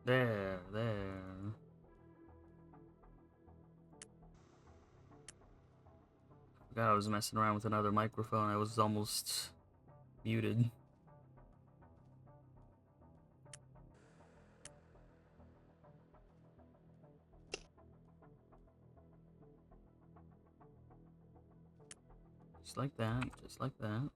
There. Forgot I was messing around with another microphone. I was almost muted. Just like that, just like that.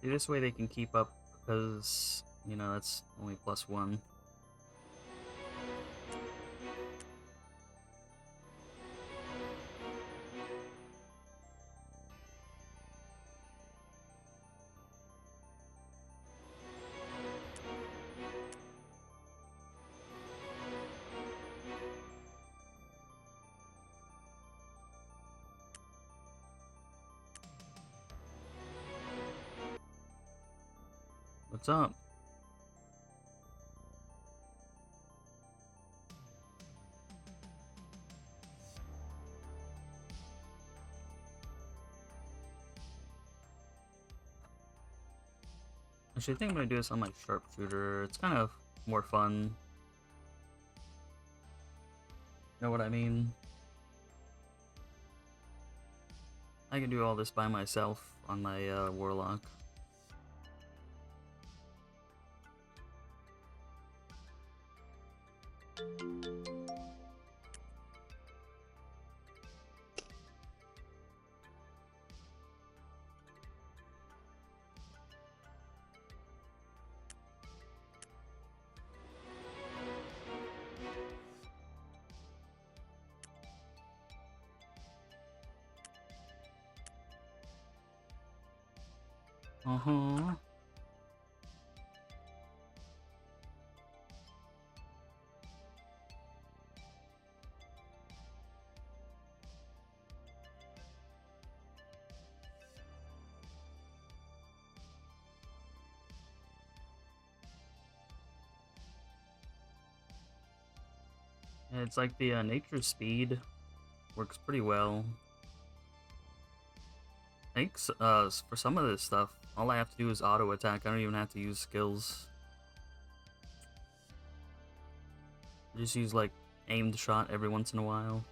See, this way they can keep up because, you know, that's only +1. What's up? Actually, I think I'm gonna do this on my sharpshooter. It's kind of more fun. Know what I mean? I can do all this by myself on my warlock. Uh-huh. Yeah, it's like the nature speed works pretty well. I think for some of this stuff, all I have to do is auto attack. I don't even have to use skills. Just use like aimed shot every once in a while.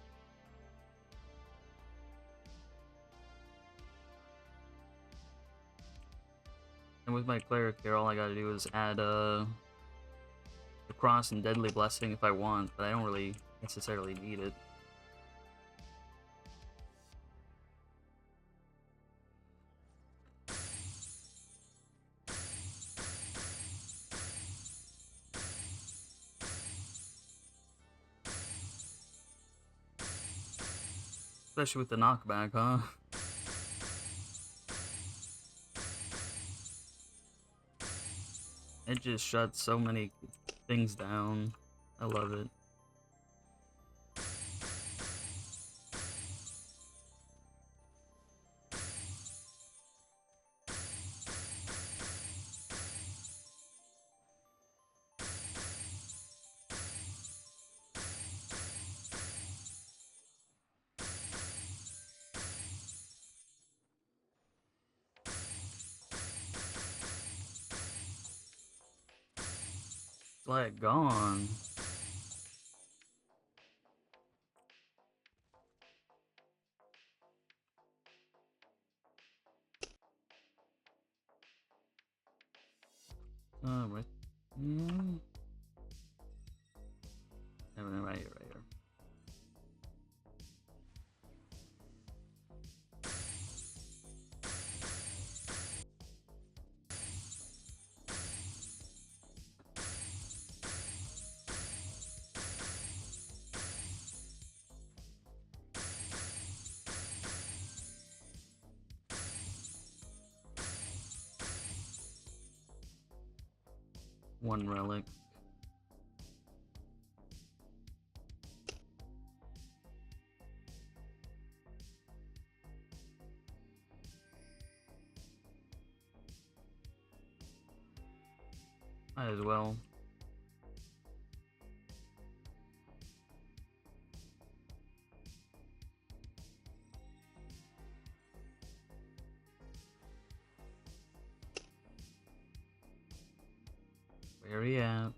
And with my cleric here, all I gotta do is add the cross and deadly blessing if I want, but I don't really necessarily need it. Especially with the knockback, huh? It just shuts so many things down. I love it. It's like gone. Right. Right here. One relic. Might as well. Where he at?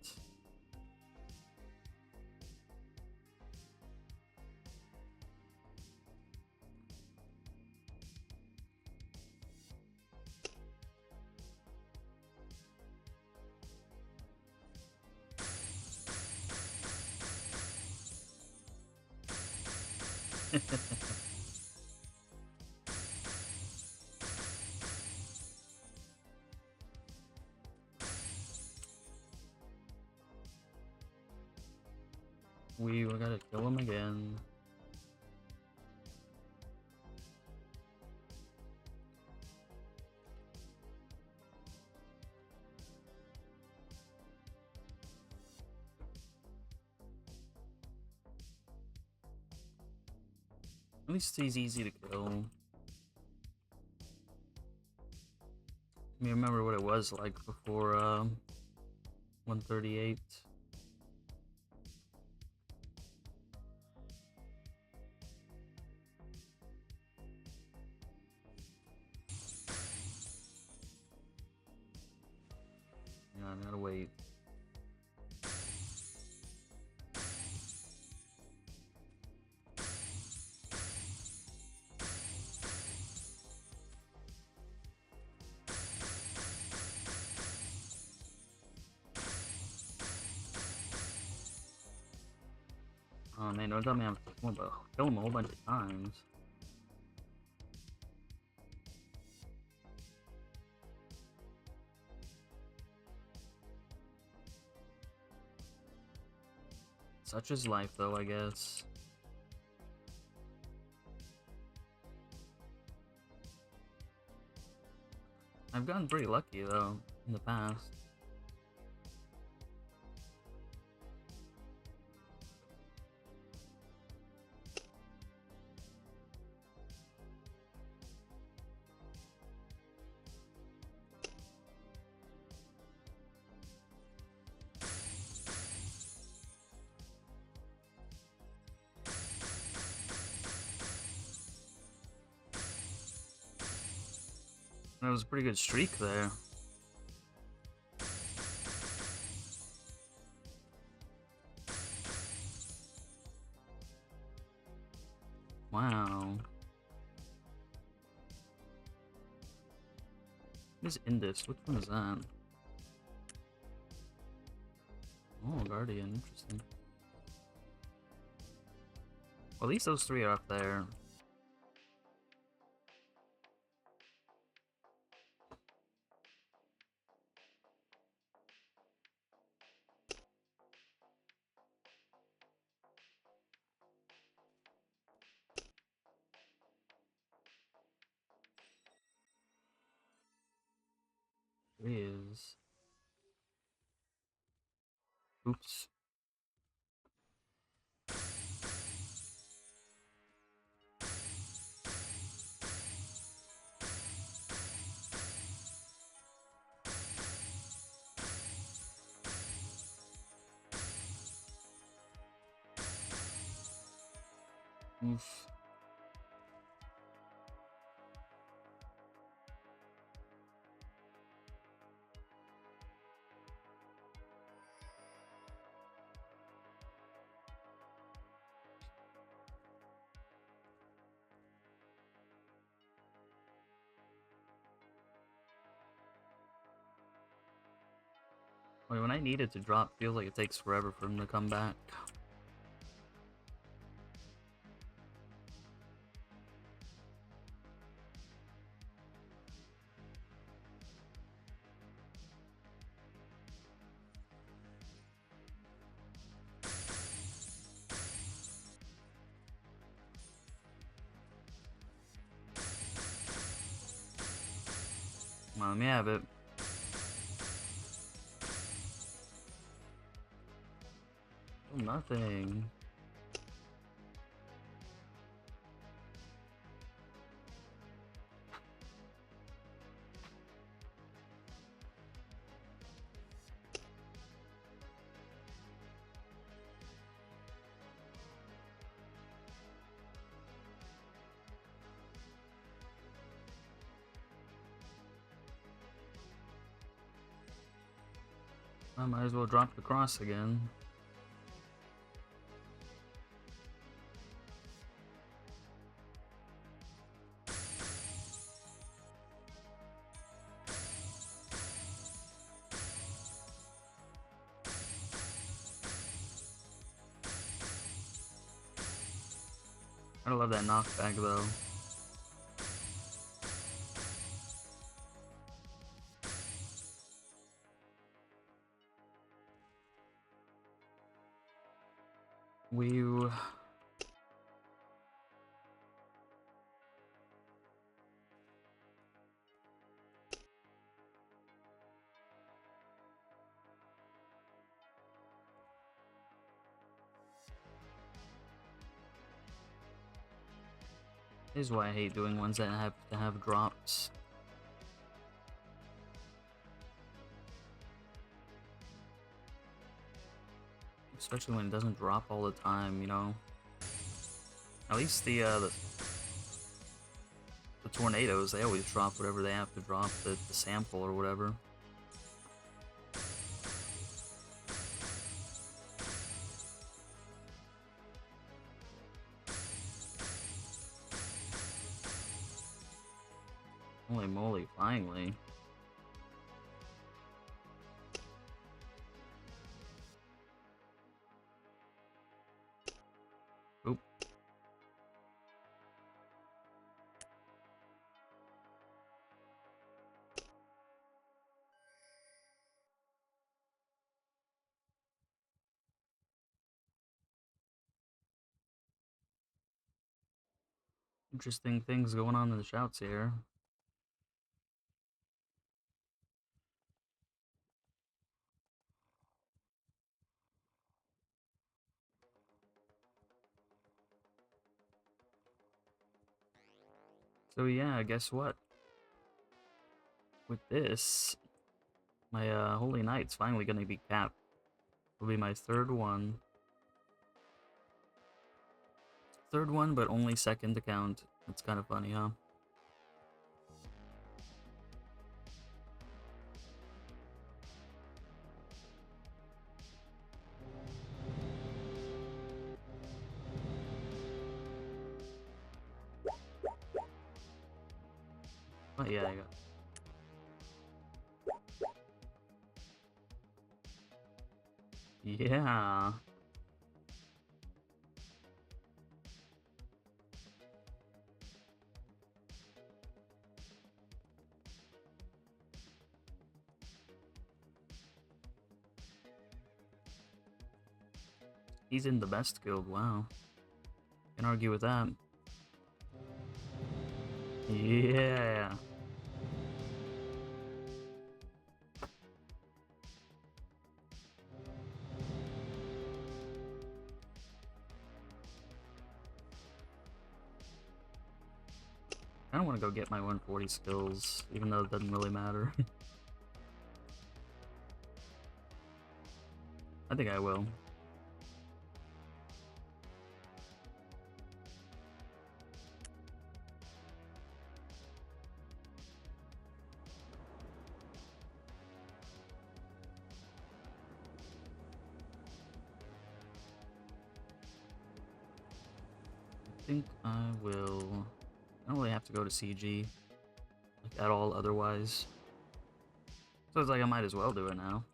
We gotta kill him again. At least he's easy to kill. I mean, remember what it was like before 138. Yeah, I gotta wait. Oh man, don't tell me I'm supposed to kill him a whole bunch of times. Such is life, though, I guess. I've gotten pretty lucky, though, in the past. That was a pretty good streak there. Wow. What is Indus? Which one is that? Oh, Guardian. Interesting. Well, at least those three are up there. There he is. Oops. Oof. Wait, when I need it to drop, feels like it takes forever for him to come back. Come on, let me have it. Oh, nothing. I might as well drop the cross again. I love that knockback though. Whew. This is why I hate doing ones that have to have drops. Especially when it doesn't drop all the time, you know. At least the tornadoes, they always drop whatever they have to drop, the sample or whatever. Holy moly, finally. Oop. Interesting things going on in the shouts here. So yeah, guess what? With this, my Holy Knight's finally gonna be capped. It'll be my third one. Third one, but only second to count. That's kind of funny, huh? But yeah, I got... Yeah. He's in the best guild, wow. Can't argue with that. Yeah. I don't want to go get my 140 skills, even though it doesn't really matter. I think I will. I think I will... I don't really have to go to CG, like, at all otherwise. So it's like I might as well do it now.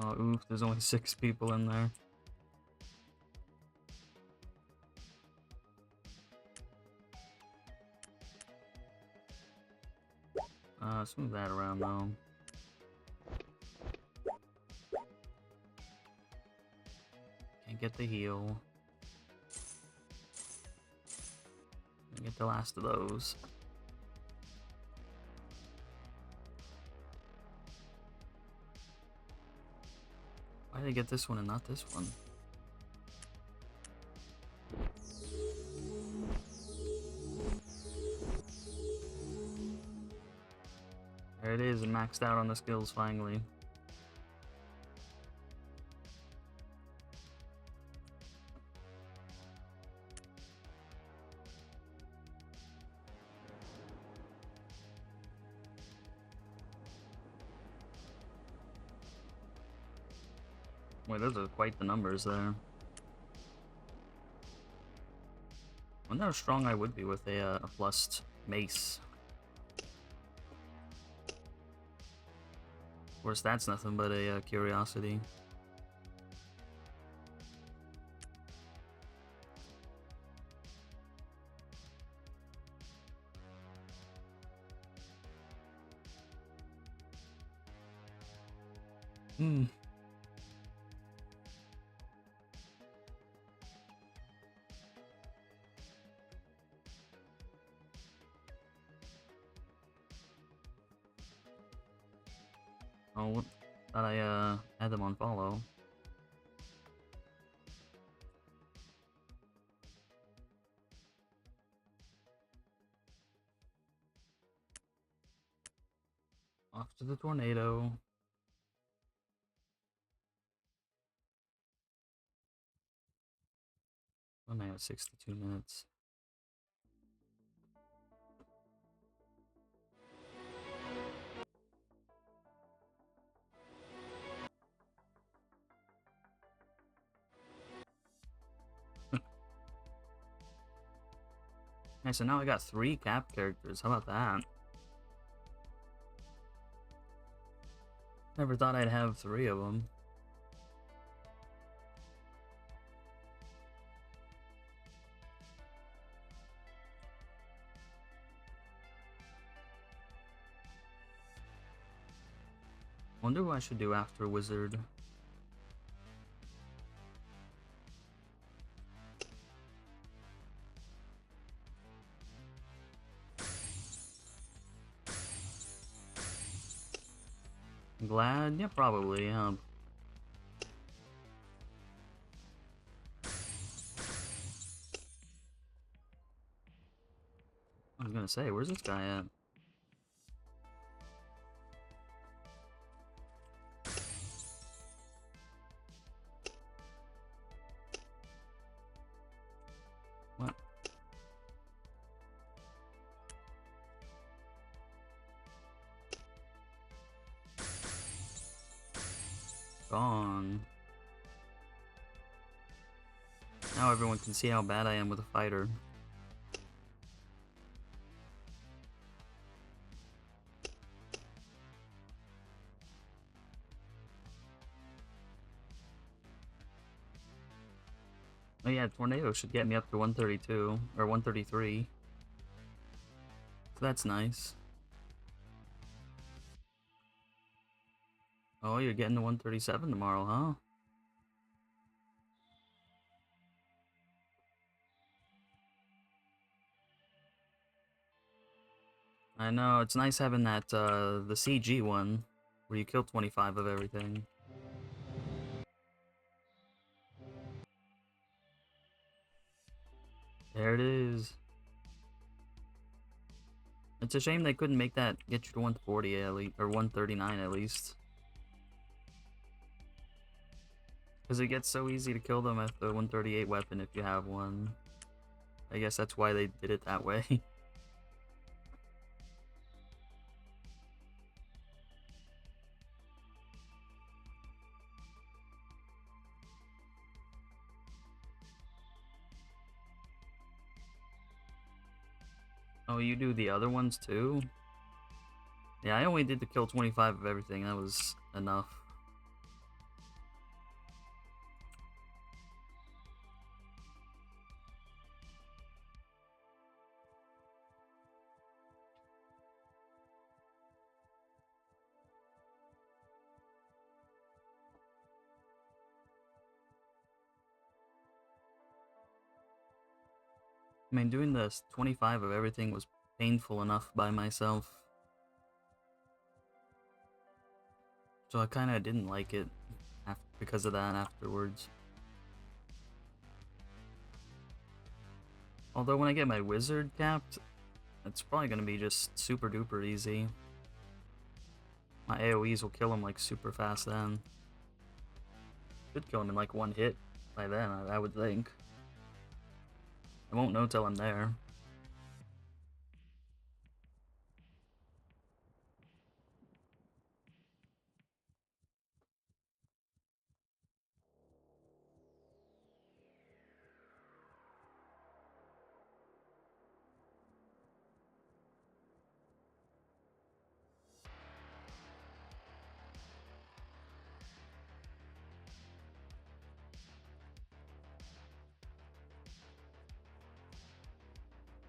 Oh, oof, there's only 6 people in there. Let's move that around though. Can't get the heal. Get the last of those. Why did I get this one and not this one? There it is, and maxed out on the skills finally. Wait, those are quite the numbers there. I wonder how strong I would be with a plus mace. Of course, that's nothing but a curiosity. Hmm. Oh, thought I had them on follow. Off to the tornado. When I have 62 minutes. Okay, so now I got 3 cap characters. How about that? Never thought I'd have 3 of them. Wonder what I should do after Wizard. Glad? Yeah, probably. I was gonna say, where's this guy at? What? Gone. Now everyone can see how bad I am with a fighter. Oh yeah, tornado should get me up to 132 or 133. So that's nice. Oh, you're getting to 137 tomorrow, huh? I know, it's nice having that, the CG one, where you kill 25 of everything. There it is. It's a shame they couldn't make that get you to 140 at least, or 139 at least. Because it gets so easy to kill them at the 138 weapon if you have one. I guess that's why they did it that way. Oh, you do the other ones too? Yeah, I only did the kill 25 of everything. That was enough. I mean, doing this 25 of everything was painful enough by myself. So I kind of didn't like it because of that afterwards. Although when I get my wizard capped, it's probably going to be just super duper easy. My AoEs will kill him like super fast then. Should kill him in like 1 hit by then, I would think. I won't know till I'm there.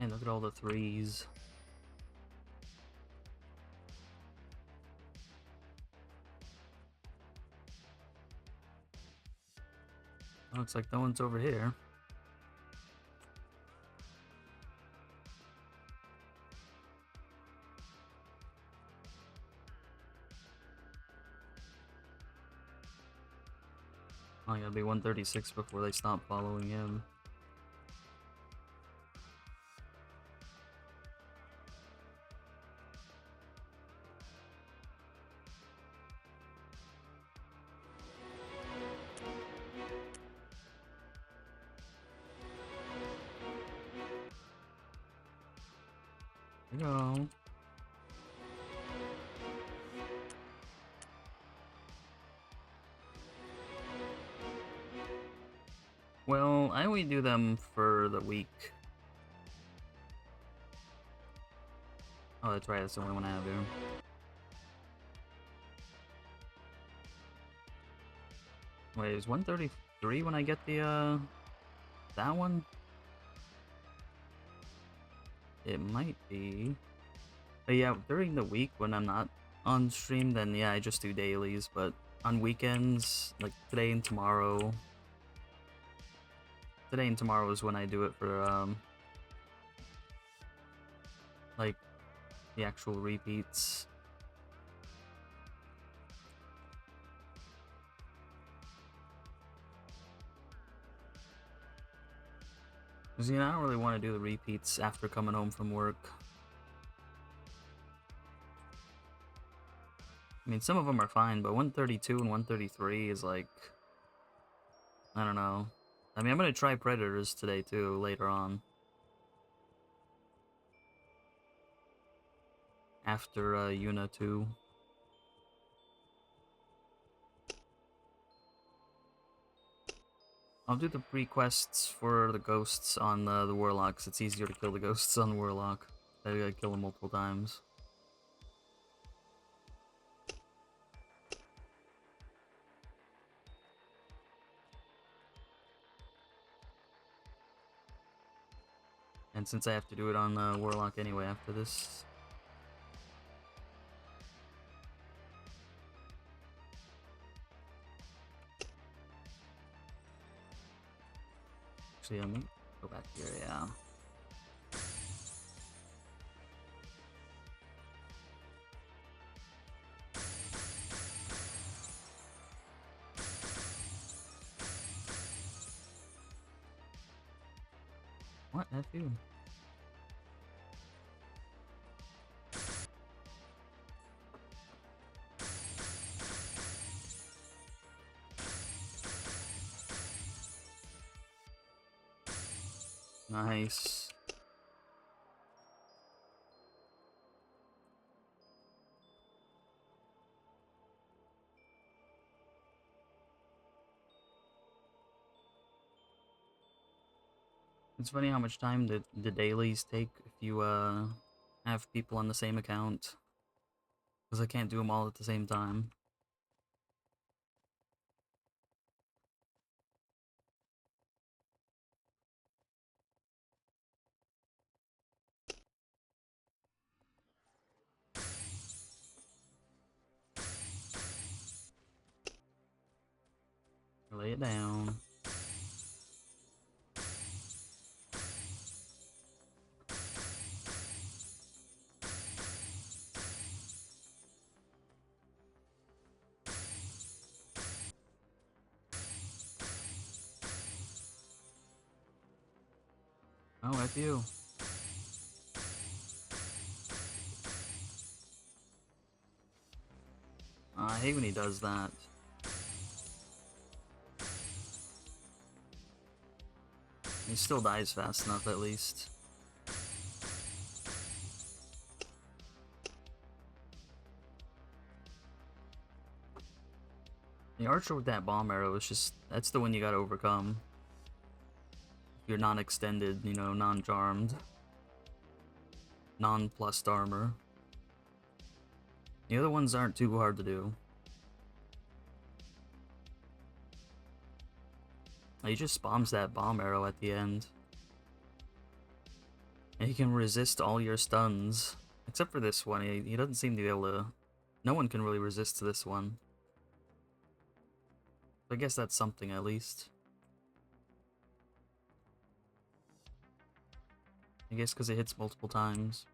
Man, look at all the threes. Looks like no one's over here. Oh, I gotta be 136 before they stop following him. There you go. Well, I only do them for the week. Oh, that's right, that's the only one I have here. Wait, is 133 when I get the, that one? It might be. But yeah, during the week when I'm not on stream, then yeah, I just do dailies, but on weekends, like today and tomorrow is when I do it for, like, the actual repeats. Because, you know, I don't really want to do the repeats after coming home from work. I mean, some of them are fine, but 132 and 133 is like, I don't know. I mean, I'm gonna try Predators today too, later on. After Yuna 2. I'll do the pre-quests for the ghosts on the Warlocks. It's easier to kill the ghosts on the Warlock. I gotta kill them multiple times. And since I have to do it on Warlock anyway after this... Actually, I'm gonna go back here, yeah. What? F you. Nice. It's funny how much time the dailies take if you have people on the same account. Because I can't do them all at the same time. Lay it down. Oh, F you. I hate when he does that. He still dies fast enough, at least. The archer with that bomb arrow is just... That's the one you gotta overcome. If you're non-extended, you know, non-charmed. Non-plussed armor. The other ones aren't too hard to do. He just spams that bomb arrow at the end. And he can resist all your stuns. Except for this one, he doesn't seem to be able to... No one can really resist this one. I guess that's something at least. I guess because it hits multiple times.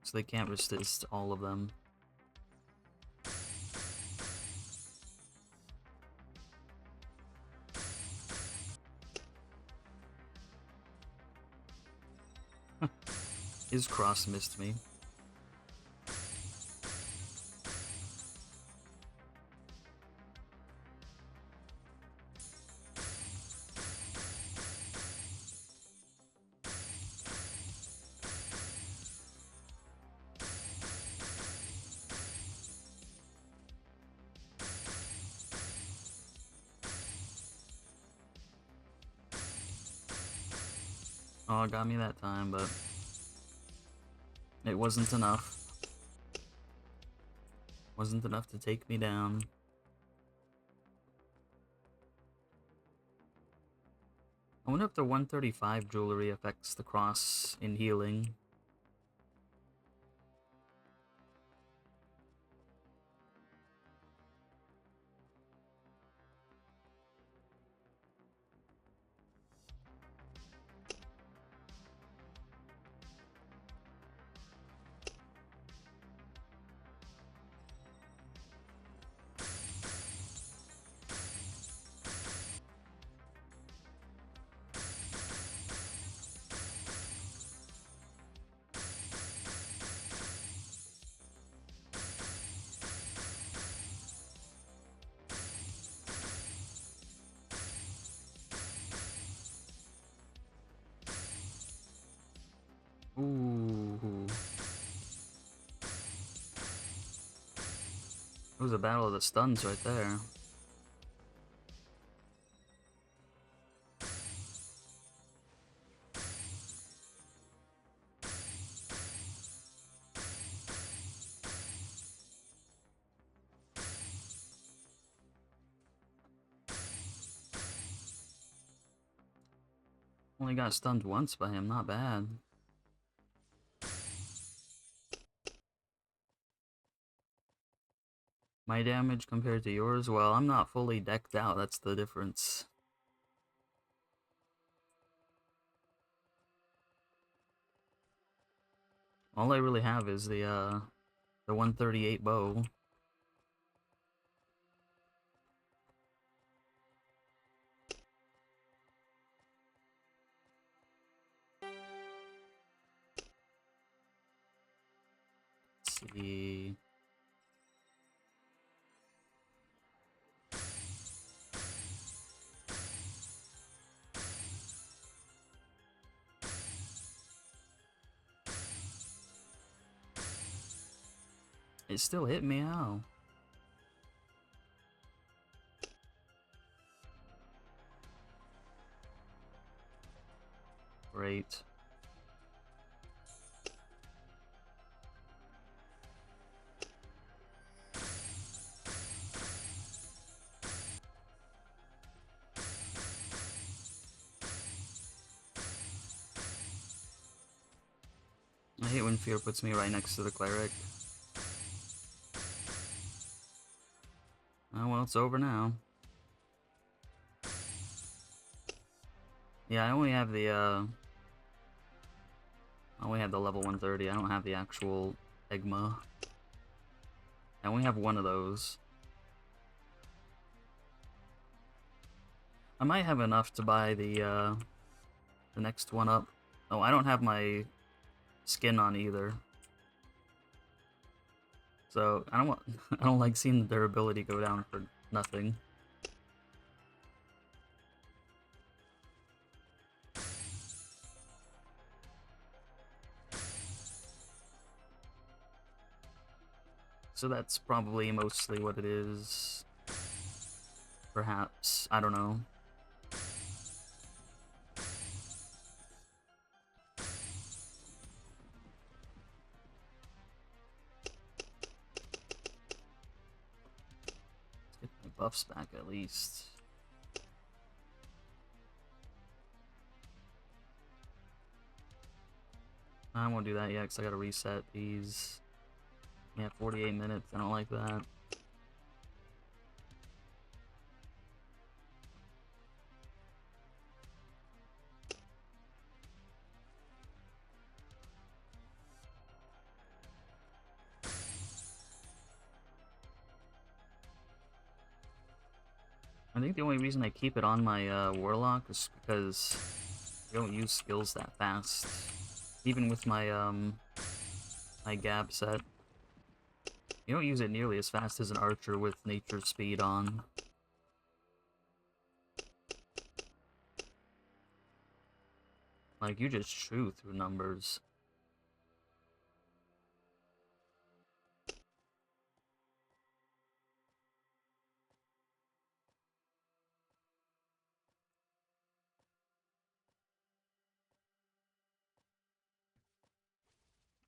So they can't resist all of them. His cross missed me. Oh, it got me that time, but it wasn't enough. Wasn't enough to take me down. I wonder if the 135 jewelry affects the cross in healing. Ooh. It was a battle of the stuns right there. Only got stunned once by him, not bad. My damage compared to yours? Well, I'm not fully decked out, that's the difference. All I really have is the 138 bow. Let's see. It still hit me out. Great. I hate when fear puts me right next to the cleric. Oh well, it's over now. Yeah, I only have the level 130. I don't have the actual Egma. I only have one of those. I might have enough to buy the next one up. Oh, I don't have my skin on either. So I don't want I don't like seeing the durability go down for nothing. So that's probably mostly what it is. Perhaps. I don't know. Let's get my buffs back at least. I won't do that yet because I gotta reset these. Yeah, 48 minutes. I don't like that. I think the only reason I keep it on my Warlock is because I don't use skills that fast. Even with my my Gab set. You don't use it nearly as fast as an Archer with Nature's Speed on. Like, you just chew through numbers.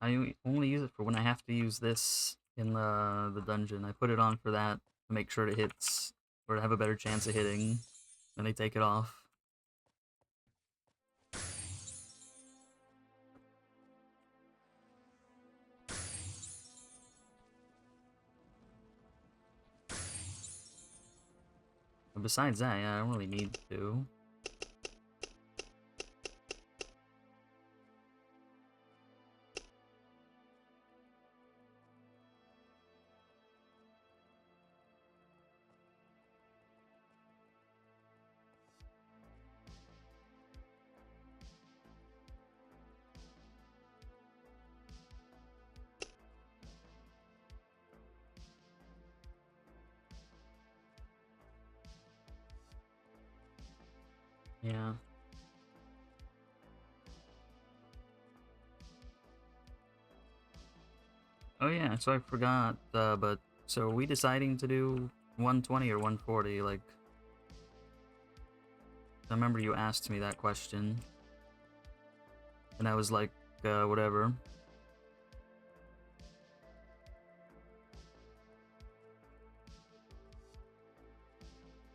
I only use it for when I have to use this in the dungeon. I put it on for that to make sure it hits, or to have a better chance of hitting. Then I take it off. But besides that, yeah, I don't really need to. Yeah. Oh yeah, so I forgot, but so are we deciding to do 120 or 140? Like, I remember you asked me that question, and I was like, whatever.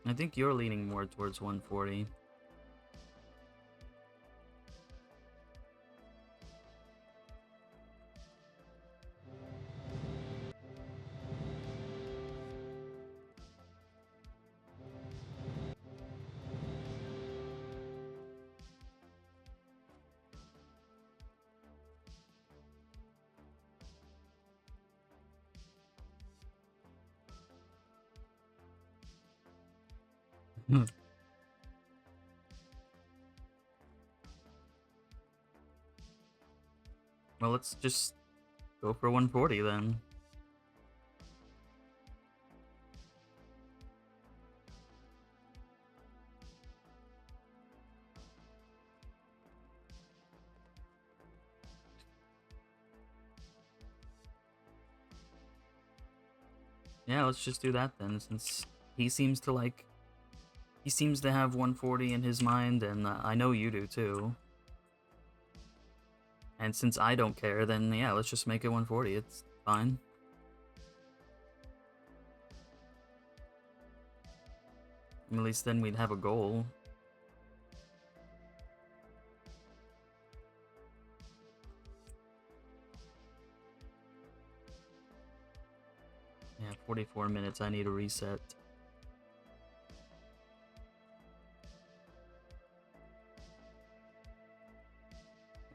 I think you're leaning more towards 140. Well, let's just go for 140 then. Yeah, let's just do that then, since he seems to like... He seems to have 140 in his mind, and I know you do too. And since I don't care, then yeah, let's just make it 140. It's fine. At least then we'd have a goal. Yeah, 44 minutes. I need a reset.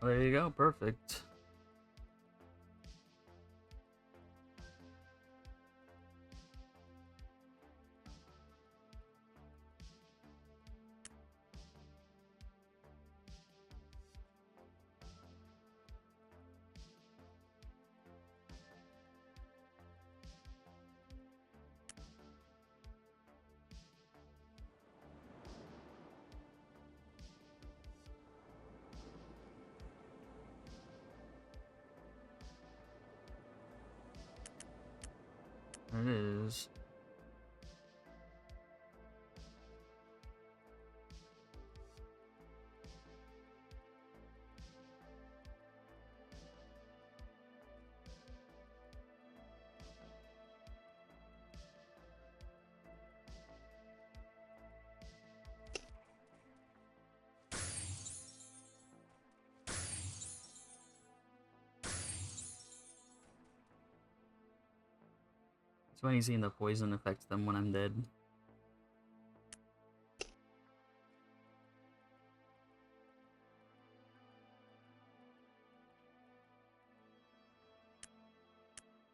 Well, there you go. Perfect. There it is. It's funny seeing the poison affects them when I'm dead.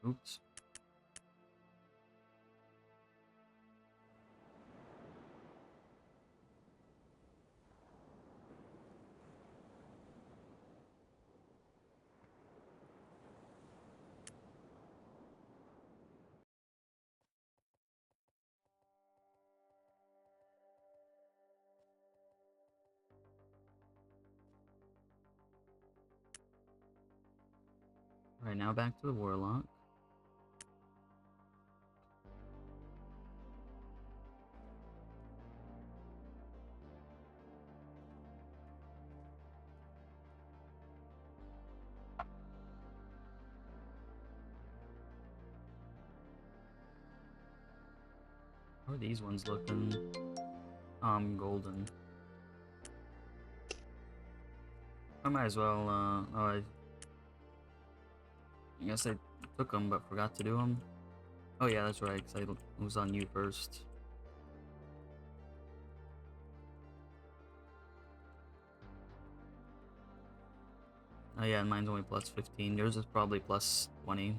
Oops. Alright, now back to the Warlock. How are these ones looking? Golden. I might as well, I guess I took them but forgot to do them. Oh yeah, that's right, because I was on you first. Oh yeah, and mine's only plus 15. Yours is probably plus 20.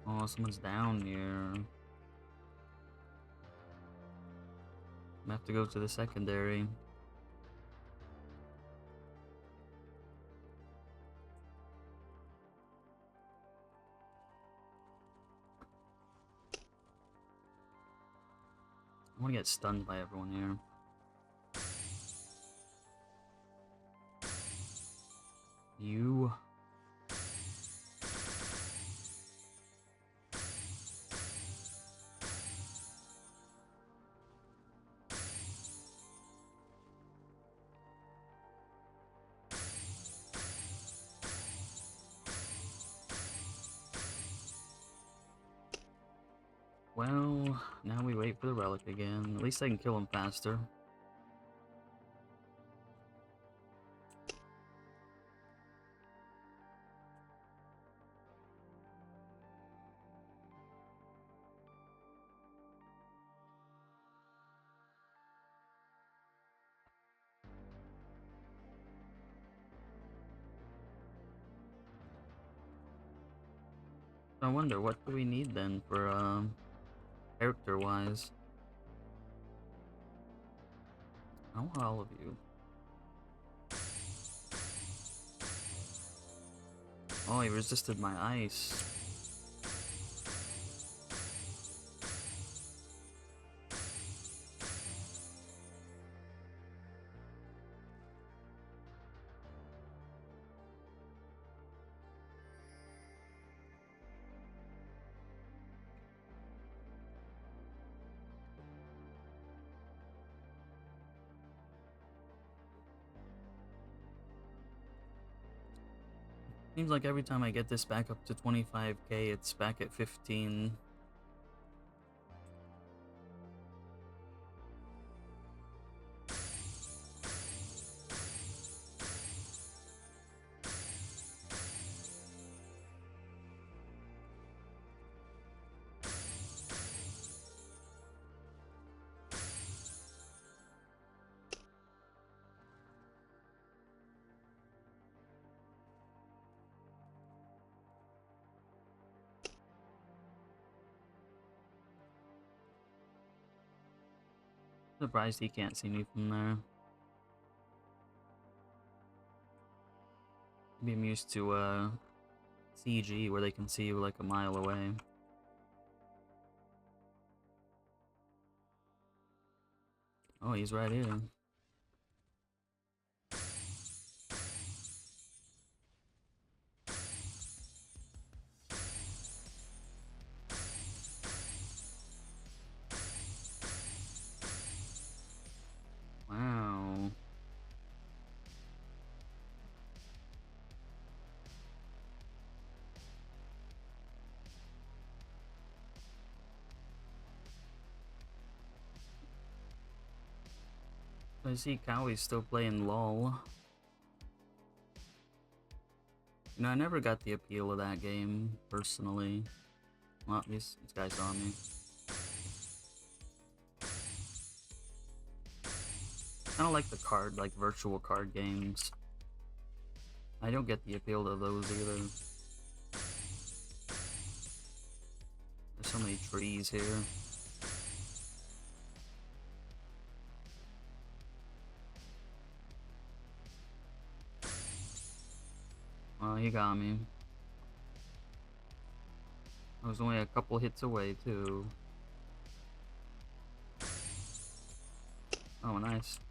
Oh, someone's down here. I have to go to the secondary. I want to get stunned by everyone here. You. Well, now we wait for the relic again. At least I can kill him faster. I wonder, what do we need then for, character-wise? I want all of you. Oh, he resisted my ice. Seems like every time I get this back up to 25k, it's back at 15. Surprised he can't see me from there. Maybe I'm used to, CG, where they can see you like a mile away. Oh, he's right here. Wow. I see Cowie's still playing LOL. You know, I never got the appeal of that game, personally. Well, this guy saw me. I don't like the card, like, virtual card games. I don't get the appeal of those either. There's so many trees here. Oh, he got me. I was only a couple hits away, too. Oh, nice.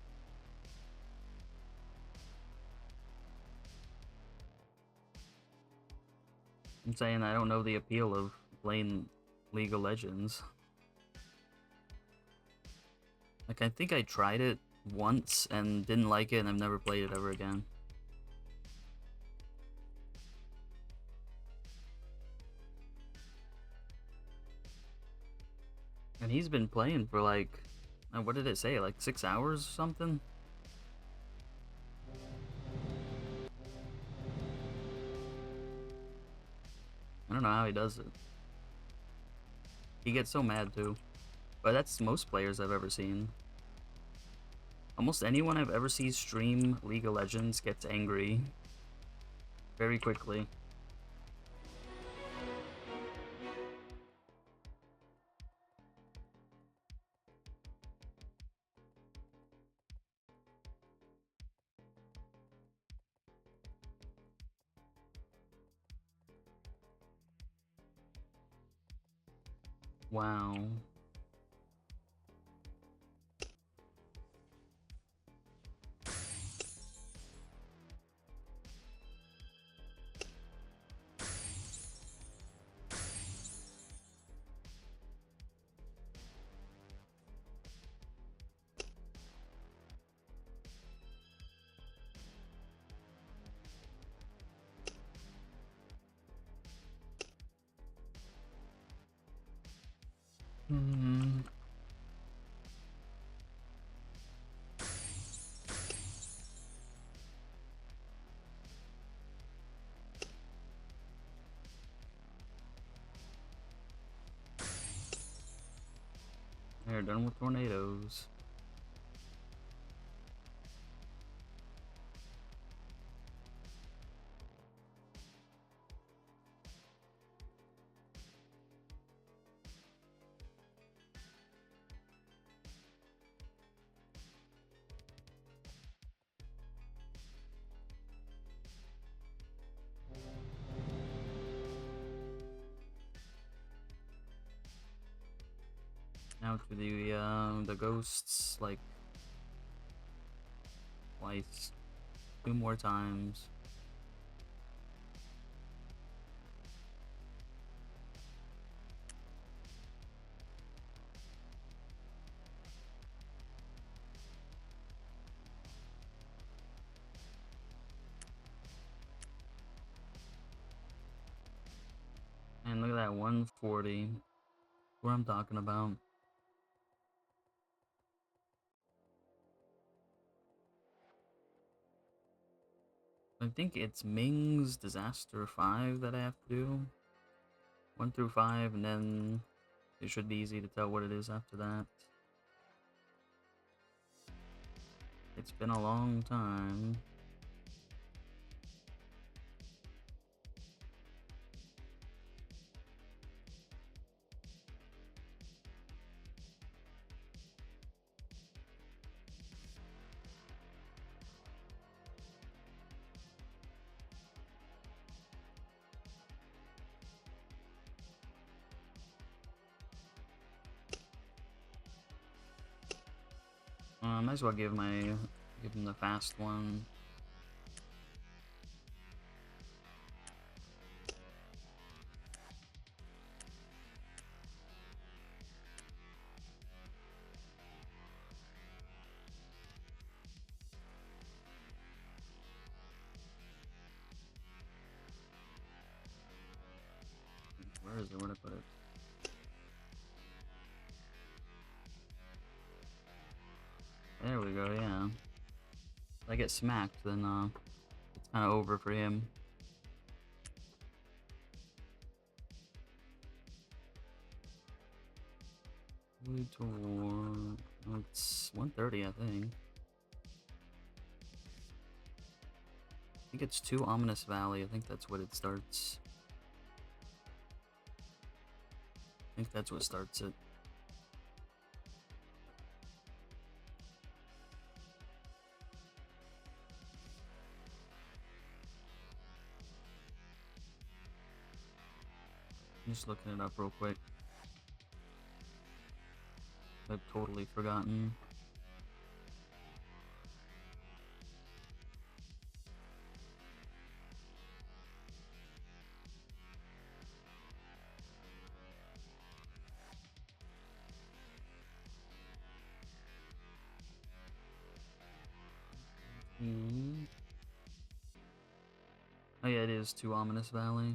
I'm saying I don't know the appeal of playing League of Legends. Like, I think I tried it once and didn't like it, and I've never played it ever again. And he's been playing for like, what did it say, like 6 hours or something? I don't know how he does it. He gets so mad too. But that's most players I've ever seen. Almost anyone I've ever seen stream League of Legends gets angry very quickly. Wow. Hmm. They're done with tornadoes. Now to the ghosts, like, twice. 2 more times. And look at that, 140. What I'm talking about. I think it's Ming's Disaster 5 that I have to do. 1 through 5, and then it should be easy to tell what it is after that. It's been a long time. Might as well give him the fast one. Where is it? Where'd I put it? There we go, yeah. If I get smacked, then it's kind of over for him. Lead to war. Oh, it's 1:30, I think. I think it's 2 Ominous Valley. I think that's what it starts. I think that's what starts it. I'm just looking it up real quick. I've totally forgotten. Oh yeah, it is 2 Ominous Valley.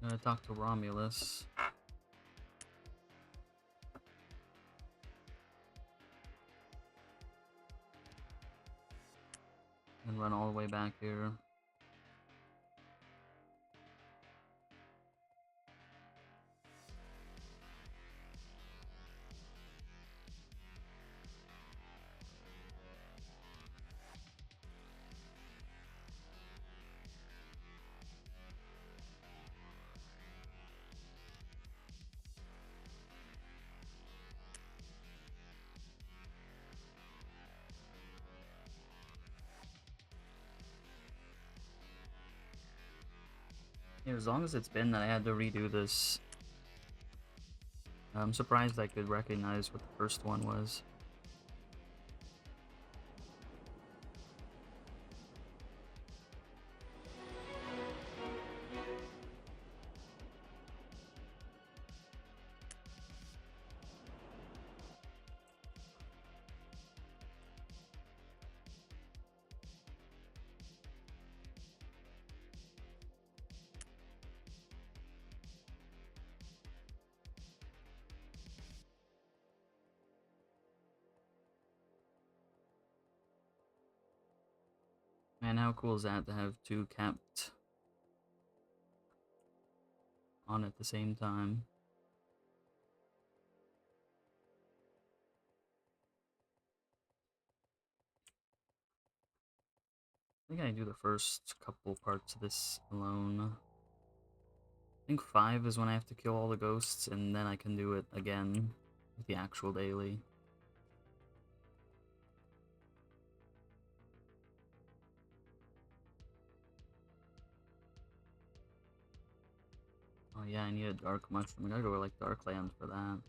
I'm gonna talk to Romulus. And run all the way back here. Yeah, as long as it's been that I had to redo this, I'm surprised I could recognize what the first one was. Man, how cool is that to have 2 capped on at the same time? I think I do the first couple parts of this alone. I think 5 is when I have to kill all the ghosts, and then I can do it again with the actual daily. Oh yeah, I need a dark mushroom. I gotta go to like Darklands for that.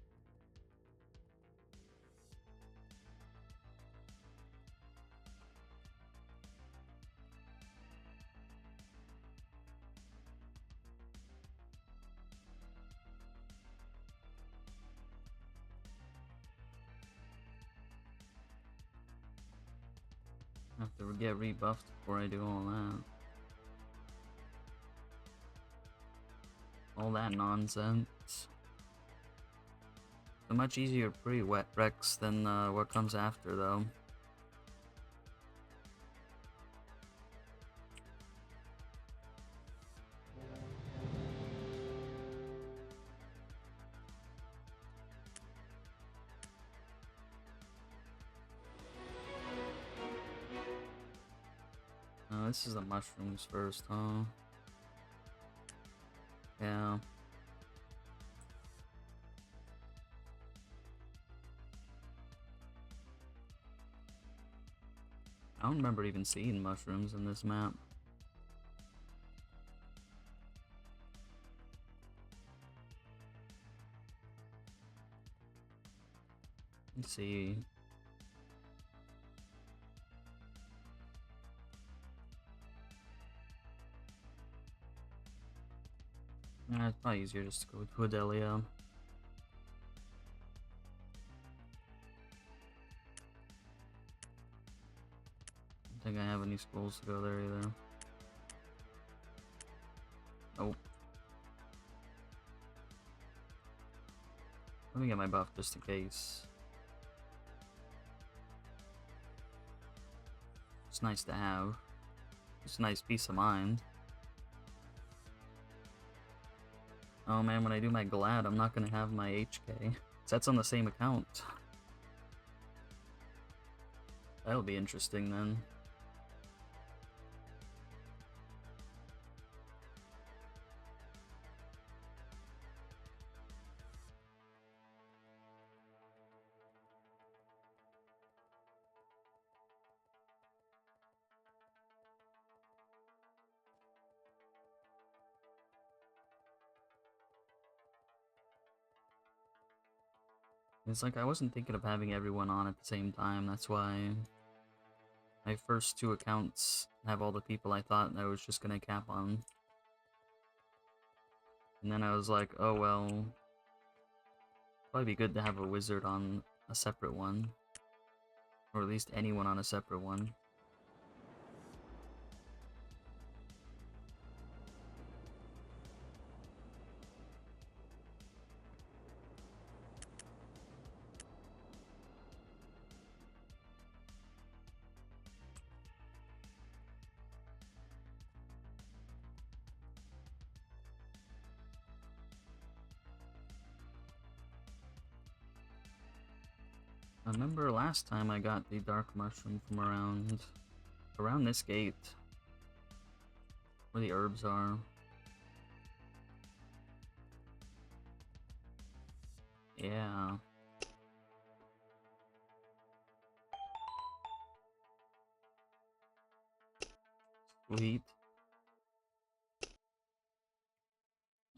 I have to get rebuffed before I do all that. All that nonsense. A much easier pre-wet Rex than what comes after, though. Oh, this is the mushrooms first, huh? Yeah. I don't remember even seeing mushrooms in this map. Let's see. It's probably easier just to go to Adelia. think I have any schools to go there either. Nope. Let me get my buff just in case. It's nice to have. It's a nice peace of mind. Oh man, when I do my Glad, I'm not gonna have my HK. That's on the same account. That'll be interesting then. It's like I wasn't thinking of having everyone on at the same time, that's why my first two accounts have all the people I thought I was just gonna cap on. And then I was like, oh well, probably be good to have a wizard on a separate one. Or at least anyone on a separate one. I remember last time I got the dark mushroom from around this gate. Where the herbs are. Yeah. Sweet.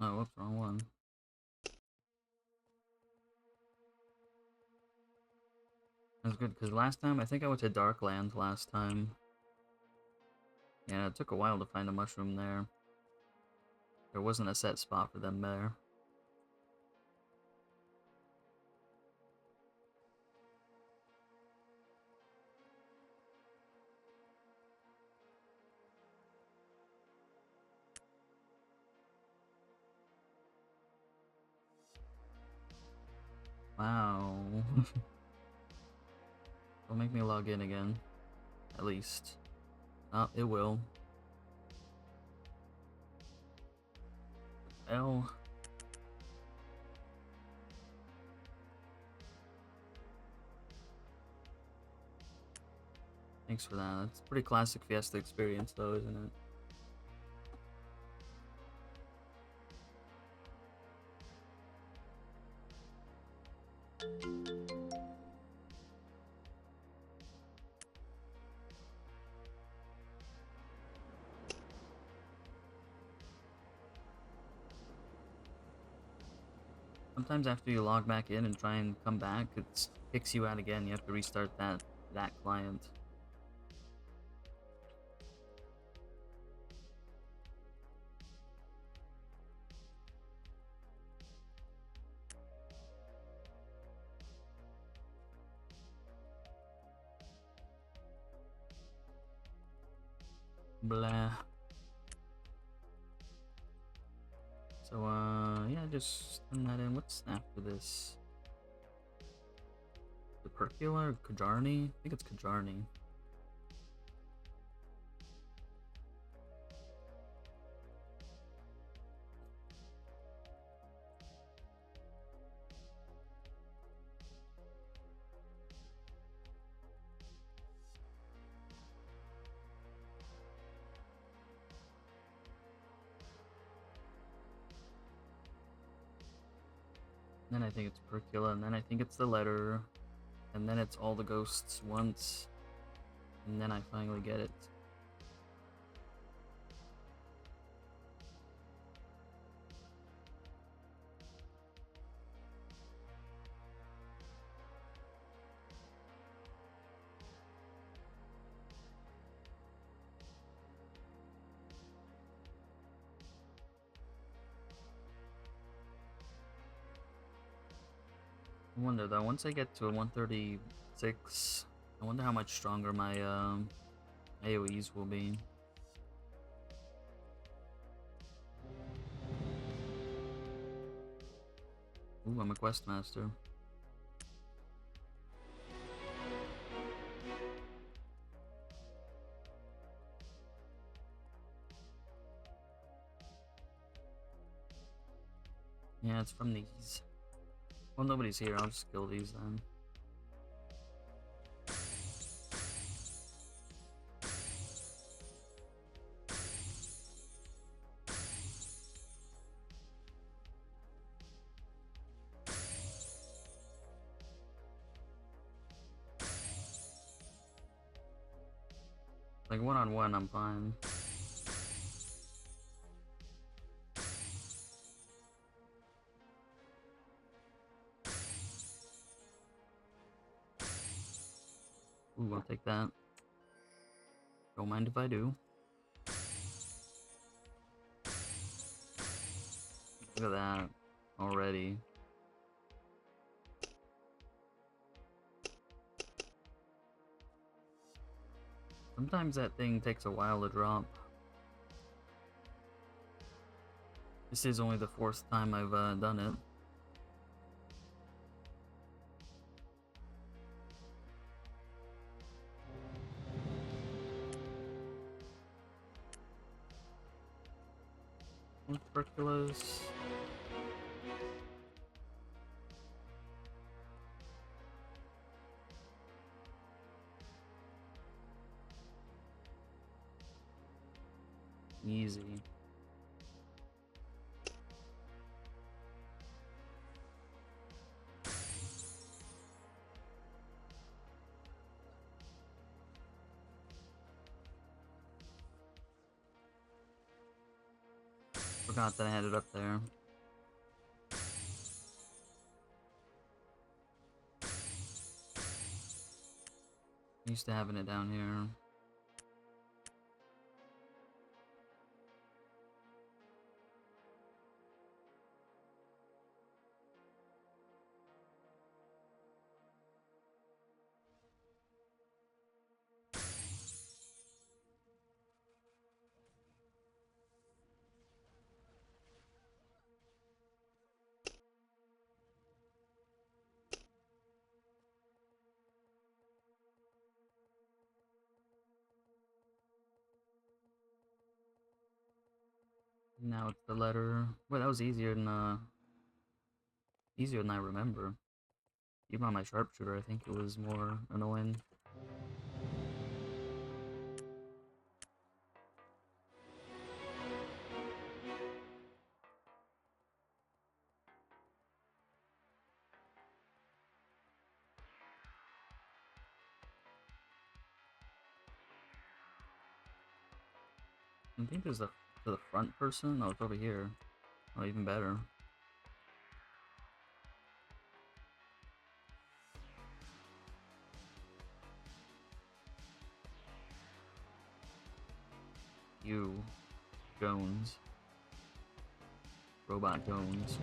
Oh, whoops, wrong one. That's good, because last time, I think I went to Darkland last time. Yeah, it took a while to find a mushroom there. There wasn't a set spot for them there. Wow. Don't make me log in again. At least. Oh, it will. L. Thanks for that. That's a pretty classic Fiesta experience though, isn't it? Sometimes after you log back in and try and come back, it kicks you out again. You have to restart that client. Blah. So, yeah, just send that in. What's after this? The Percula? Kajarni? I think it's Kajarni. Then I think it's Percula, and then I think it's the letter, and then it's all the ghosts once, and then I finally get it. I wonder though, once I get to 136, I wonder how much stronger my AoEs will be. Ooh, I'm a quest master. Yeah, it's from these. Well, nobody's here. I'll just kill these then. Like one-on-one, I'm fine. Ooh, I'll take that. Don't mind if I do. Look at that. Already. Sometimes that thing takes a while to drop. This is only the 4th time I've done it. Tuberculosis. Easy. Forgot that I had it up there. Used to having it down here. Now it's the letter. Well, that was easier than I remember. Even on my sharpshooter, I think it was more annoying. I think there's the front person. Oh, it's over here. Oh, even better. You, Jones. Robot Jones.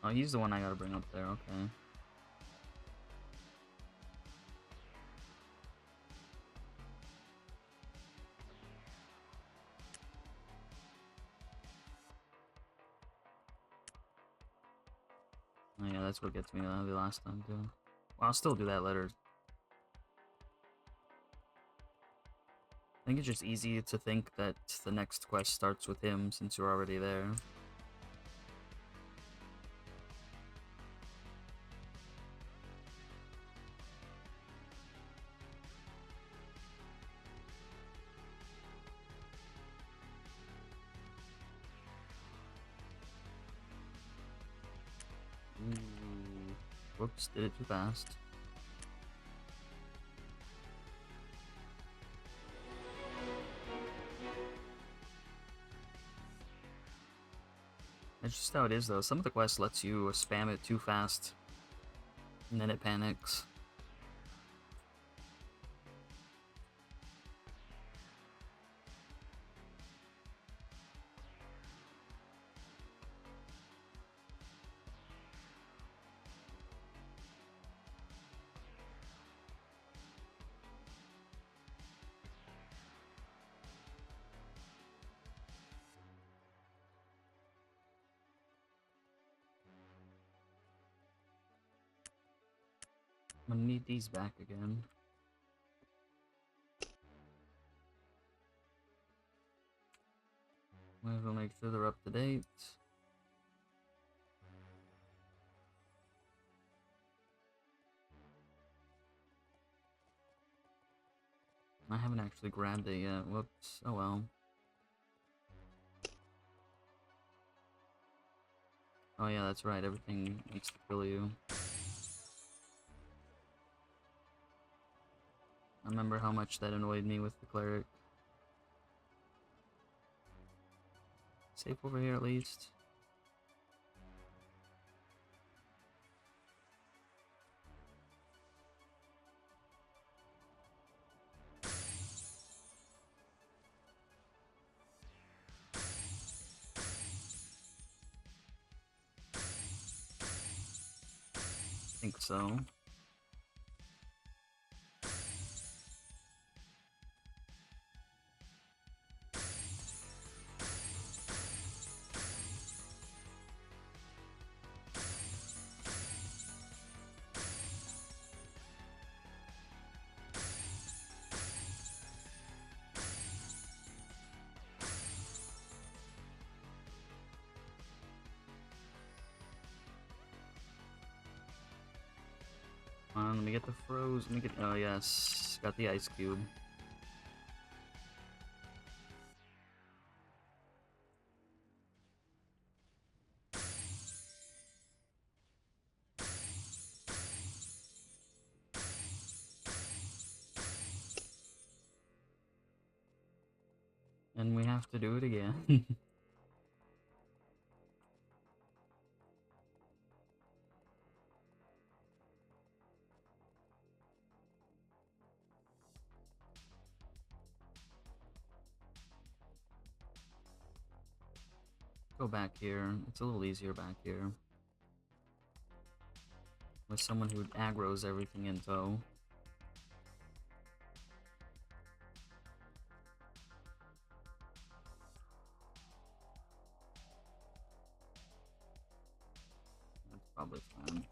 Oh, he's the one I gotta bring up there, okay. Oh yeah, that's what gets me the last time too. Well, I'll still do that letter. I think it's just easy to think that the next quest starts with him since you're already there. Ooh. Whoops, did it too fast. That's just how it is though. Some of the quests lets you spam it too fast, and then it panics. I'm gonna need these back again. Might as well make sure they're up to date. I haven't actually grabbed it yet. Whoops. Oh well. Oh yeah, that's right. Everything needs to kill you. I remember how much that annoyed me with the cleric. Safe over here at least. I think so. Let me get the froze. Let me get. Oh yes, got the ice cube. And we have to do it again. Go back here. It's a little easier back here. With someone who aggroes everything in tow. That's probably fine.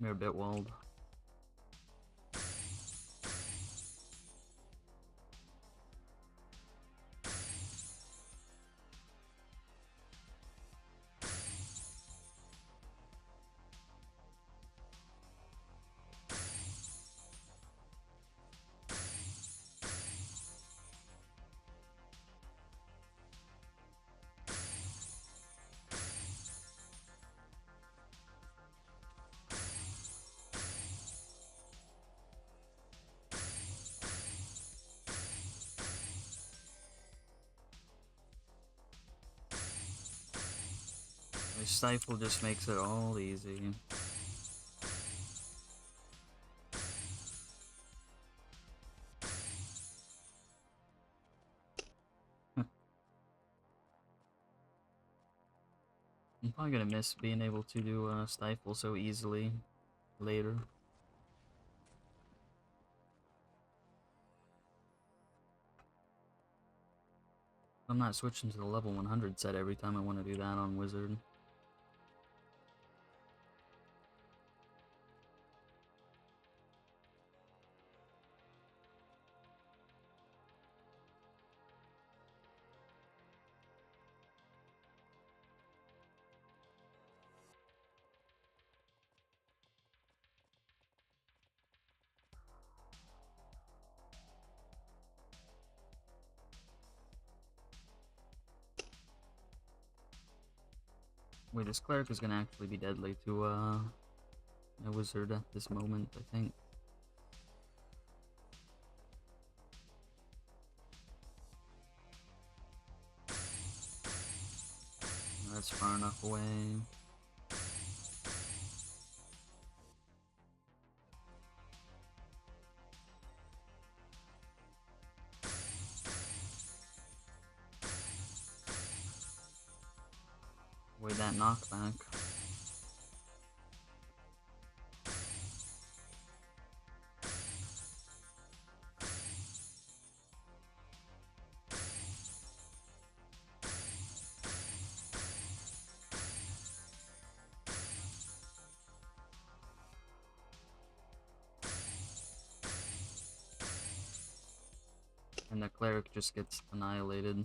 We're a bit walled. The stifle just makes it all easy. I'm probably gonna miss being able to do stifle so easily later. I'm not switching to the level 100 set every time I want to do that on Wizard. Wait, this cleric is gonna actually be deadly to a wizard at this moment, I think. That's far enough away. Avoid that knockback. And the cleric just gets annihilated.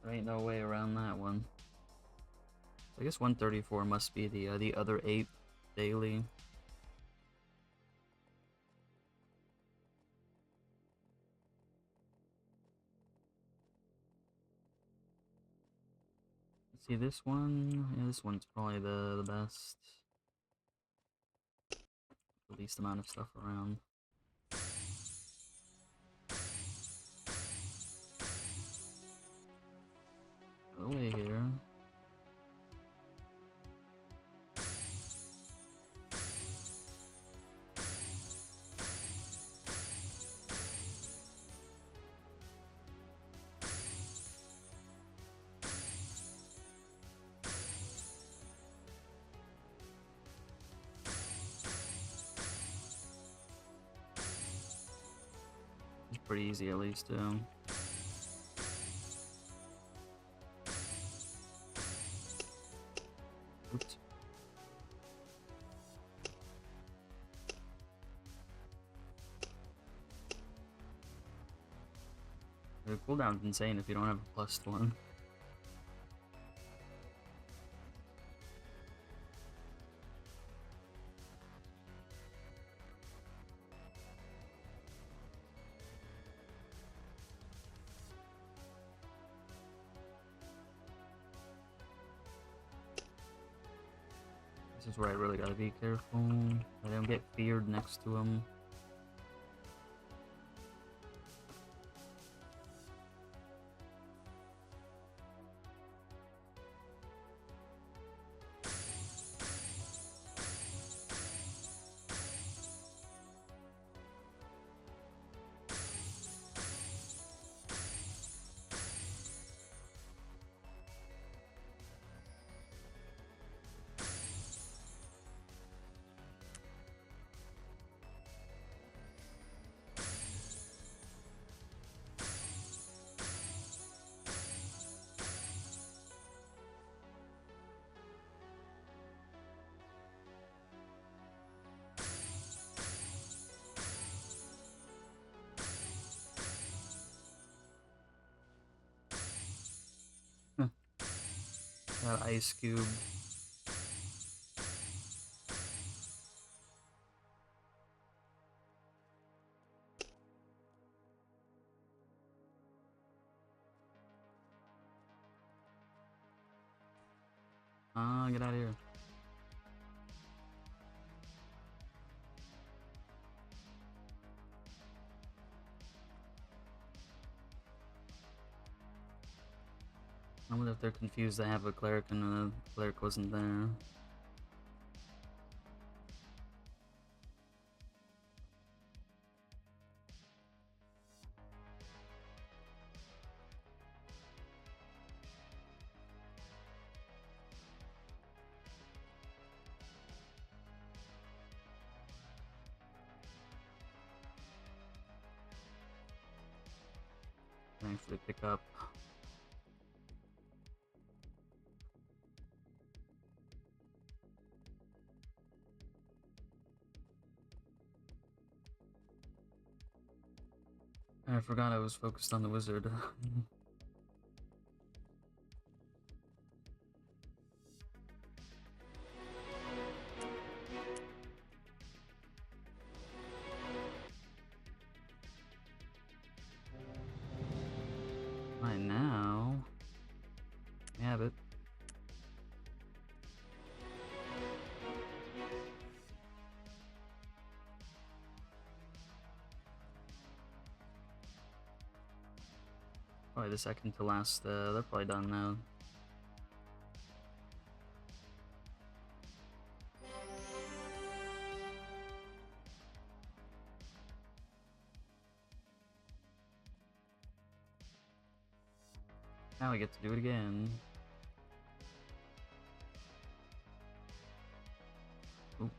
There ain't no way around that one. I guess 134 must be the other 8 daily. Let's see this one. Yeah, this one's probably the best. The least amount of stuff around. Go away here. It's pretty easy at least too. Oops. The cooldown's insane if you don't have a +1. This is where I really gotta be careful. I don't get feared next to him. Got ice cube. Get out of here. I wonder if they're confused they have a cleric and the cleric wasn't there. Can actually pick up. I forgot I was focused on the wizard. Right now, we have it. Probably the second to last, they're probably done now. Now we get to do it again. Ooh.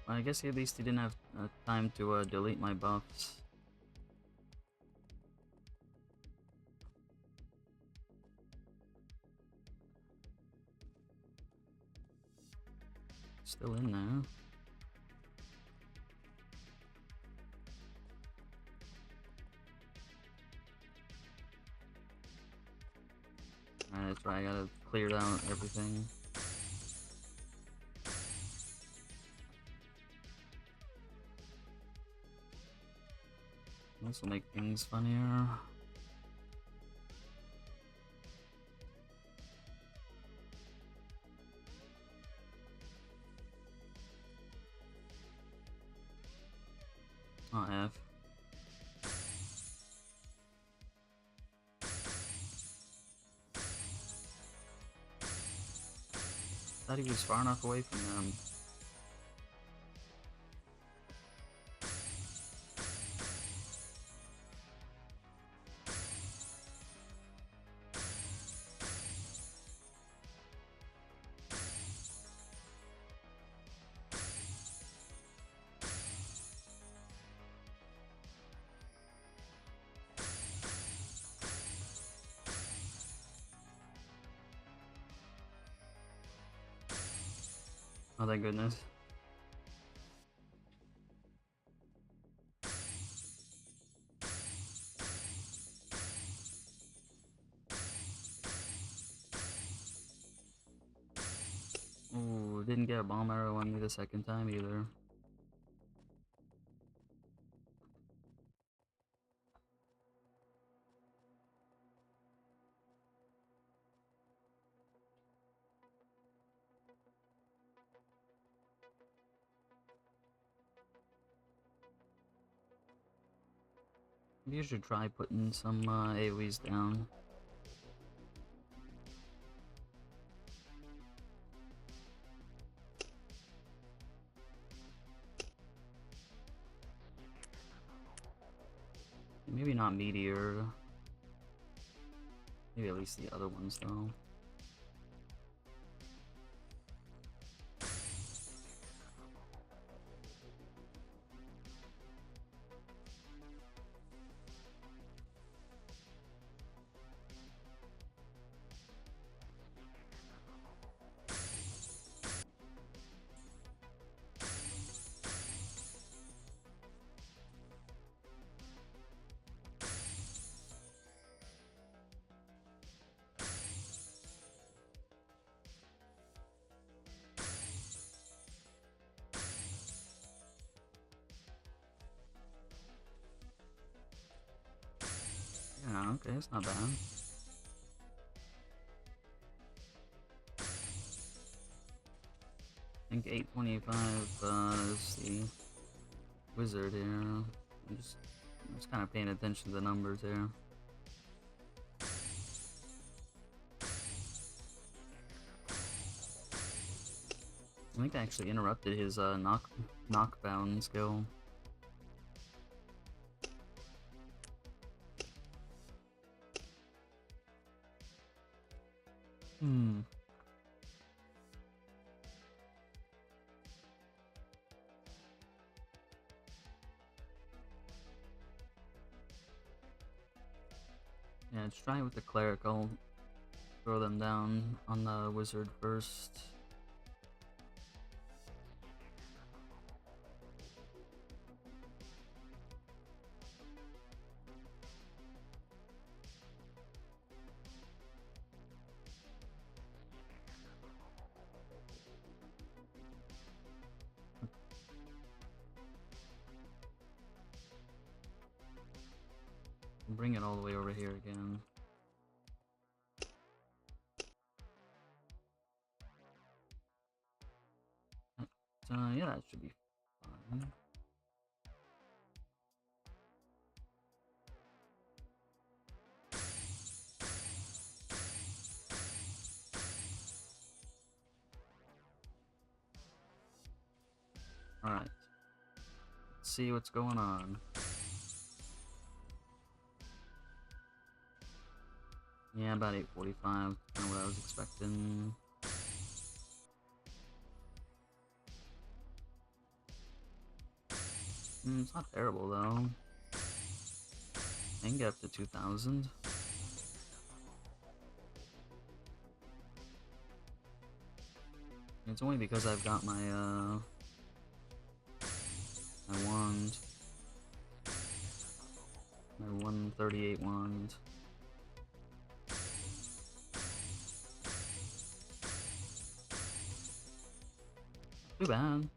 Well, I guess at least he didn't have time to delete my buffs. Still in there. Alright, that's right, I gotta clear out everything. This will make things funnier. Oh, F. Thought he was far enough away from them. Oh, thank goodness. Ooh, didn't get a bomb arrow on me the second time either. You should try putting some AoEs down. Maybe not Meteor. Maybe at least the other ones though. Yeah, okay, it's not bad. I think 825 is the wizard here. I'm just kind of paying attention to the numbers here. I think I actually interrupted his knockdown skill. Yeah, let's try it with the cleric. I'll throw them down on the wizard first. Bring it all the way over here again. Yeah, that should be fine. Alright. Let's see what's going on. Yeah, about 8:45, kind of what I was expecting. It's not terrible though. I can get up to 2,000. It's only because I've got my my wand. My 138 wand. Too bad.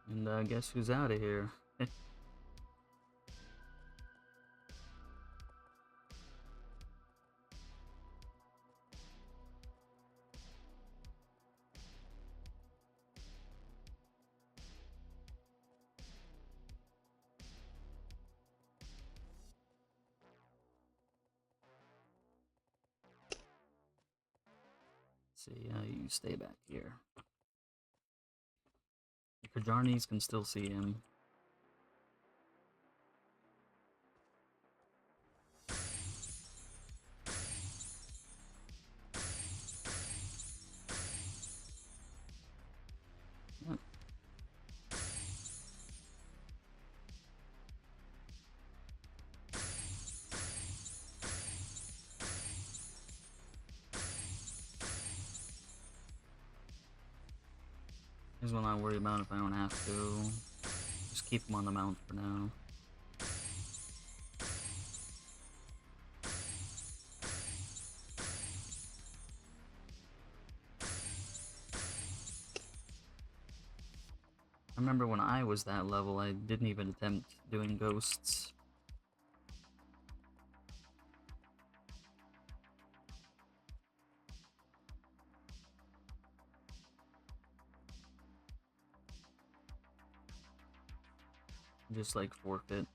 And guess who's out of here? See, you stay back here. The Kajarnis can still see him. Yep. Here's what I worry about if I don't have to. Just keep him on the mount for now. I remember when I was that level, I didn't even attempt doing ghosts. Just like forfeit.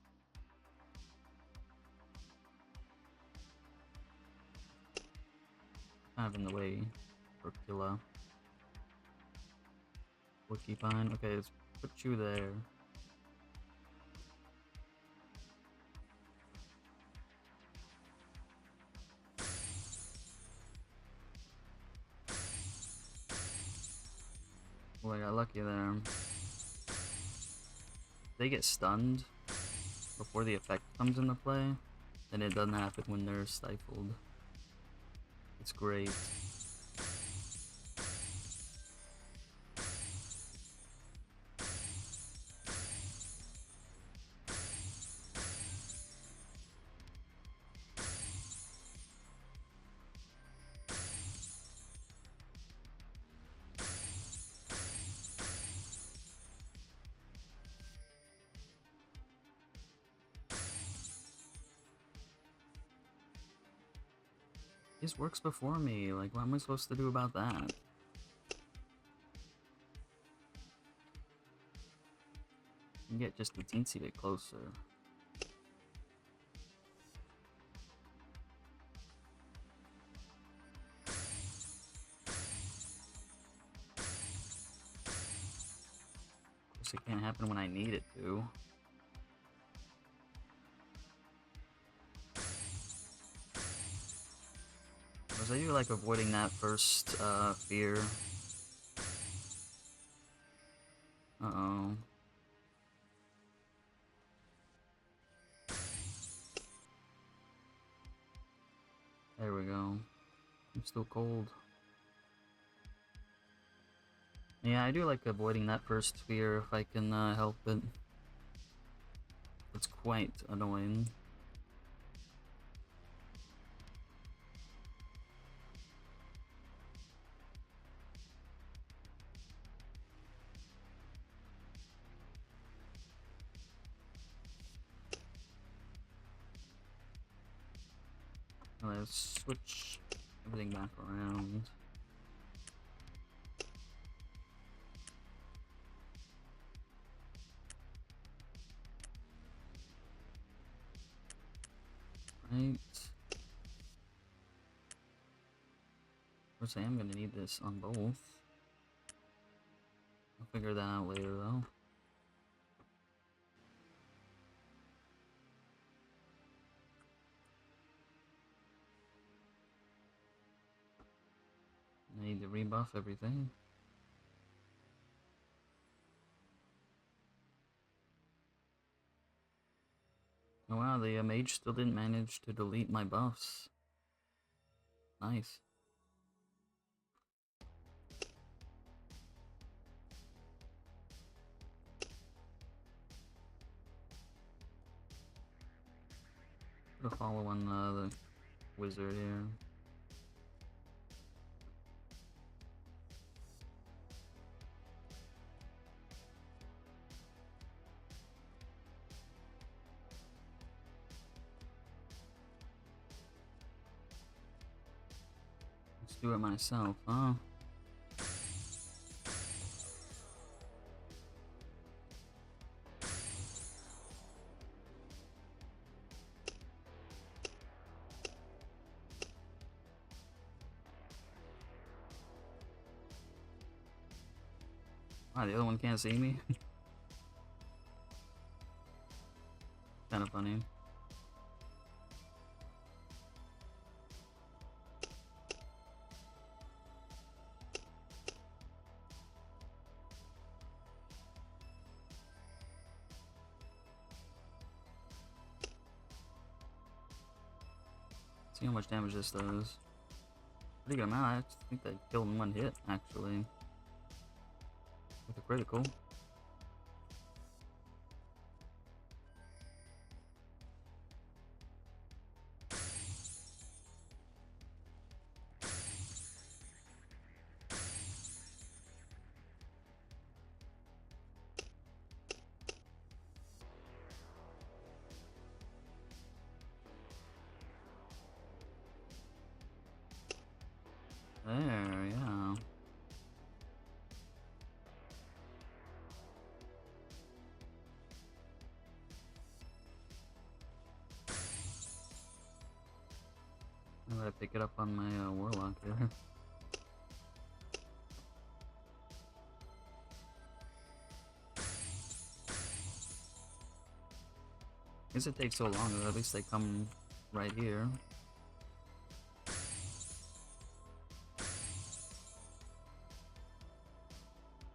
Kind of in the way for Killa. Porcupine. Okay, let's put you there. Oh, I got lucky there. They get stunned before the effect comes into play, then it doesn't happen when they're stifled. It's great. This works before me, like what am I supposed to do about that? You get just a teensy bit closer. Of course it can't happen when I need it to. Was I like avoiding that first fear? Uh-oh. There we go. I'm still cold. Yeah, I do like avoiding that first fear if I can help it. It's quite annoying. Let's switch everything back around. Right. Of course, I am gonna need this on both. I'll figure that out later, though. I need to rebuff everything. Oh wow, the mage still didn't manage to delete my buffs. Nice. Gonna follow on the wizard here. Let's do it myself, huh? Wow, the other one can't see me? Kinda funny. See how much damage this does. Pretty good amount. I think they killed in one hit, actually. With a critical. There, yeah. I'm gonna pick it up on my warlock here. I guess it takes so long, but at least they come right here.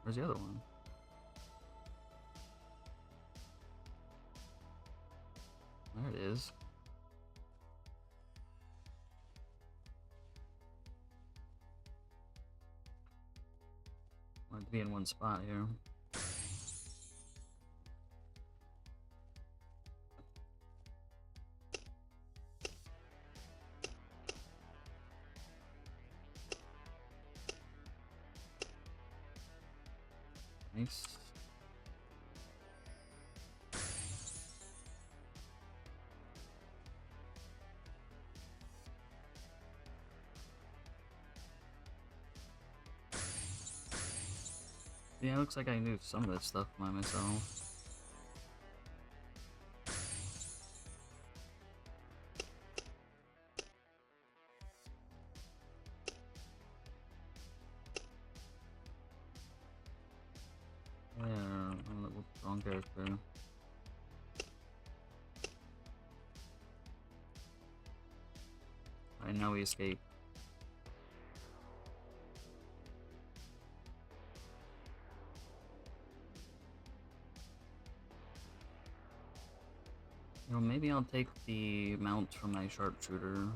Where's the other one? There it is. Want to be in one spot here. Nice. Yeah, it looks like I can do some of this stuff by myself. Yeah, I'm the wrong character. Alright, now we escape. You know, maybe I'll take the mount from my sharpshooter.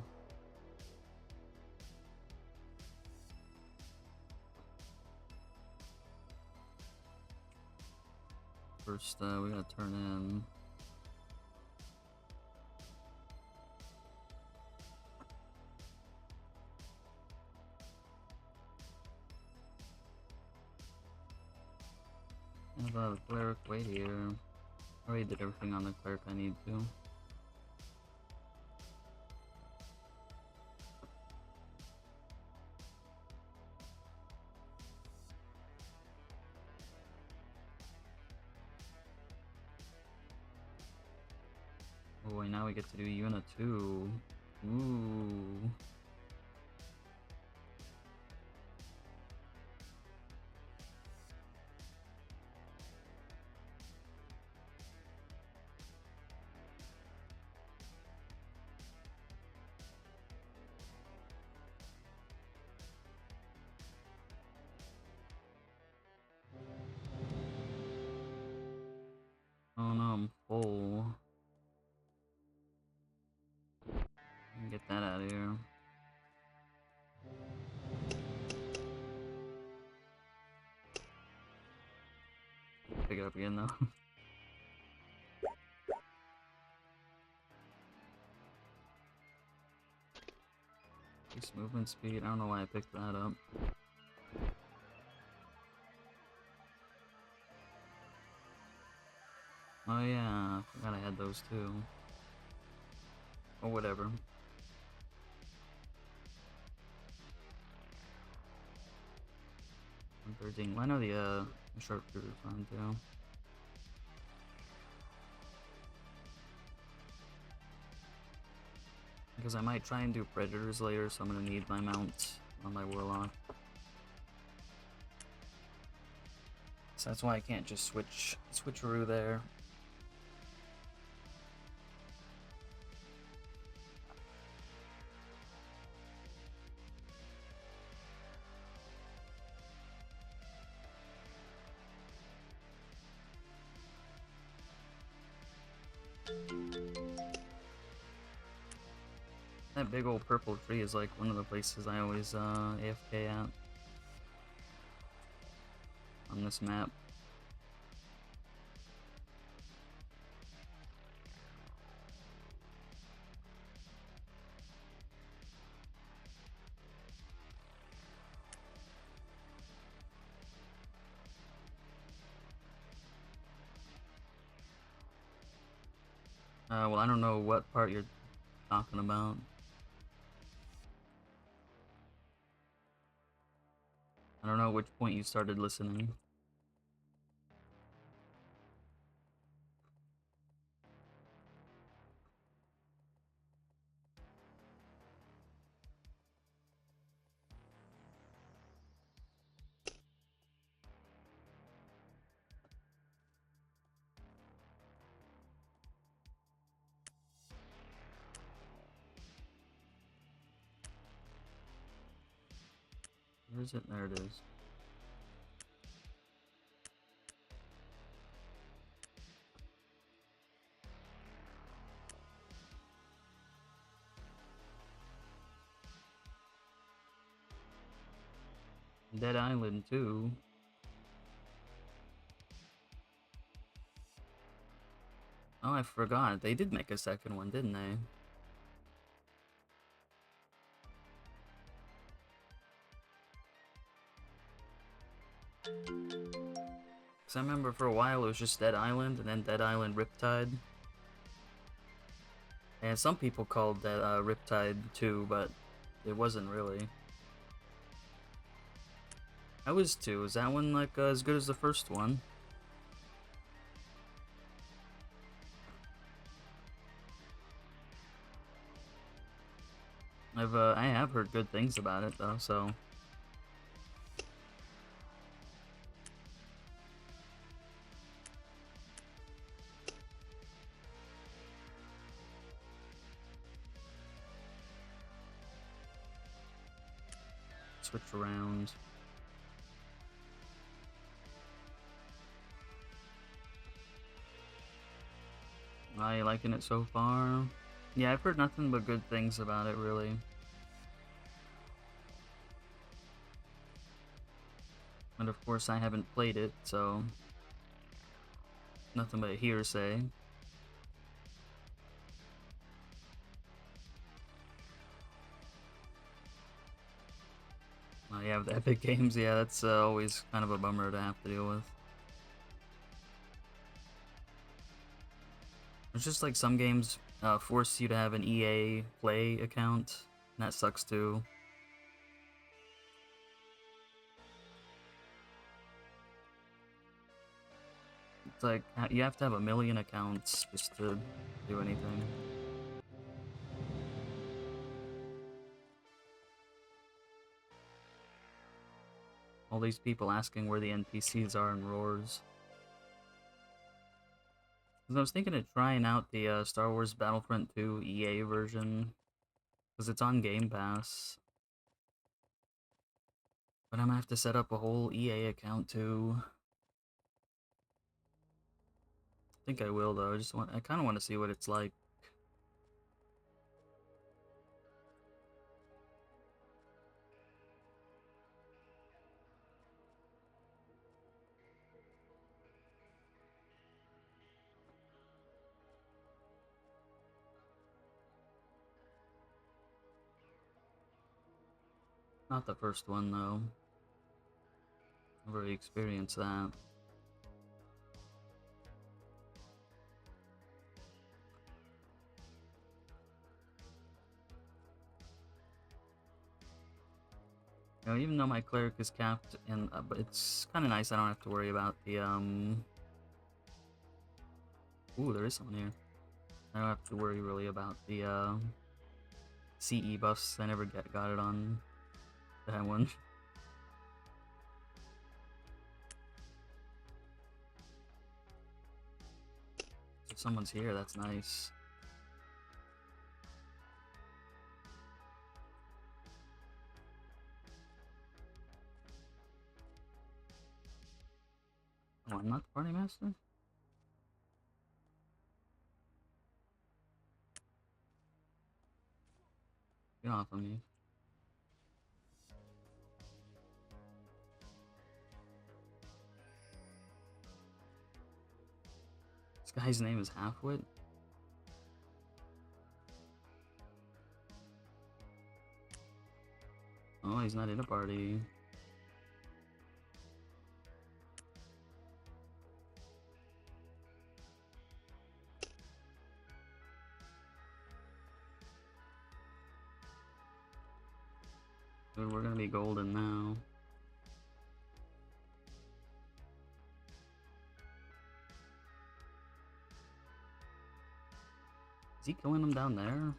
First, we gotta turn in. I have a cleric wait here. I already did everything on the cleric I need to. Oh, and now we get to do Yuna too. Ooh. Oh no, I'm full. Get that out of here. Pick it up again though. Increase movement speed. I don't know why I picked that up. Oh yeah, I forgot I had those too. Or whatever. 113. I know the sharpshooter is fine too. Because I might try and do predators later, so I'm gonna need my mount on my warlock. So that's why I can't just switcheroo there. That big old purple tree is like one of the places I always AFK at on this map. Well, I don't know what part you're talking about. I don't know which point you started listening. Where is it? There it is. Dead Island too. Oh, I forgot. They did make a second one, didn't they? Because I remember for a while it was just Dead Island and then Dead Island Riptide. And some people called that Riptide 2, but it wasn't really. How was 2? Is that one like as good as the first one? I have heard good things about it though, so. Switch around. Are you liking it so far? Yeah, I've heard nothing but good things about it, really. And of course I haven't played it, so nothing but hearsay. Yeah, with the Epic Games, yeah, that's always kind of a bummer to have to deal with. It's just like some games force you to have an EA Play account, and that sucks too. It's like, you have to have a million accounts just to do anything. All these people asking where the NPCs are in Roars. I was thinking of trying out the Star Wars Battlefront 2 EA version, because it's on Game Pass. But I'm gonna have to set up a whole EA account too. I think I will though. I kind of want to see what it's like. Not the first one, though. I've already experienced that. You know, even though my cleric is capped, and but it's kind of nice I don't have to worry about the, Ooh, there is someone here. I don't have to worry really about the, CE buffs. I never got it on that one. If someone's here, that's nice. Oh, I'm not the party master? Get off of me. This guy's name is Halfwit? Oh, he's not in a party. Dude, we're gonna be golden now. Is he killing them down there?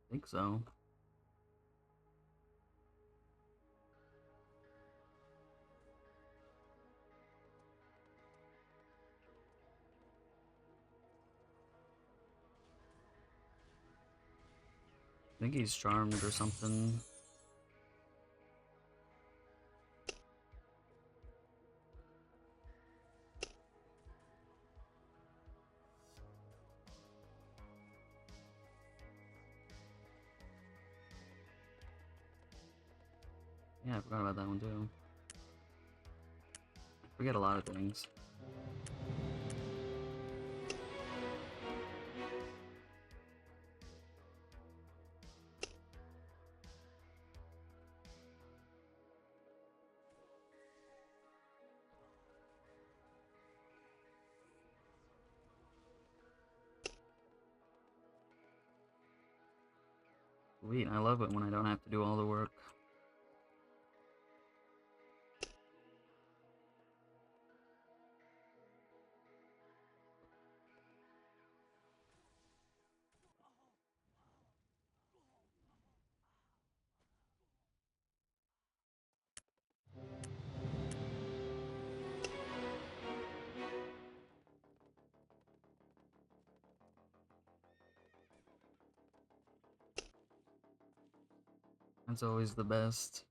I think so. I think he's charmed or something. Yeah, I forgot about that one too. I forget a lot of things. Sweet, I love it when I don't have to do all the work. That's always the best.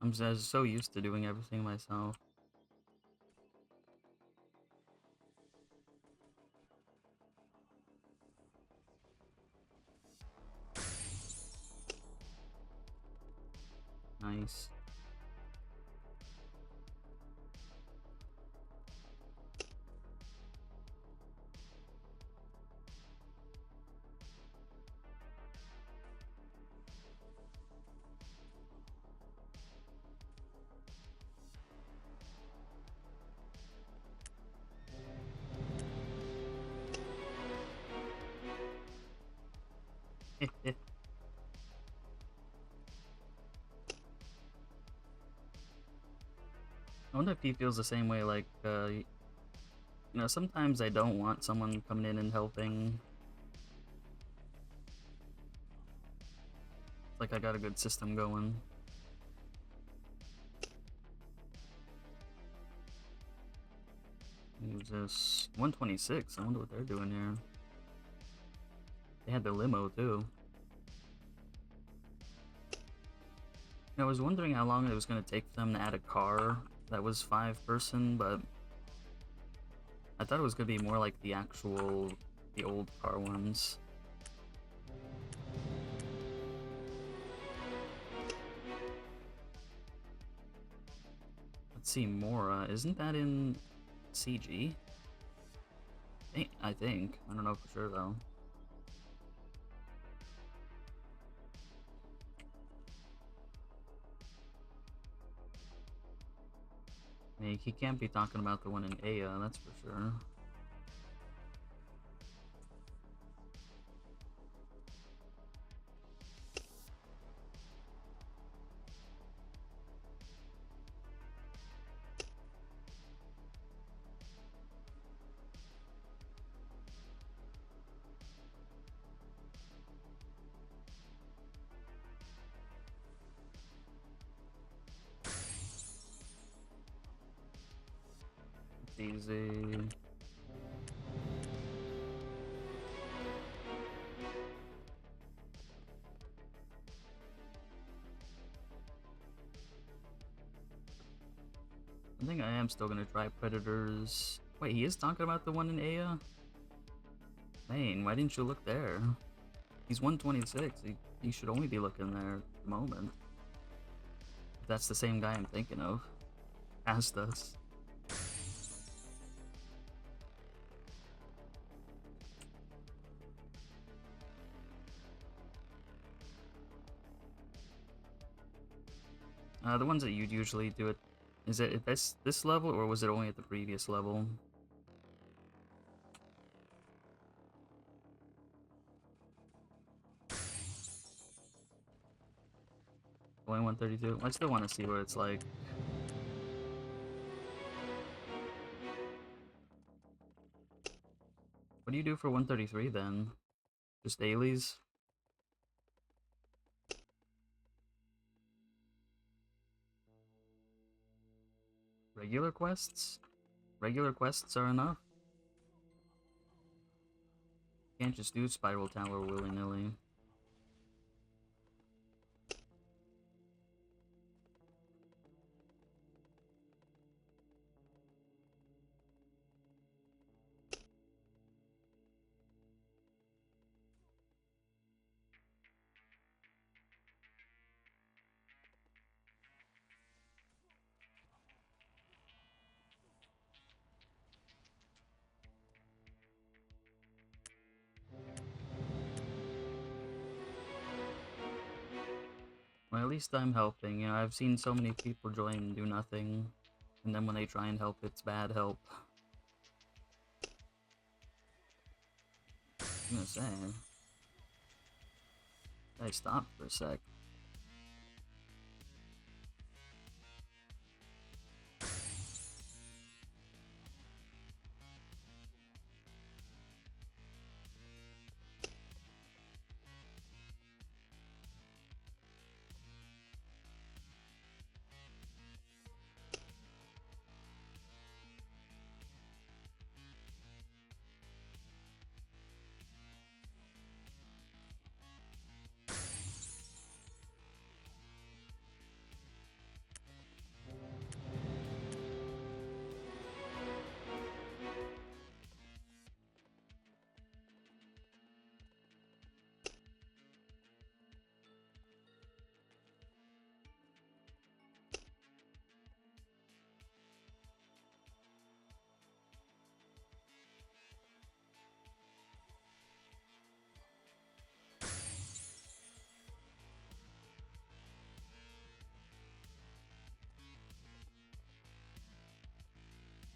I'm just so used to doing everything myself. Nice. I wonder if he feels the same way, like, you know, sometimes I don't want someone coming in and helping. It's like I got a good system going. Who's this? 126, I wonder what they're doing here. They had their limo, too. I was wondering how long it was going to take for them to add a car that was 5-person, but I thought it was going to be more like the old car ones. Let's see, Mora, isn't that in CG? I think. I don't know for sure, though. Hey, he can't be talking about the one in Aya, that's for sure. It's easy. I think I am still gonna try Predators. Wait, he is talking about the one in Aya? Dang, why didn't you look there? He's 126. He should only be looking there at the moment. If that's the same guy I'm thinking of. Past us. The ones that you'd usually do it. Is it at this level, or was it only at the previous level? Only 132? I still want to see what it's like. What do you do for 133 then? Just dailies? Regular quests? Regular quests are enough? Can't just do Spiral Tower willy-nilly. Well, at least I'm helping. You know, I've seen so many people join and do nothing, and then when they try and help, it's bad help. I'm gonna say. I stopped for a sec.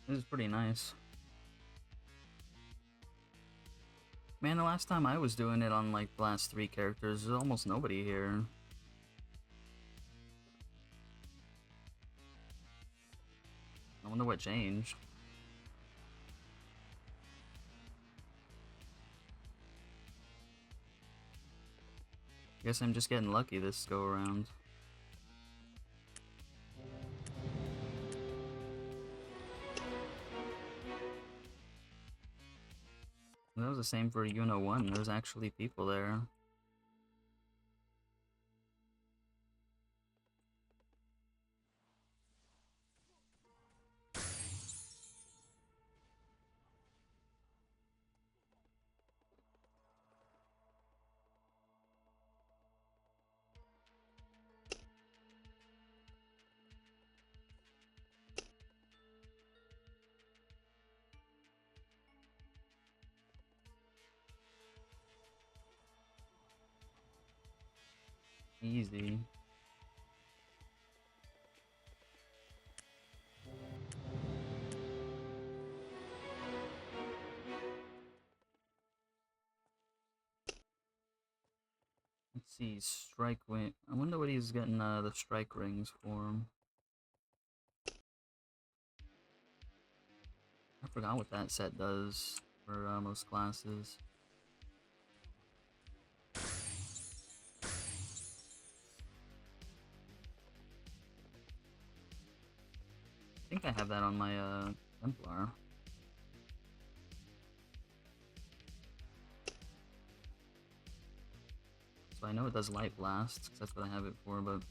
This is pretty nice. Man, the last time I was doing it on like the last 3 characters, there's almost nobody here. I wonder what changed. Guess I'm just getting lucky this go around. That was the same for Yuna 1, there's actually people there. Easy. Let's see, strike wing. I wonder what he's getting the strike rings for. I forgot what that set does for most classes. I think I have that on my Templar. So I know it does light blast, because that's what I have it for, but...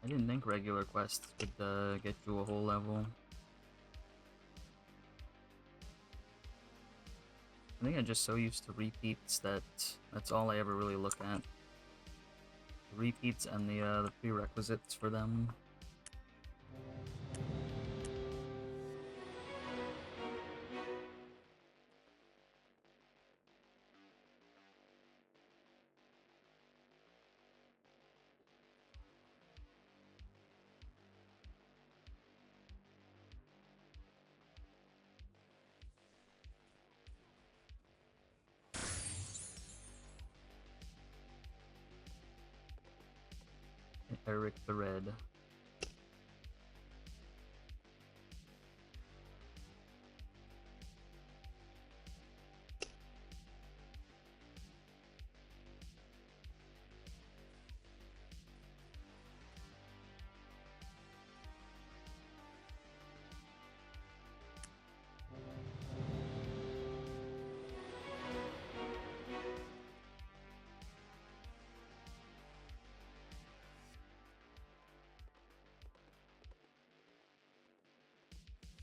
I didn't think regular quests could get you a whole level. I think I'm just so used to repeats that that's all I ever really look at. The repeats and the prerequisites for them. Eric the Red.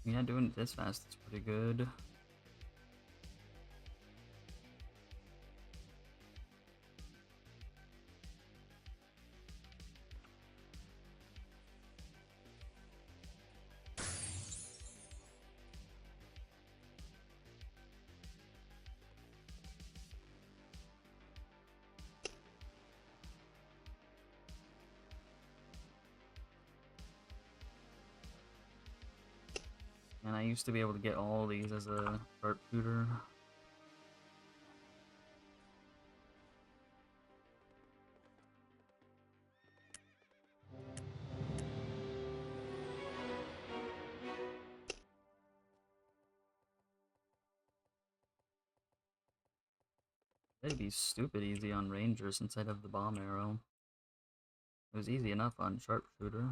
Yeah, doing it this fast is pretty good. And I used to be able to get all these as a sharpshooter. It'd be stupid easy on Ranger since I'd have the bomb arrow. It was easy enough on sharpshooter.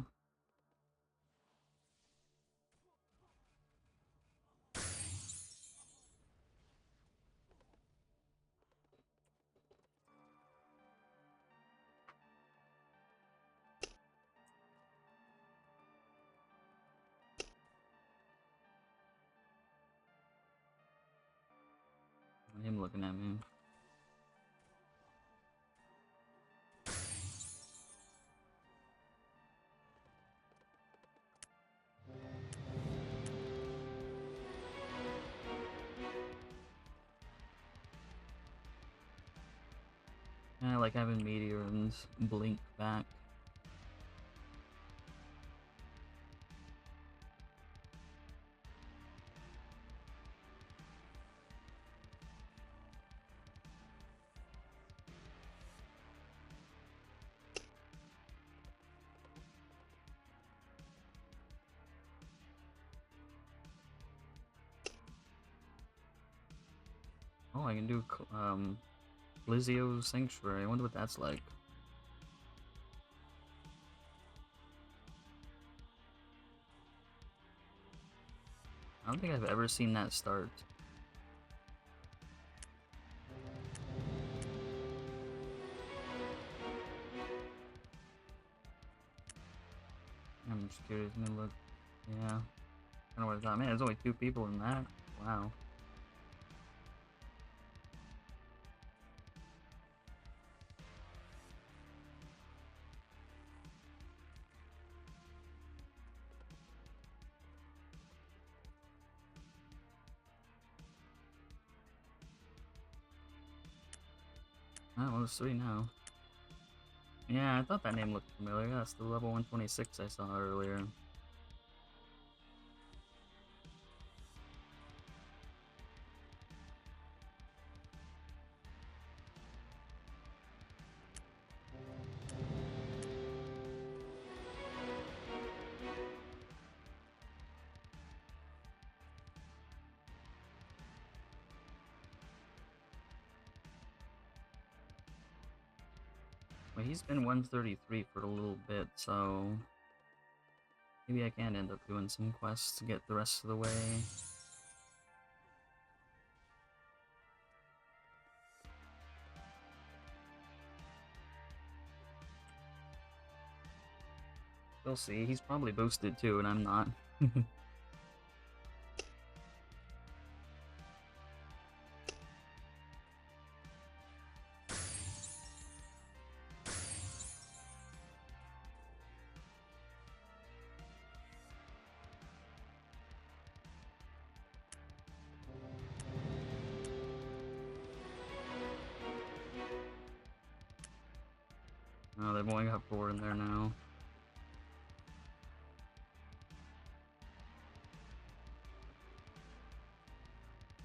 Him looking at me. I like having meteors blink back. Oh, I can do Lizio's Sanctuary. I wonder what that's like. I don't think I've ever seen that start. just curious. Let me look. Yeah. I don't know what I thought. Man, there's only 2 people in that. Wow. Oh, well, there's 3 now. Yeah, I thought that name looked familiar. That's the level 126 I saw earlier. Well, he's been 133 for a little bit, so maybe I can end up doing some quests to get the rest of the way. We'll see. He's probably boosted too, and I'm not. Oh, they've only got 4 in there now.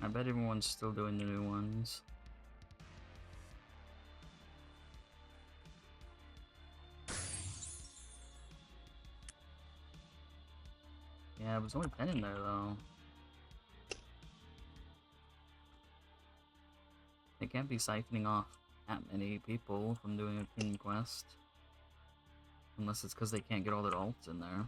I bet everyone's still doing the new ones. Yeah, there's only 10 in there though. They can't be siphoning off that many people from doing a pin quest. Unless it's because they can't get all their alts in there.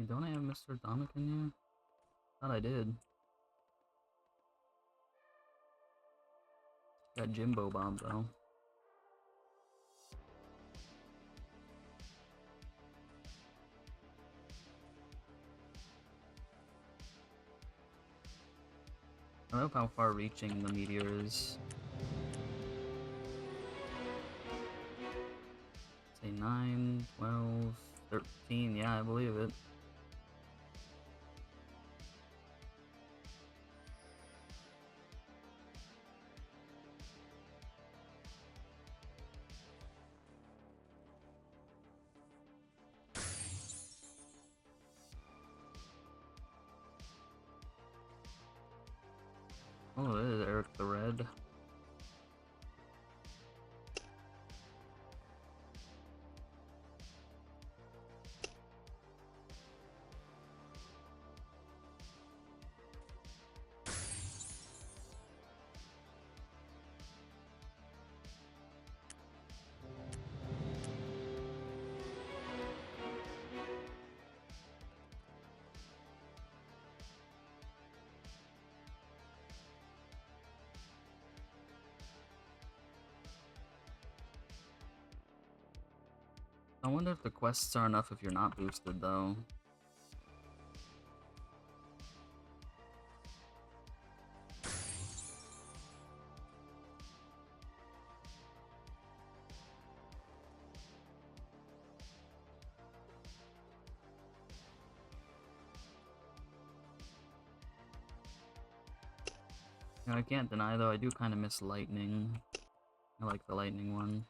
Don't I have Mr. Dominic in here? Thought I did. Got Jimbo Bob though. I love how far reaching the meteor is. Say 9, 12, 13, yeah, I believe it. Oh, it is Eric the Red. I wonder if the quests are enough if you're not boosted though. I can't deny though, I do kind of miss lightning. I like the lightning one.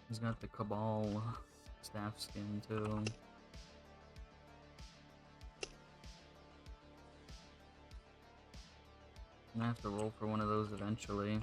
He's got the Cabal staff skin too. I'm gonna have to roll for one of those eventually.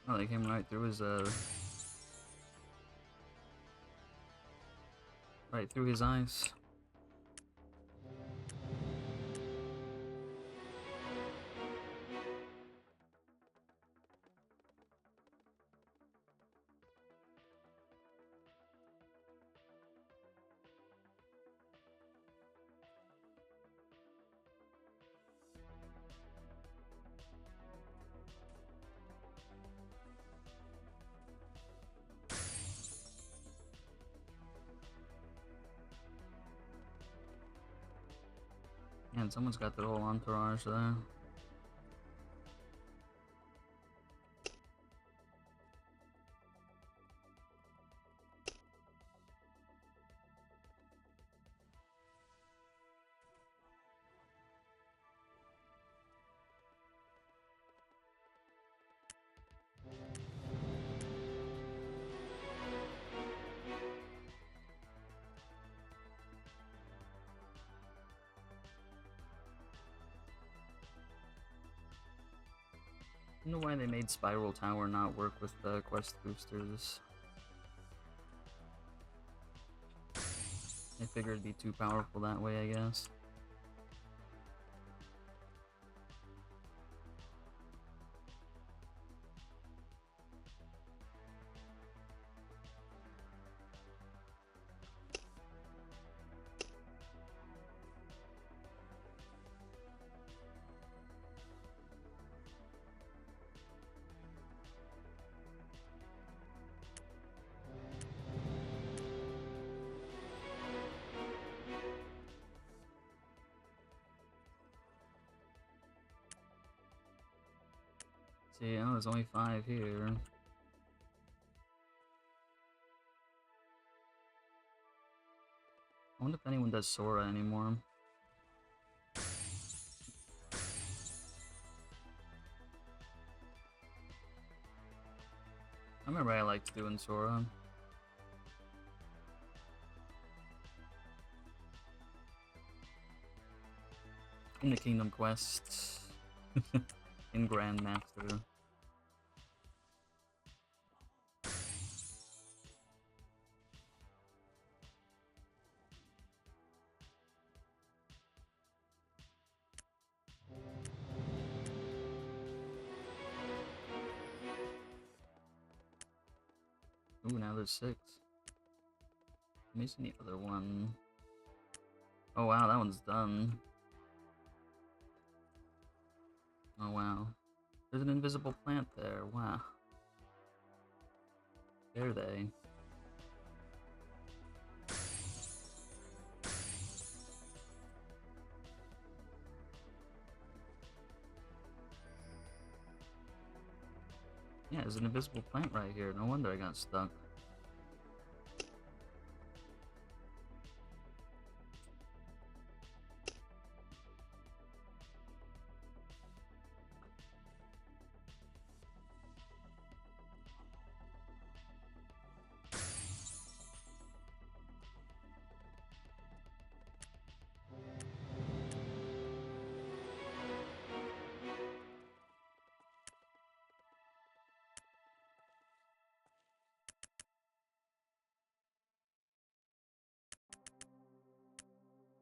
Oh, they came right through his right through his eyes. And someone's got their whole entourage there. I don't know why they made Spiral Tower not work with the quest boosters. I figured it'd be too powerful that way, I guess. See, oh, there's only 5 here. I wonder if anyone does Sora anymore. I remember I liked doing Sora. In the Kingdom Quest. In Grandmaster. Ooh, now there's 6. I'm missing the other one. Oh wow, that one's done. Oh wow. There's an invisible plant there, wow. Dare they? Yeah, there's an invisible plant right here. No wonder I got stuck.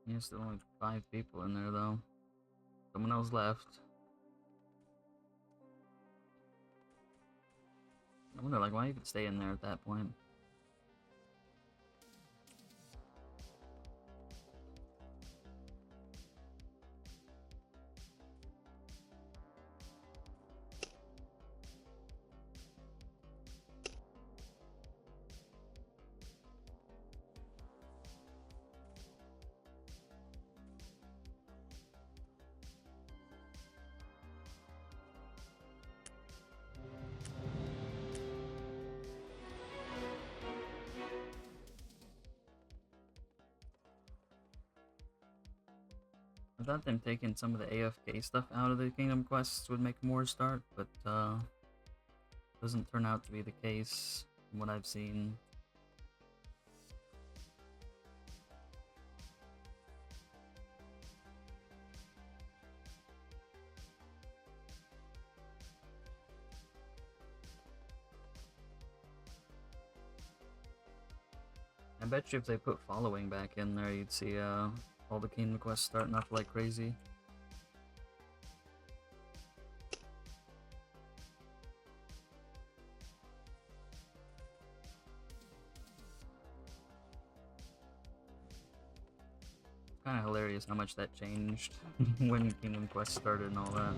Yes, there are only 5 people in there though. Someone else left. I wonder, like, why even stay in there at that point? I thought them taking some of the AFK stuff out of the Kingdom quests would make more start, but doesn't turn out to be the case from what I've seen. I bet you if they put following back in there, you'd see all the Kingdom quests starting up like crazy. Kind of hilarious how much that changed when Kingdom Quest started and all that.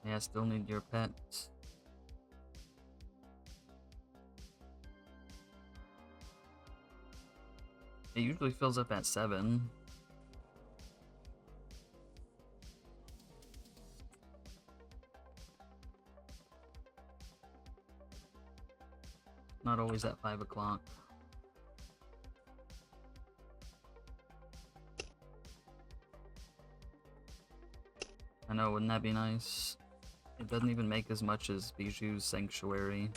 Yeah, still need your pets. It usually fills up at 7. Not always at 5 o'clock. I know, wouldn't that be nice? It doesn't even make as much as Bijou's Sanctuary.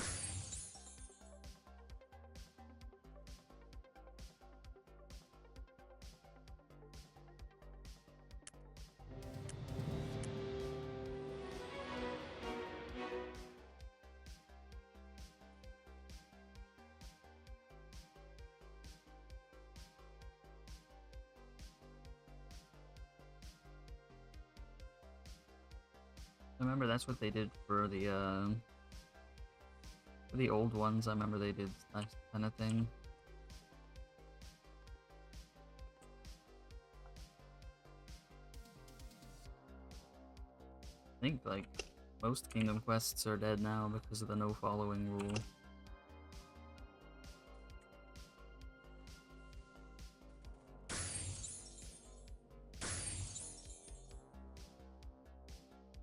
I remember that's what they did for the old ones. I remember they did that kind of thing. I think like most Kingdom quests are dead now because of the no following rule.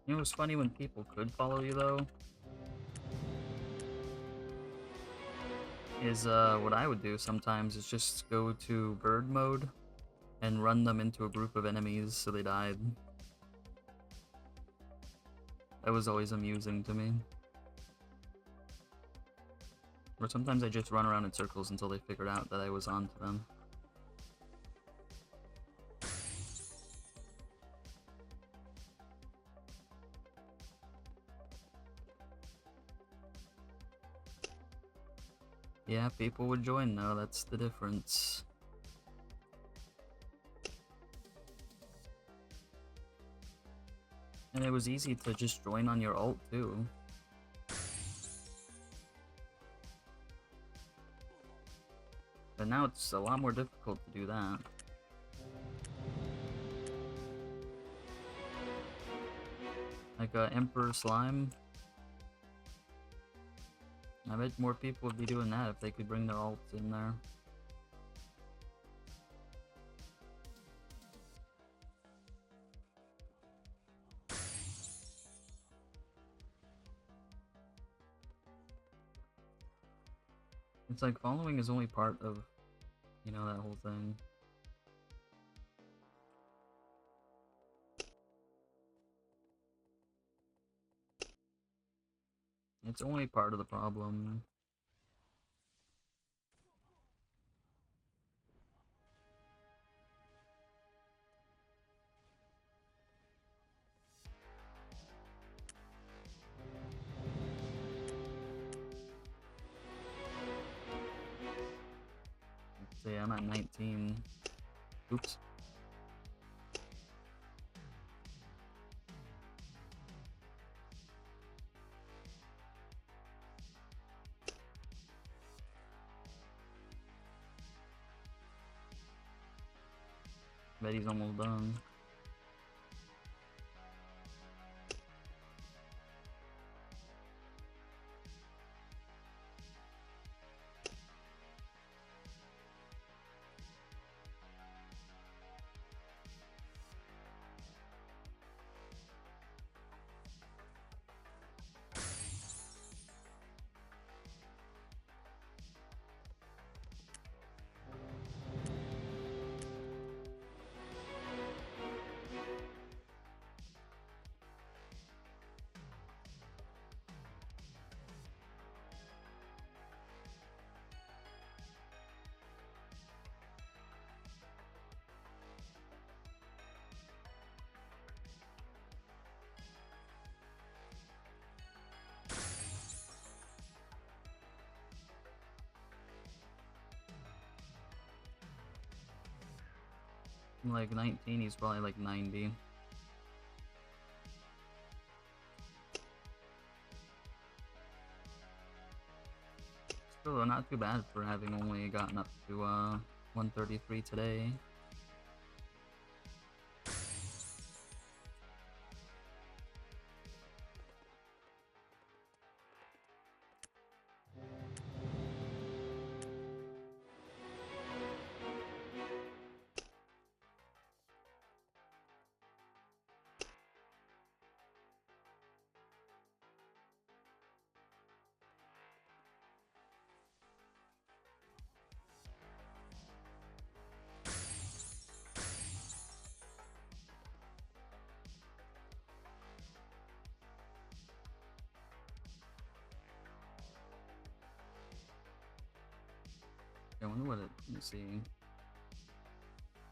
You know what's funny when people could follow you though? Is what I would do sometimes is just go to bird mode and run them into a group of enemies so they died. That was always amusing to me. Or sometimes I just run around in circles until they figured out that I was onto them. Yeah, people would join though, that's the difference. And it was easy to just join on your ult too. But now it's a lot more difficult to do that. Like Emperor Slime. I bet more people would be doing that if they could bring their ults in there. It's like following is only part of, you know, that whole thing. It's only part of the problem. So yeah, I'm at 19. Oops. Bet he's almost done. I'm like 19, he's probably like 90. Still not too bad for having only gotten up to 133 today. I wonder what it, let me see.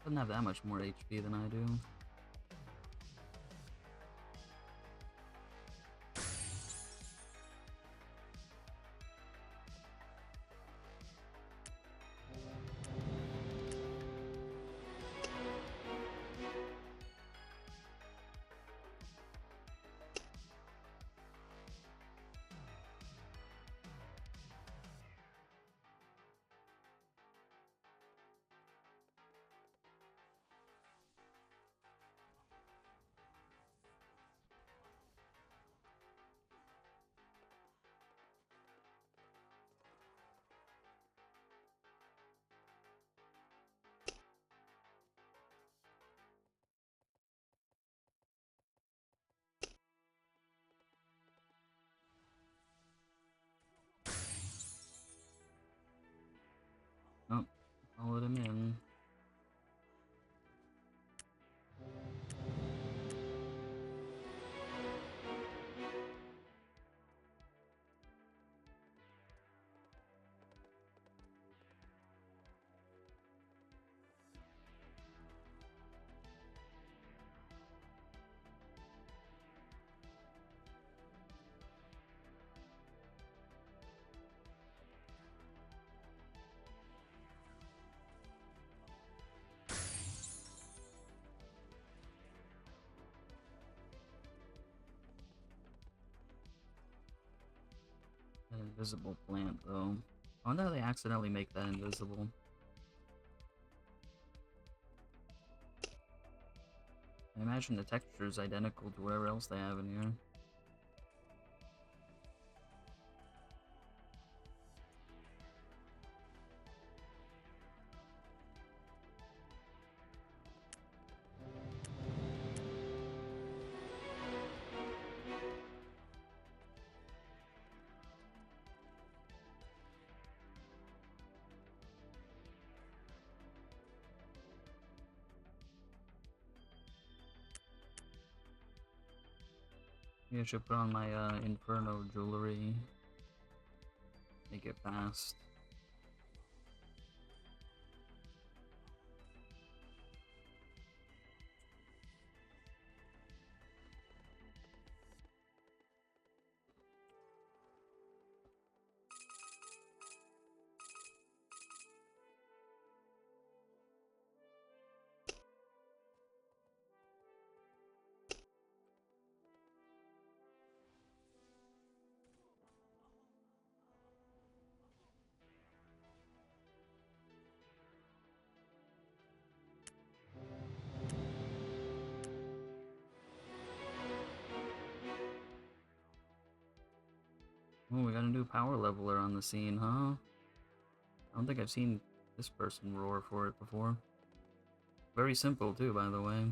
Doesn't have that much more HP than I do. Oh, followed him in. An invisible plant, though. I wonder how they accidentally make that invisible. I imagine the texture is identical to whatever else they have in here. Maybe I should put on my Inferno jewelry. Make it fast. Oh, we got a new power leveler on the scene, huh? I don't think I've seen this person roar for it before. Very simple, too, by the way.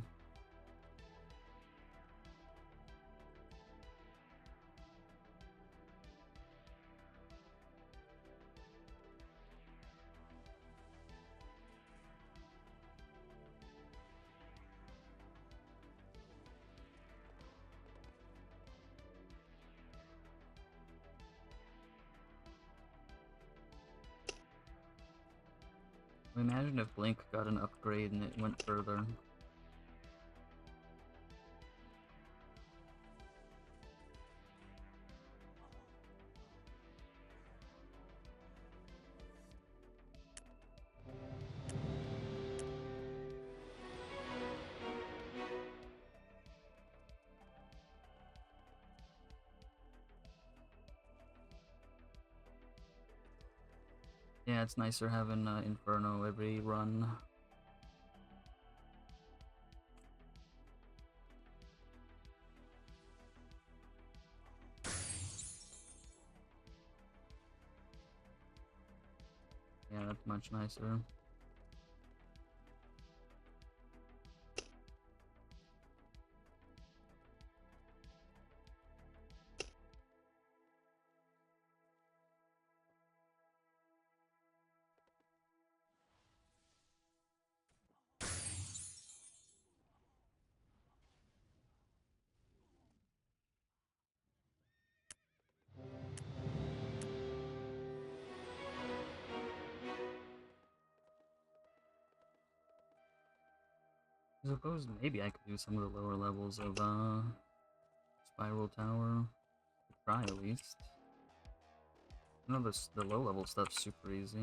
Imagine if Blink got an upgrade and it went further. Yeah, it's nicer having Inferno every run. Yeah, that's much nicer. I suppose maybe I could do some of the lower levels of Spiral Tower. Try at least. I know the low level stuff's super easy.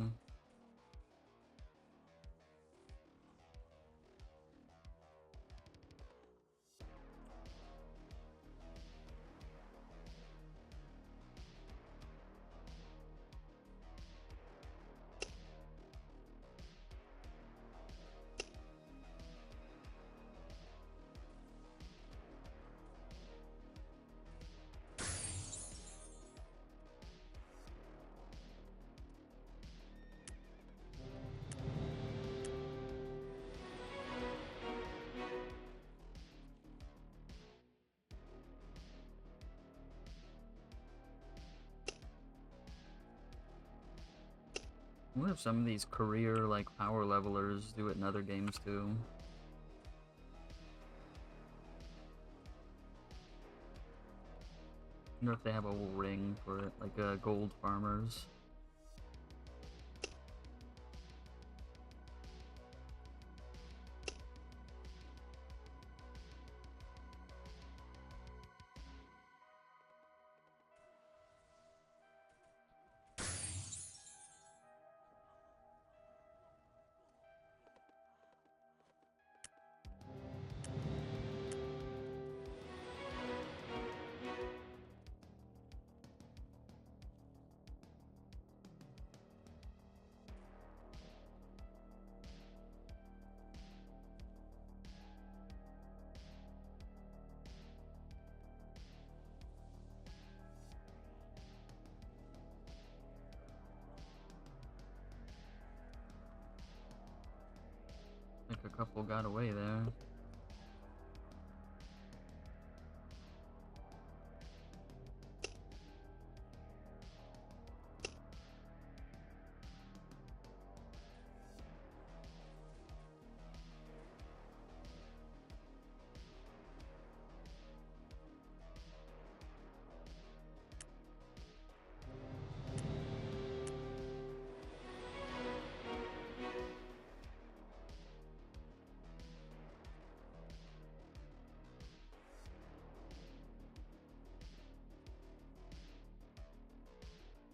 I wonder if some of these career, like, power levelers do it in other games too. I wonder if they have a ring for it, like gold farmers. I think a couple got away there.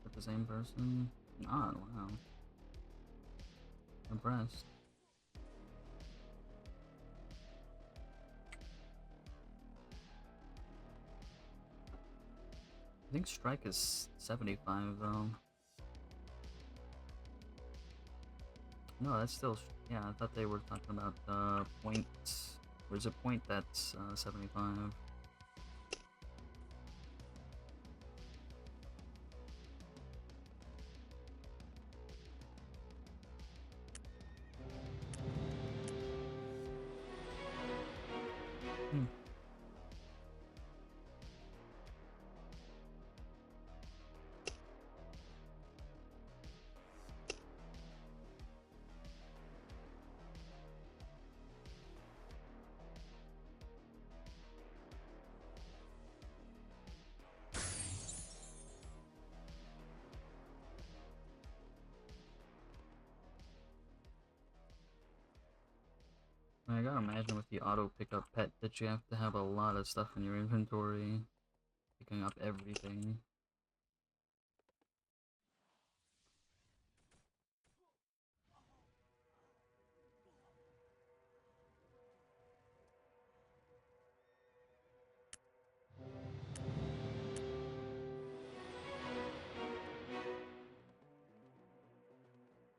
With the same person? Not, wow. Impressed. I think strike is 75 though. No, that's still, yeah, I thought they were talking about point. There's a point that's 75. I gotta imagine with the auto pickup pet that you have to have a lot of stuff in your inventory, picking up everything.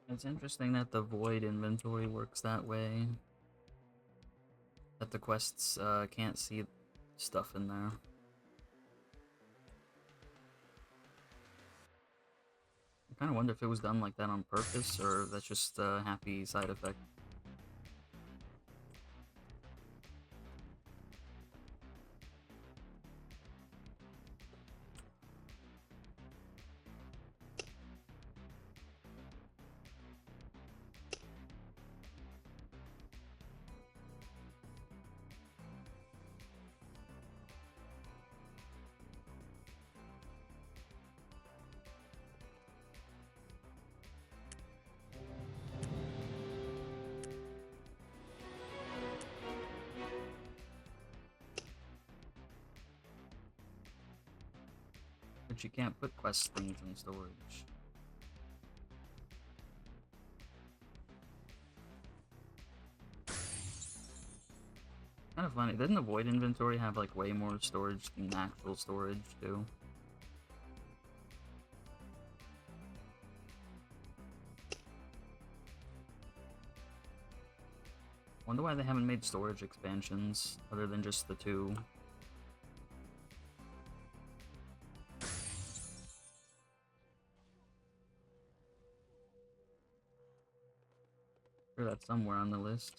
It's interesting that the void inventory works that way. That the quests can't see stuff in there. I kind of wonder if it was done like that on purpose, or that's just a happy side effect. But you can't put quest things in storage. Kind of funny. Didn't the void inventory have like way more storage than actual storage too? Wonder why they haven't made storage expansions other than just the two. Sure, that's somewhere on the list.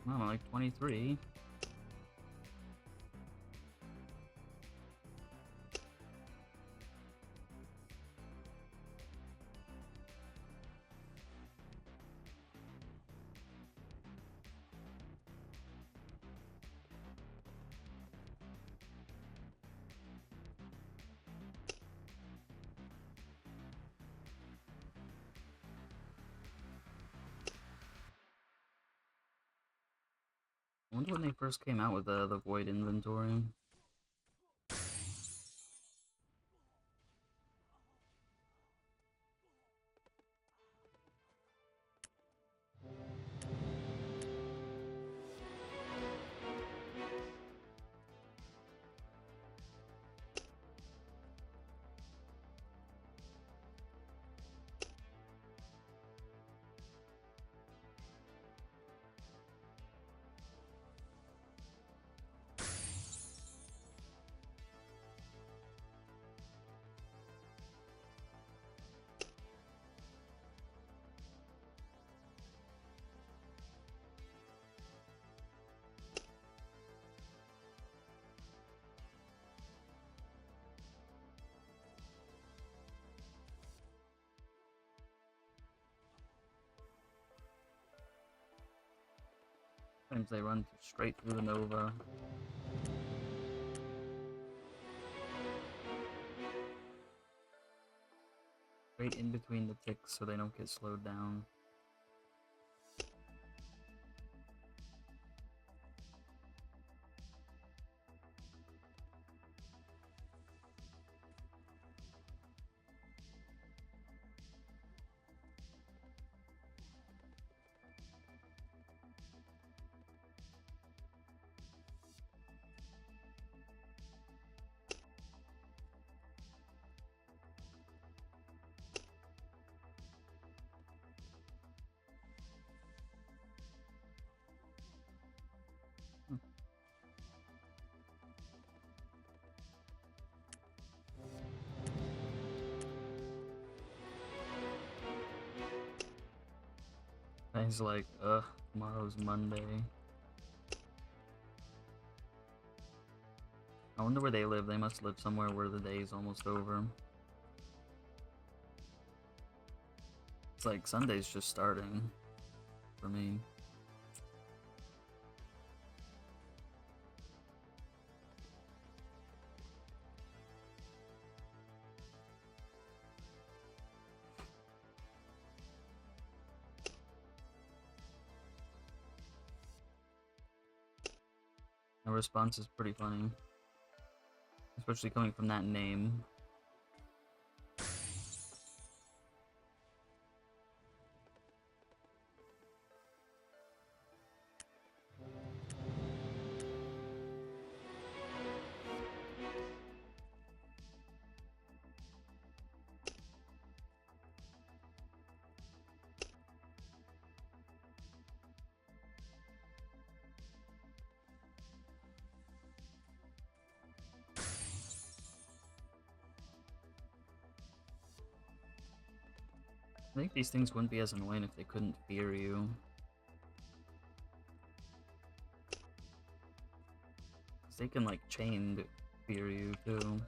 I don't know, like 23. I wonder when they first came out with the void inventory. Sometimes they run straight through the Nova. Right in between the ticks so they don't get slowed down. He's like, tomorrow's Monday. I wonder where they live. They must live somewhere where the day is almost over. It's like Sunday's just starting for me. The response is pretty funny, especially coming from that name. I think these things wouldn't be as annoying if they couldn't fear you. Cause they can like chain fear you too.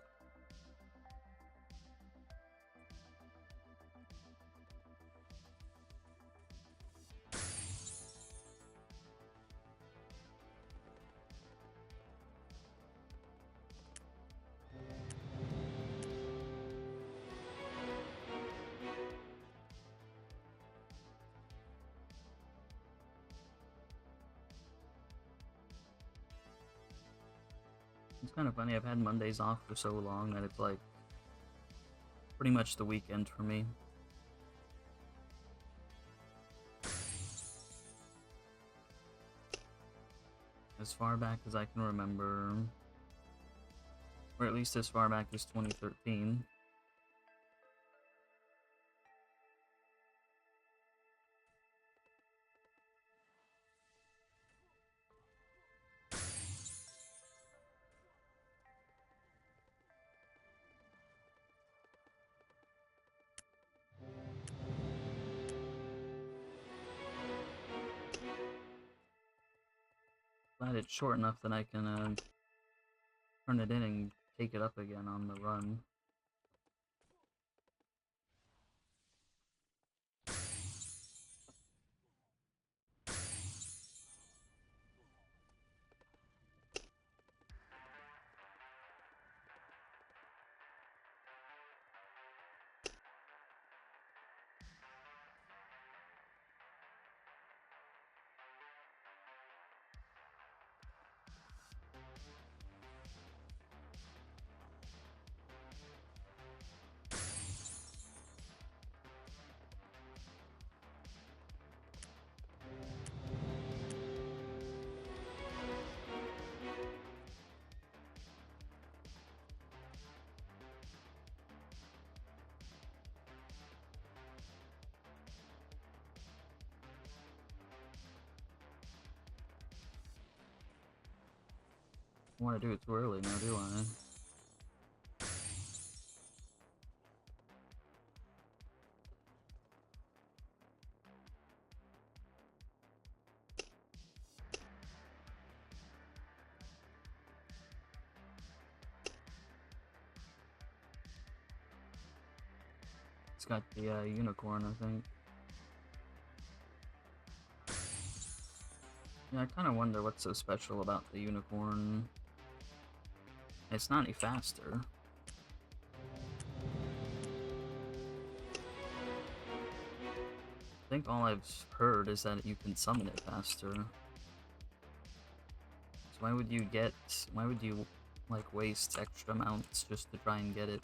It's kind of funny, I've had Mondays off for so long that it's like pretty much the weekend for me. As far back as I can remember, or at least as far back as 2013. Glad it's short enough that I can turn it in and take it up again on the run. I want to do it too early now, do I? It's got the unicorn, I think. Yeah, I kind of wonder what's so special about the unicorn. It's not any faster. I think all I've heard is that you can summon it faster. So why would you like waste extra amounts just to try and get it?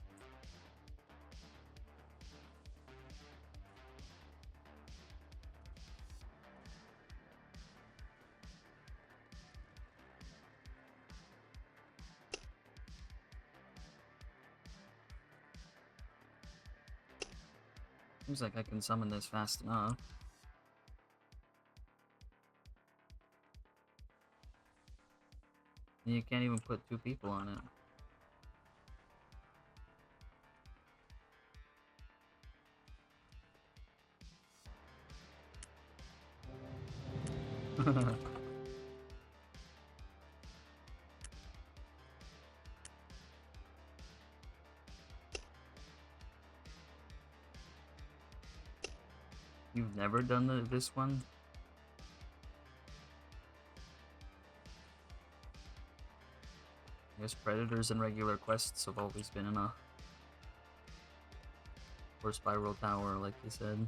Seems like I can summon this fast enough. And you can't even put 2 people on it. You've never done this one? I guess predators and regular quests have always been enough. Or spiral tower, like you said.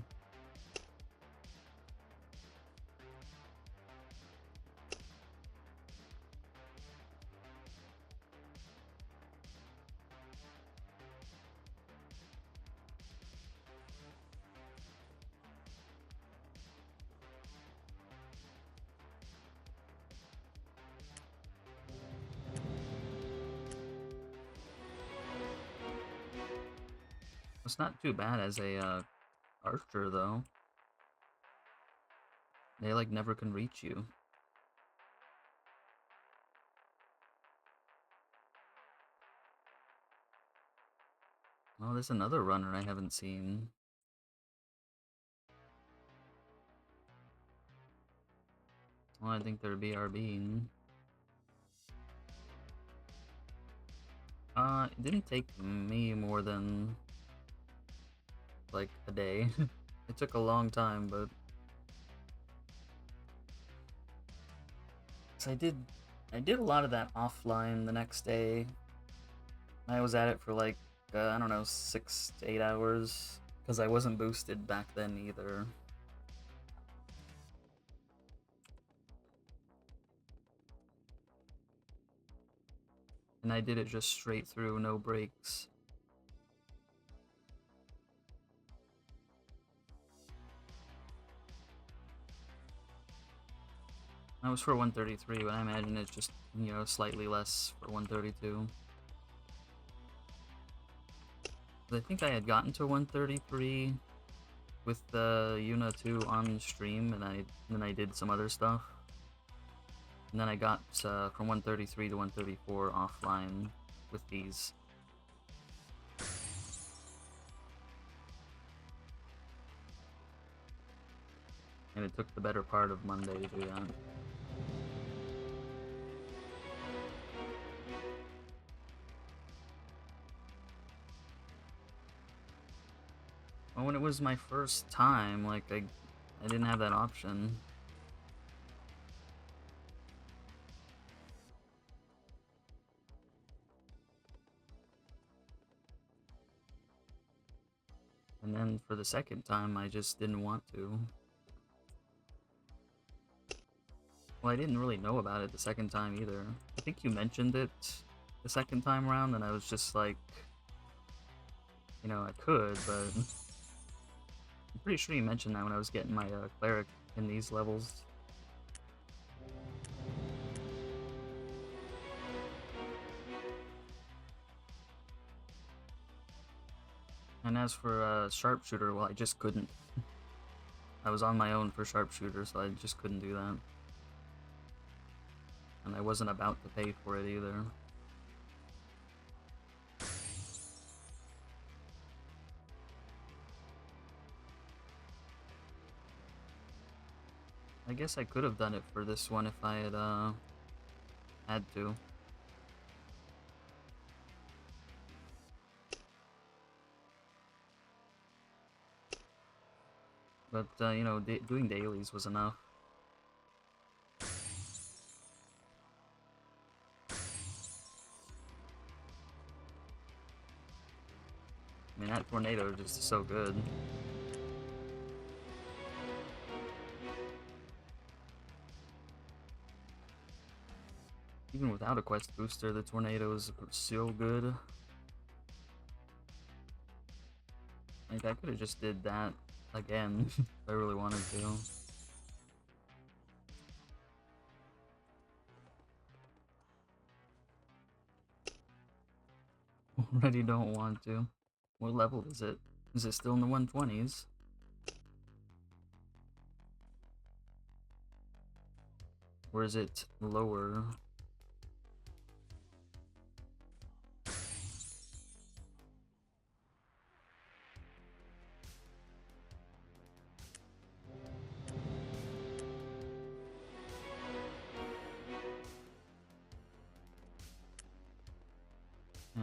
It's not too bad as a archer, though. They, like, never can reach you. Oh, there's another runner I haven't seen. Well, I think they're BRBing. It didn't take me more than, like, a day. It took a long time, but... So I did a lot of that offline the next day. I was at it for, like, I don't know, 6 to 8 hours. Because I wasn't boosted back then either. And I did it just straight through, no breaks. That was for 133, but I imagine it's just, you know, slightly less for 132. I think I had gotten to 133 with the Yuna 2 on stream, and then I did some other stuff. And then I got from 133 to 134 offline with these. And it took the better part of Monday to do that. Well, when it was my first time, like, I didn't have that option. And then for the second time, I just didn't want to. Well, I didn't really know about it the second time either. I think you mentioned it the second time around, and I was just like, you know, I could, but... I'm pretty sure you mentioned that when I was getting my cleric in these levels. And as for sharpshooter, well, I just couldn't. I was on my own for sharpshooter, so I just couldn't do that. And I wasn't about to pay for it either. I guess I could have done it for this one if I had to. But, you know, doing dailies was enough. I mean, that tornado just is so good. Even without a quest booster, the tornadoes are so good. Like, I could have just did that again if I really wanted to. Already don't want to. What level is it? Is it still in the 120s? Or is it lower?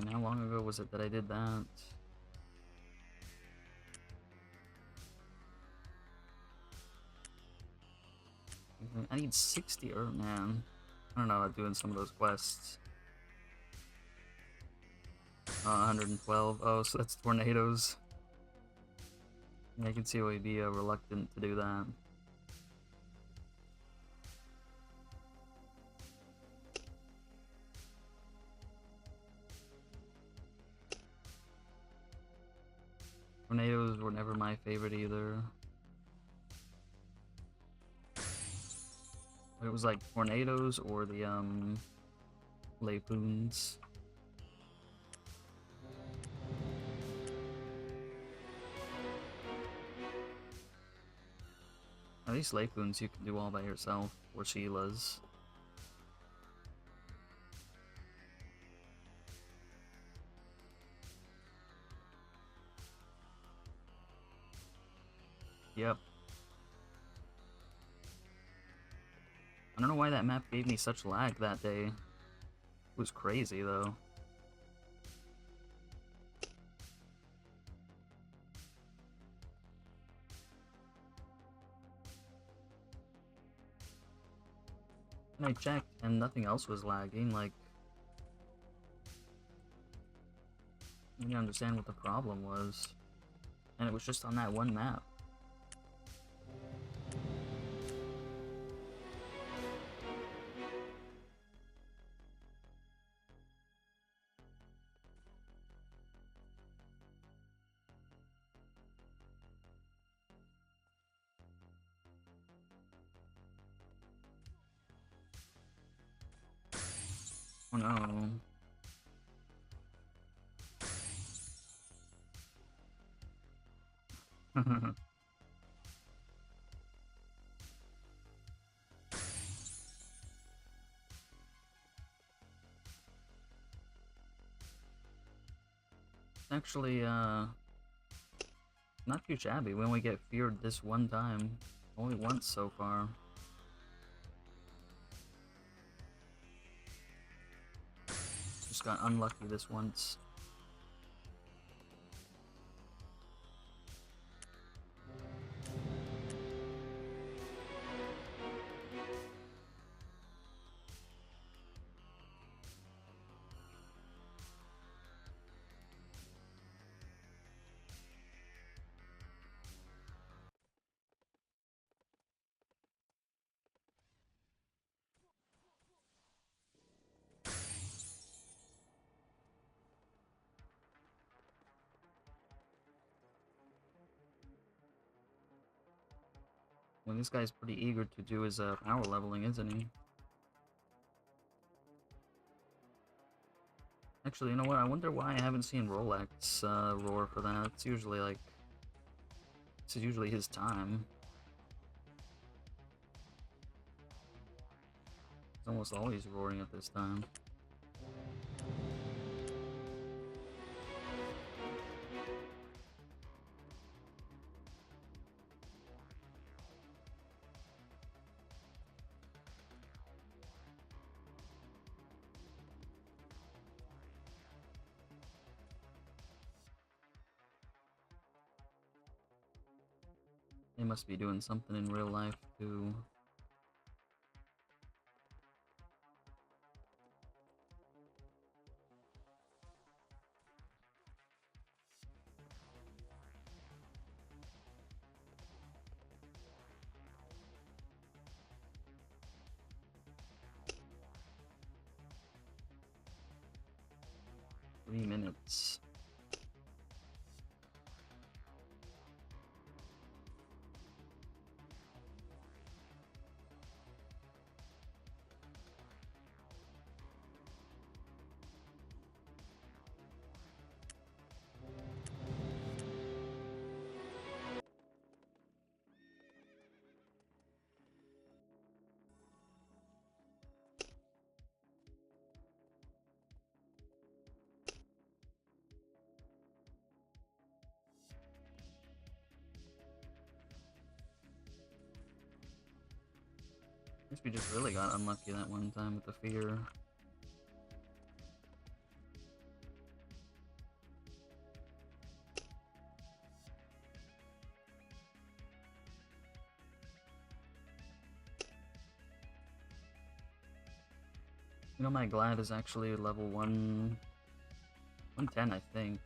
And how long ago was it that I did that? I need 60, or man. I don't know about doing some of those quests. 112. Oh, so that's tornadoes. Yeah, I can see why he'd be reluctant to do that. Tornadoes were never my favorite either. It was like tornadoes or the Lapoons. At least Lapoons you can do all by yourself, or Sheila's. Yep. I don't know why that map gave me such lag that day. It was crazy though. And I checked and nothing else was lagging, like... I didn't understand what the problem was. And it was just on that one map. Oh no. Actually, not too shabby. We only get feared this one time. Only once so far. Just got unlucky this once. Well, this guy's pretty eager to do his power leveling, isn't he? Actually, you know what? I wonder why I haven't seen Rolex roar for that. It's usually like... This is usually his time. He's almost always roaring at this time. They must be doing something in real life too. Three minutes. I guess we just really got unlucky that one time with the fear. You know, my glad is actually level 110, I think.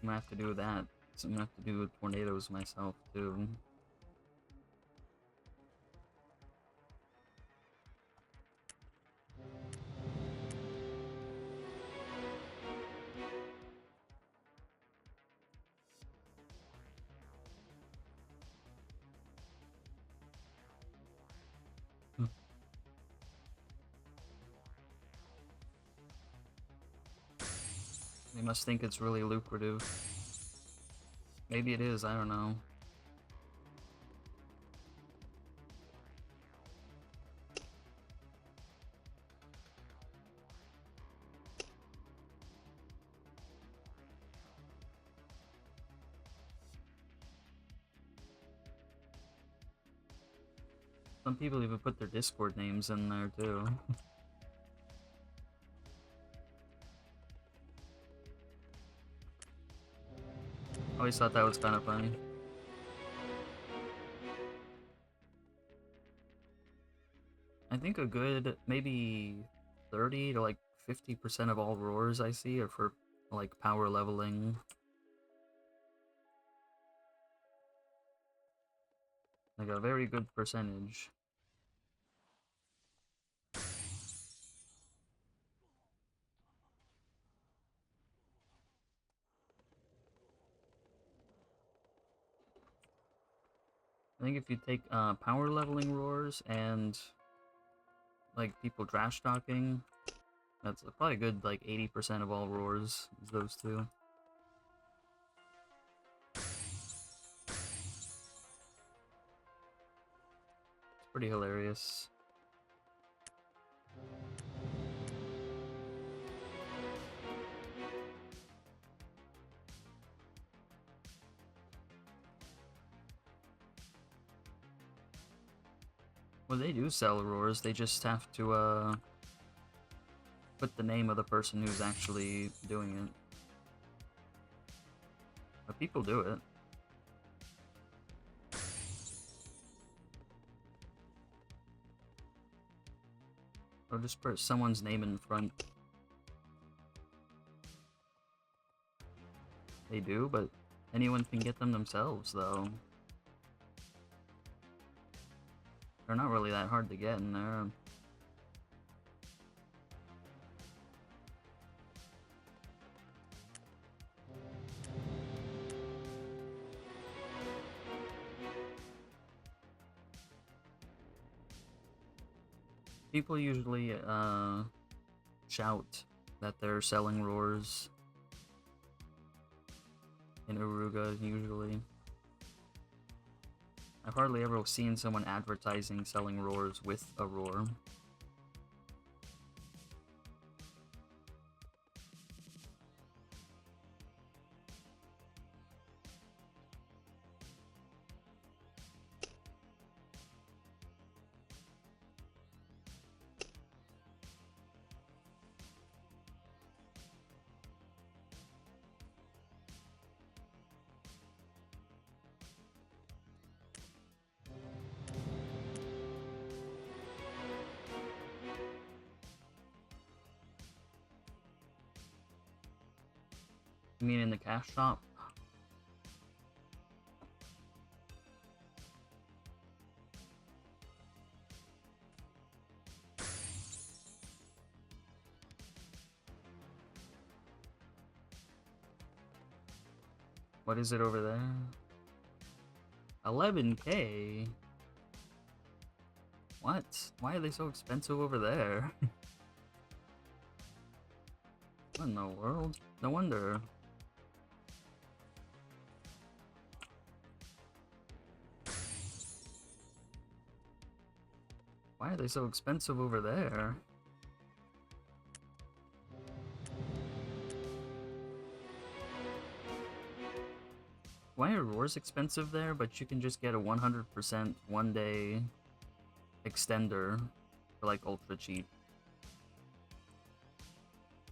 I'm gonna have to do that. So I'm gonna have to do tornadoes myself, too. They must think it's really lucrative. Maybe it is, I don't know. Some people even put their Discord names in there, too. Always thought that was kind of funny. I think a good, maybe 30 to like 50% of all roars I see are for like power leveling. Like a very good percentage. I think if you take power leveling roars and like people trash talking, that's probably a good like 80% of all roars is those two. It's pretty hilarious. Well, they do sell roars, they just have to put the name of the person who's actually doing it. But people do it. Or just put someone's name in front. They do, but anyone can get them themselves, though. They're not really that hard to get in there. People usually shout that they're selling roars in Uruga, usually. I've hardly ever seen someone advertising selling roars with a roar. You mean in the cash shop? What is it over there? 11K? What? Why are they so expensive over there? What in the world? No wonder. Why are they so expensive over there? Why are roars expensive there, but you can just get a 100% one-day extender for like ultra cheap?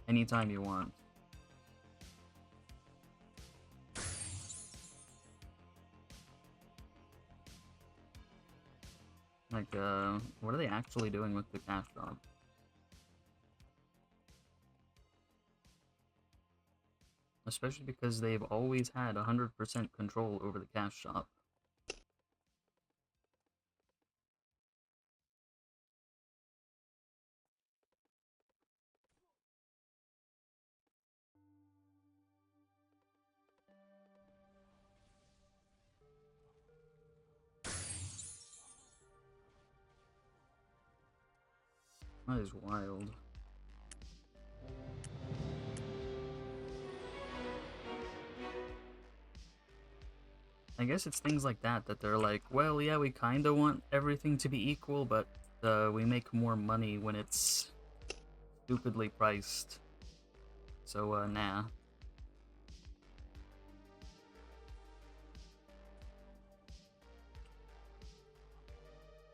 Anytime you want. I Like, what are they actually doing with the cash drop? Especially because they've always had 100% control over the cash shop. That is wild. I guess it's things like that that they're like, well, yeah, we kind of want everything to be equal, but we make more money when it's stupidly priced. So, nah.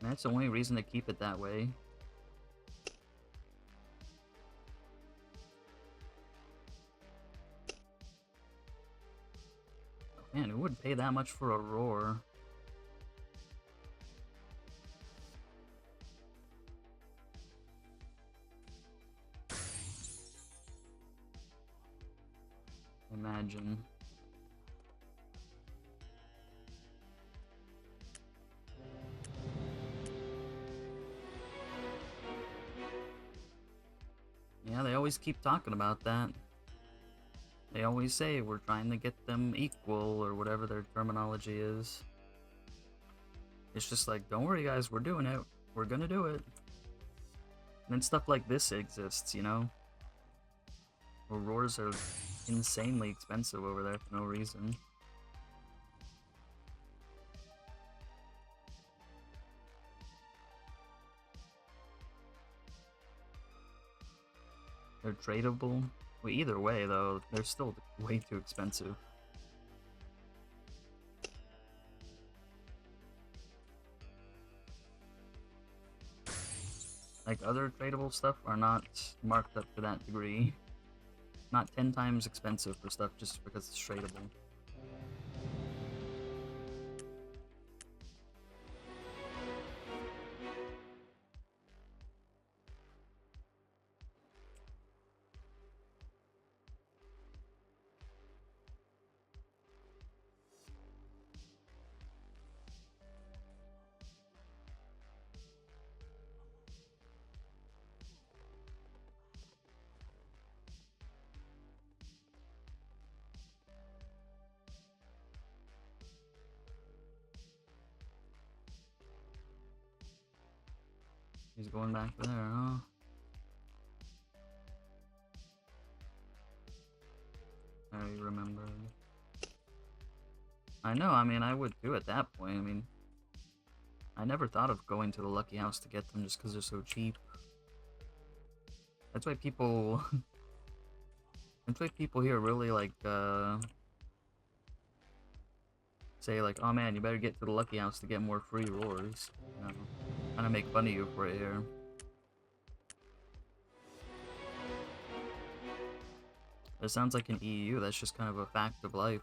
And that's the only reason to keep it that way. Man, who would pay that much for a roar? Imagine. Yeah, they always keep talking about that. They always say we're trying to get them equal, or whatever their terminology is. It's just like, don't worry guys, we're doing it. We're gonna do it. And then stuff like this exists, you know? Where roars are insanely expensive over there for no reason. They're tradable. Well, either way, though, they're still way too expensive. Like, other tradable stuff are not marked up to that degree. Not 10 times expensive for stuff just because it's tradable. He's going back there, huh? I remember. I know, I mean, I would do at that point. I mean, I never thought of going to the Lucky House to get them just because they're so cheap. That's why people... that's why people here really, like, say, like, oh man, you better get to the Lucky House to get more free roars. You know? Kind of make fun of you for it here. It sounds like an EU, that's just kind of a fact of life.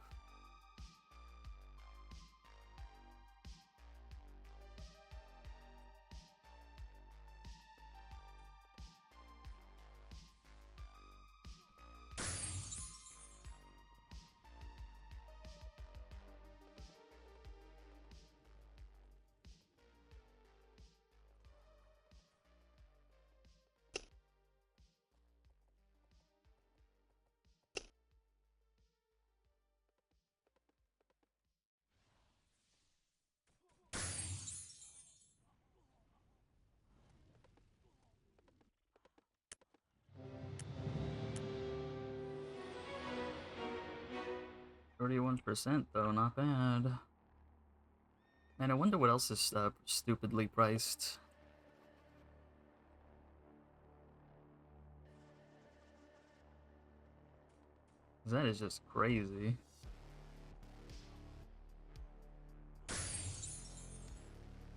%, though, not bad. Man, I wonder what else is stupidly priced. That is just crazy.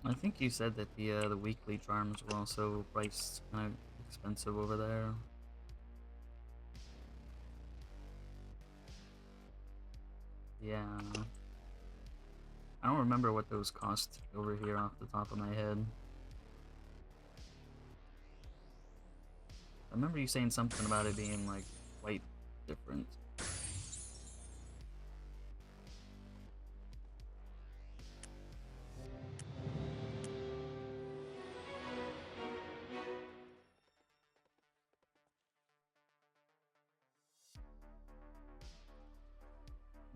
I think you said that the weekly charms were also priced kind of expensive over there. Yeah. I don't remember what those cost over here off the top of my head. I remember you saying something about it being, like, quite different.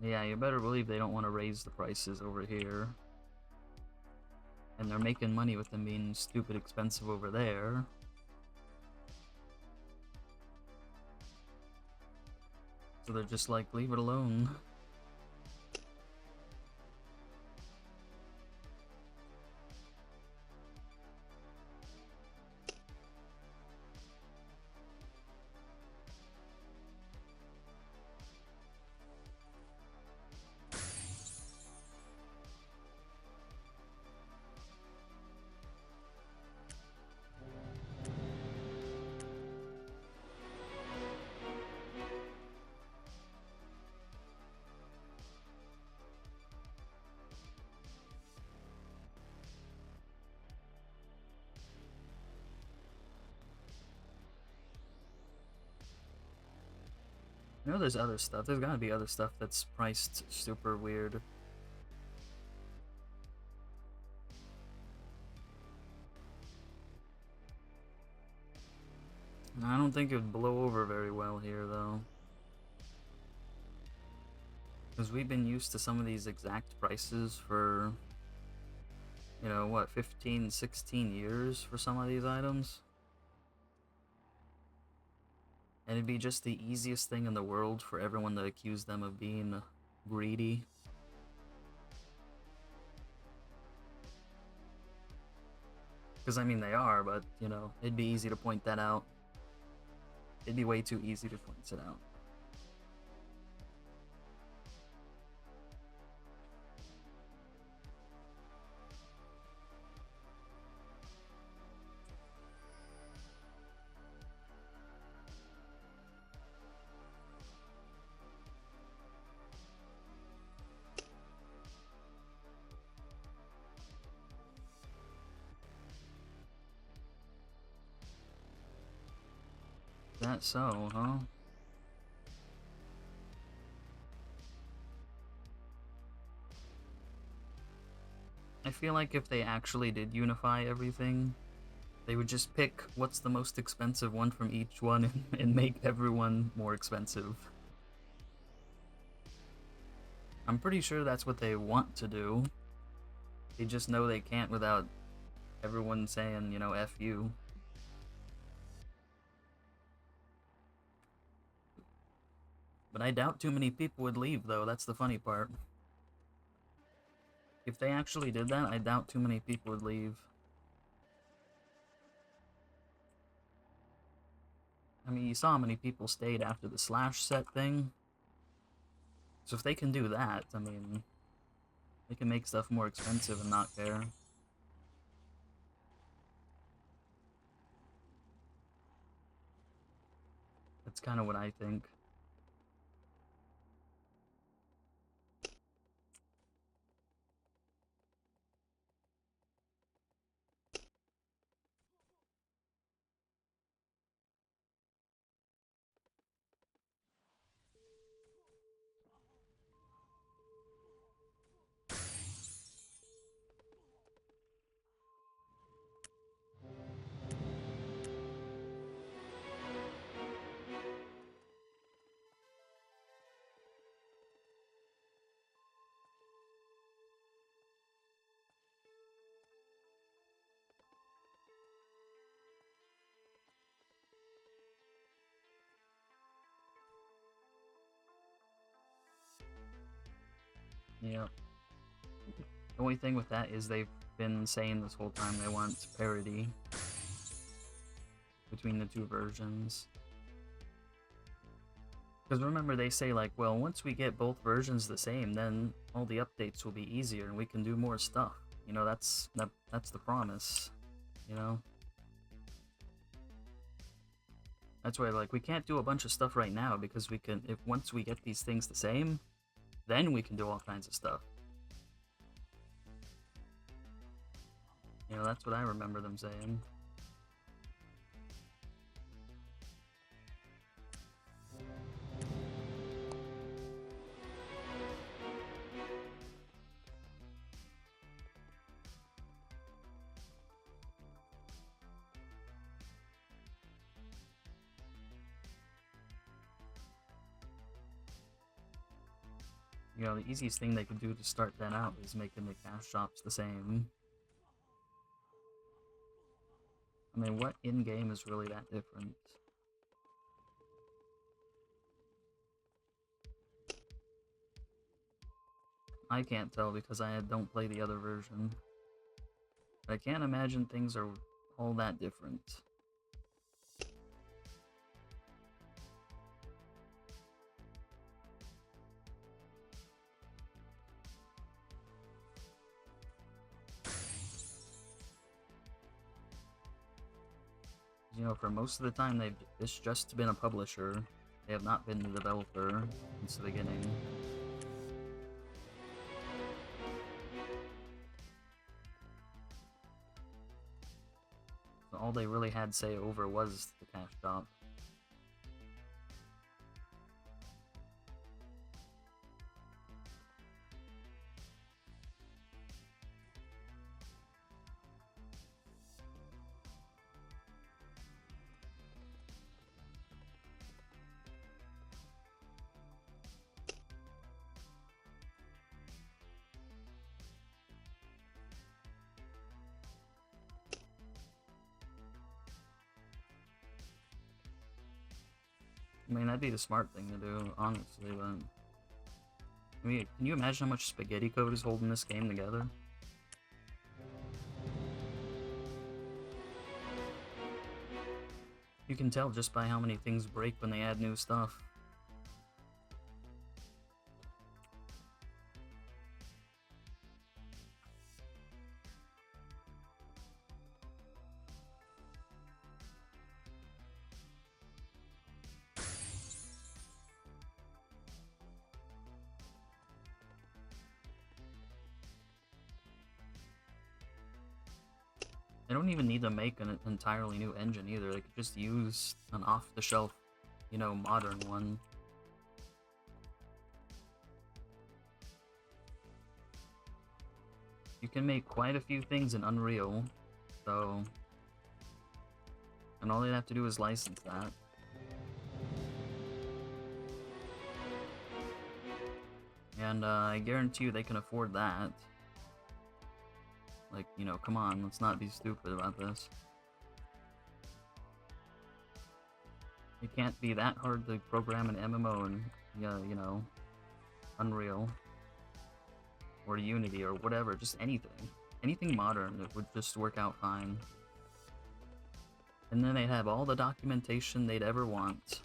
Yeah, you better believe they don't want to raise the prices over here. And they're making money with them being stupid expensive over there. So they're just like, leave it alone. I know there's other stuff. There's gotta be other stuff that's priced super weird. I don't think it would blow over very well here, though. Because we've been used to some of these exact prices for, you know, what, 15, 16 years for some of these items? And it'd be just the easiest thing in the world for everyone to accuse them of being greedy. Because, I mean, they are, but, you know, it'd be easy to point that out. It'd be way too easy to point it out. That so, huh? I feel like if they actually did unify everything, they would just pick what's the most expensive one from each one and make everyone more expensive. I'm pretty sure that's what they want to do. They just know they can't without everyone saying, you know, F you. But I doubt too many people would leave, though. That's the funny part. If they actually did that, I doubt too many people would leave. I mean, you saw how many people stayed after the slash set thing. So if they can do that, I mean, they can make stuff more expensive and not care. That's kind of what I think. Yeah. The only thing with that is they've been saying this whole time they want parity between the two versions. Because remember, they say, like, well, once we get both versions the same, then all the updates will be easier and we can do more stuff. You know, that's the promise, you know? That's why, like, we can't do a bunch of stuff right now because we can, if once we get these things the same, then we can do all kinds of stuff. You know, that's what I remember them saying. You know, the easiest thing they could do to start that out is making the cash shops the same. I mean, what in-game is really that different? I can't tell because I don't play the other version. But I can't imagine things are all that different. You know, for most of the time, it's just been a publisher. They have not been the developer since the beginning. So all they really had say over was the cash shop. I mean, that'd be the smart thing to do, honestly, but... I mean, can you imagine how much spaghetti code is holding this game together? You can tell just by how many things break when they add new stuff. They don't even need to make an entirely new engine either. They could just use an off-the-shelf, you know, modern one. You can make quite a few things in Unreal, so... And all they'd have to do is license that. And I guarantee you they can afford that. Like, you know, come on, let's not be stupid about this. It can't be that hard to program an MMO in, you know, Unreal. Or Unity, or whatever, just anything. Anything modern, it would just work out fine. And then they'd have all the documentation they'd ever want.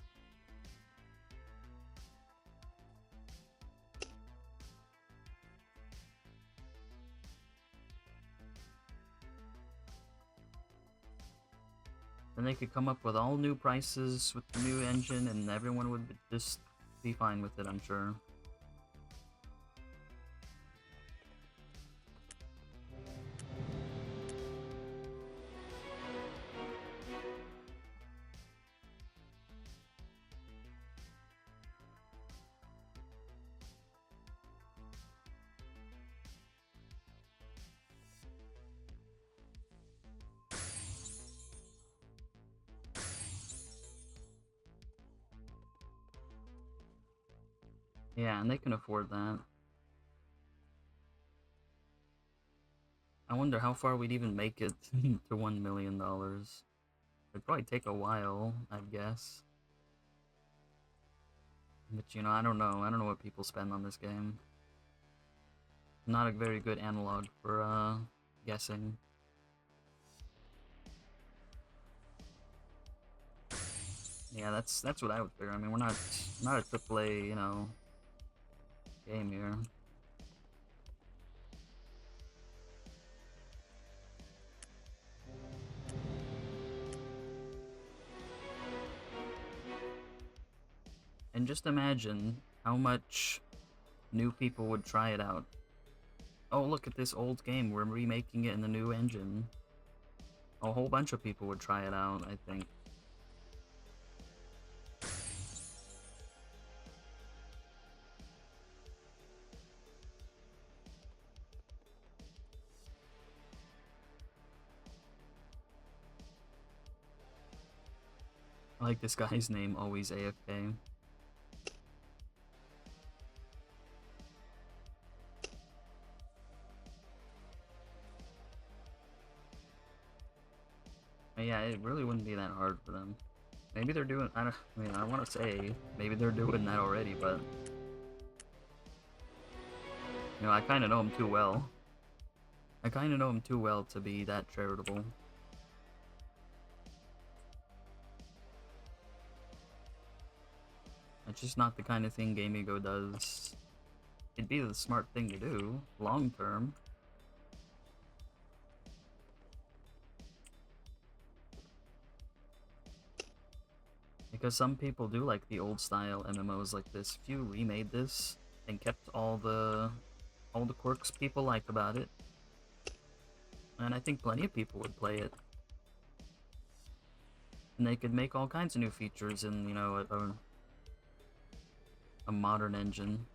Then they could come up with all new prices with the new engine, and everyone would just be fine with it, I'm sure. Yeah, and they can afford that. I wonder how far we'd even make it to $1 million. It'd probably take a while, I'd guess. But, you know, I don't know. I don't know what people spend on this game. Not a very good analog for, guessing. Yeah, that's what I would figure. I mean, we're not a AAA, you know, game here. And just imagine how much new people would try it out. Oh, look at this old game, we're remaking it in the new engine. A whole bunch of people would try it out, I think. I like this guy's name, always AFK. Yeah, it really wouldn't be that hard for them. Maybe they're doing, I mean, I want to say, maybe they're doing that already, but... You know, I kind of know them too well. I kind of know them too well to be that charitable. It's just not the kind of thing Gamigo does. It'd be the smart thing to do, long term. Because some people do like the old style MMOs like this. If you remade this and kept all the quirks people like about it, and I think plenty of people would play it. And they could make all kinds of new features in, you know, a modern engine.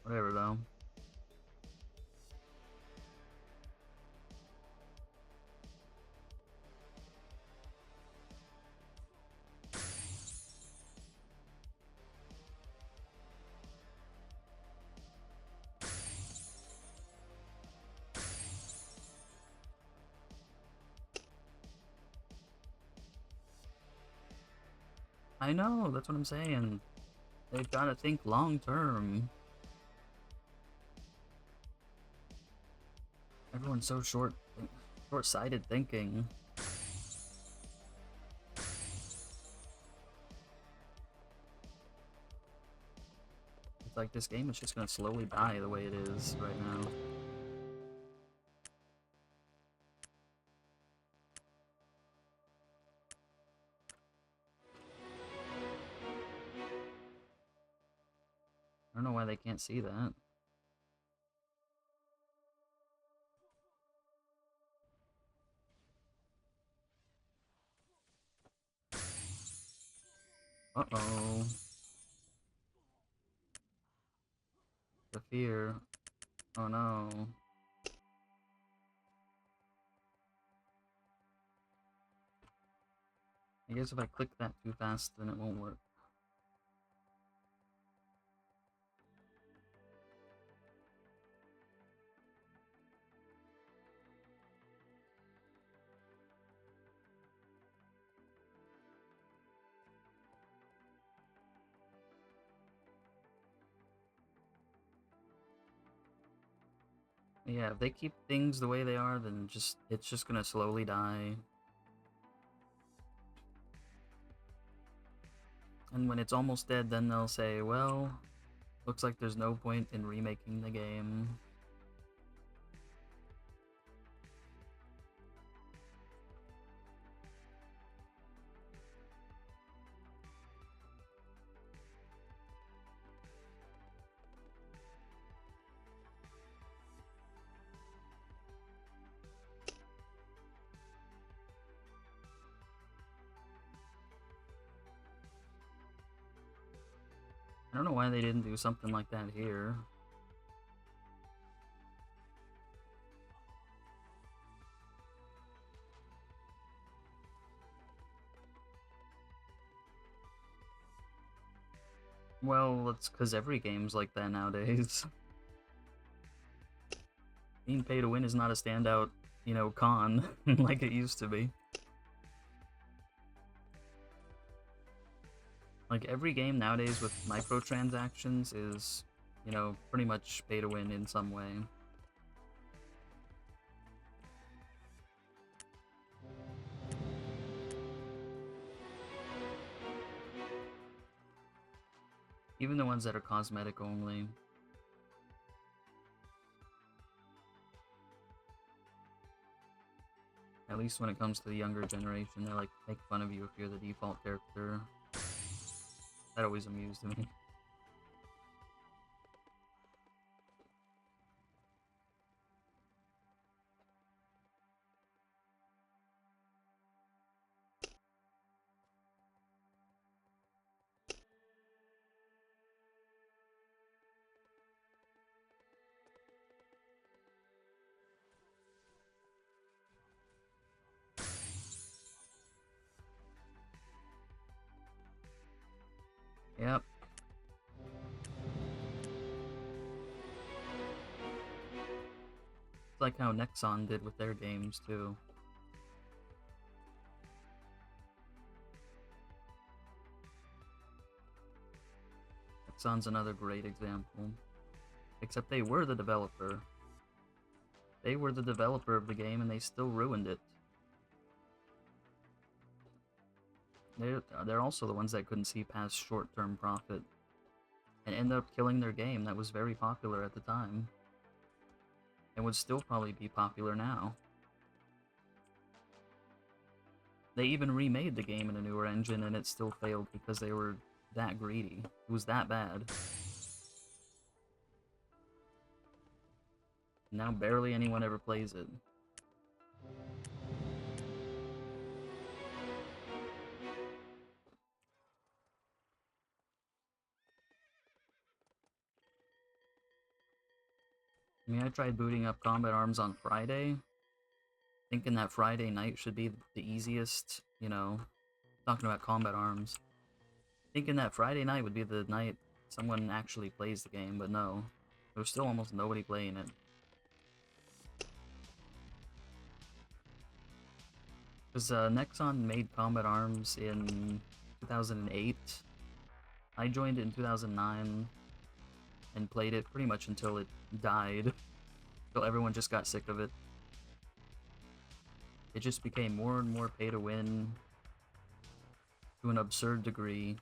Whatever, though. I know, that's what I'm saying. They've got to think long term. Everyone's so short-sighted thinking. It's like this game is just gonna slowly die the way it is right now. I don't know why they can't see that. Uh-oh. The fear. Oh no. I guess if I click that too fast, then it won't work. Yeah, if they keep things the way they are, then it's just gonna slowly die. And when it's almost dead, then they'll say, well, looks like there's no point in remaking the game. I don't know why they didn't do something like that here. Well, it's because every game's like that nowadays. Being pay to win is not a standout, you know, con like it used to be. Like, every game nowadays with microtransactions is, you know, pretty much pay to win in some way. Even the ones that are cosmetic only. At least when it comes to the younger generation, they like make fun of you if you're the default character. That always amused me. Yep. It's like how Nexon did with their games, too. Nexon's another great example. Except they were the developer. They were the developer of the game and they still ruined it. They're also the ones that couldn't see past short-term profit and ended up killing their game that was very popular at the time and would still probably be popular now. They even remade the game in a newer engine and it still failed because they were that greedy. It was that bad. Now barely anyone ever plays it. I mean, I tried booting up Combat Arms on Friday, thinking that Friday night should be the easiest, you know, talking about Combat Arms. Thinking that Friday night would be the night someone actually plays the game, but no. There's still almost nobody playing it. Because Nexon made Combat Arms in 2008. I joined it in 2009 and played it pretty much until it died. Until everyone just got sick of it. It just became more and more pay to win to an absurd degree.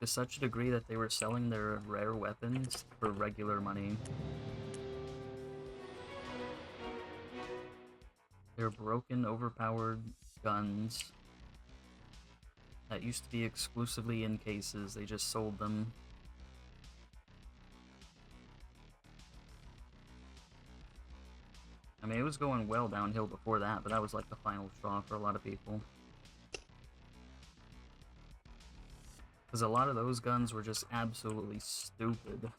To such a degree that they were selling their rare weapons for regular money. They're broken, overpowered guns that used to be exclusively in cases. They just sold them. I mean, it was going well downhill before that, but that was like the final straw for a lot of people. Because a lot of those guns were just absolutely stupid.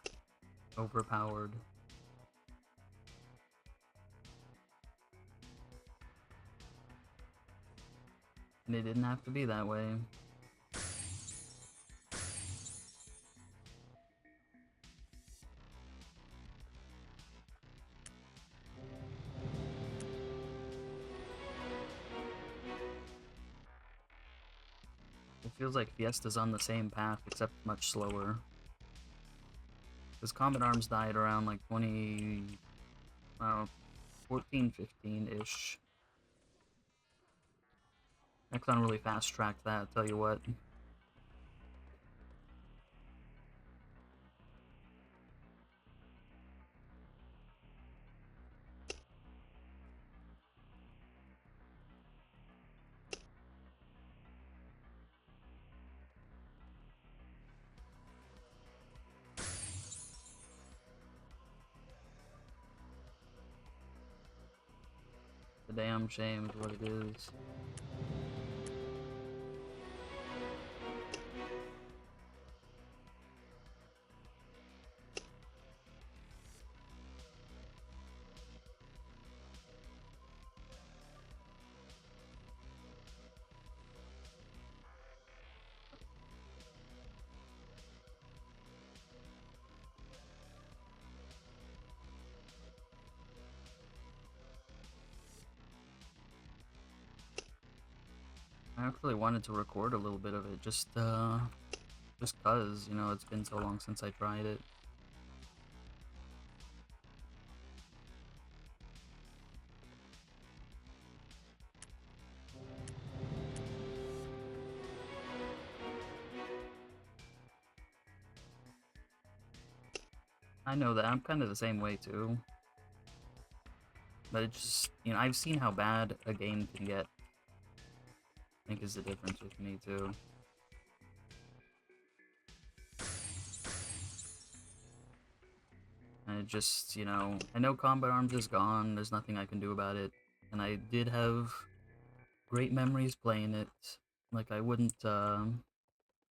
Overpowered. And it didn't have to be that way. It feels like Fiesta's on the same path, except much slower. Because Combat Arms died around like 14, 15-ish. Nexon really fast-tracked that, I'll tell you what. The damn shame is what it is. I actually wanted to record a little bit of it, just cause, you know, it's been so long since I tried it. I know that, I'm kind of the same way too. But it just, you know, I've seen how bad a game can get. I think is the difference with me too. And it just, you know, I know Combat Arms is gone, there's nothing I can do about it. And I did have great memories playing it. Like, I wouldn't,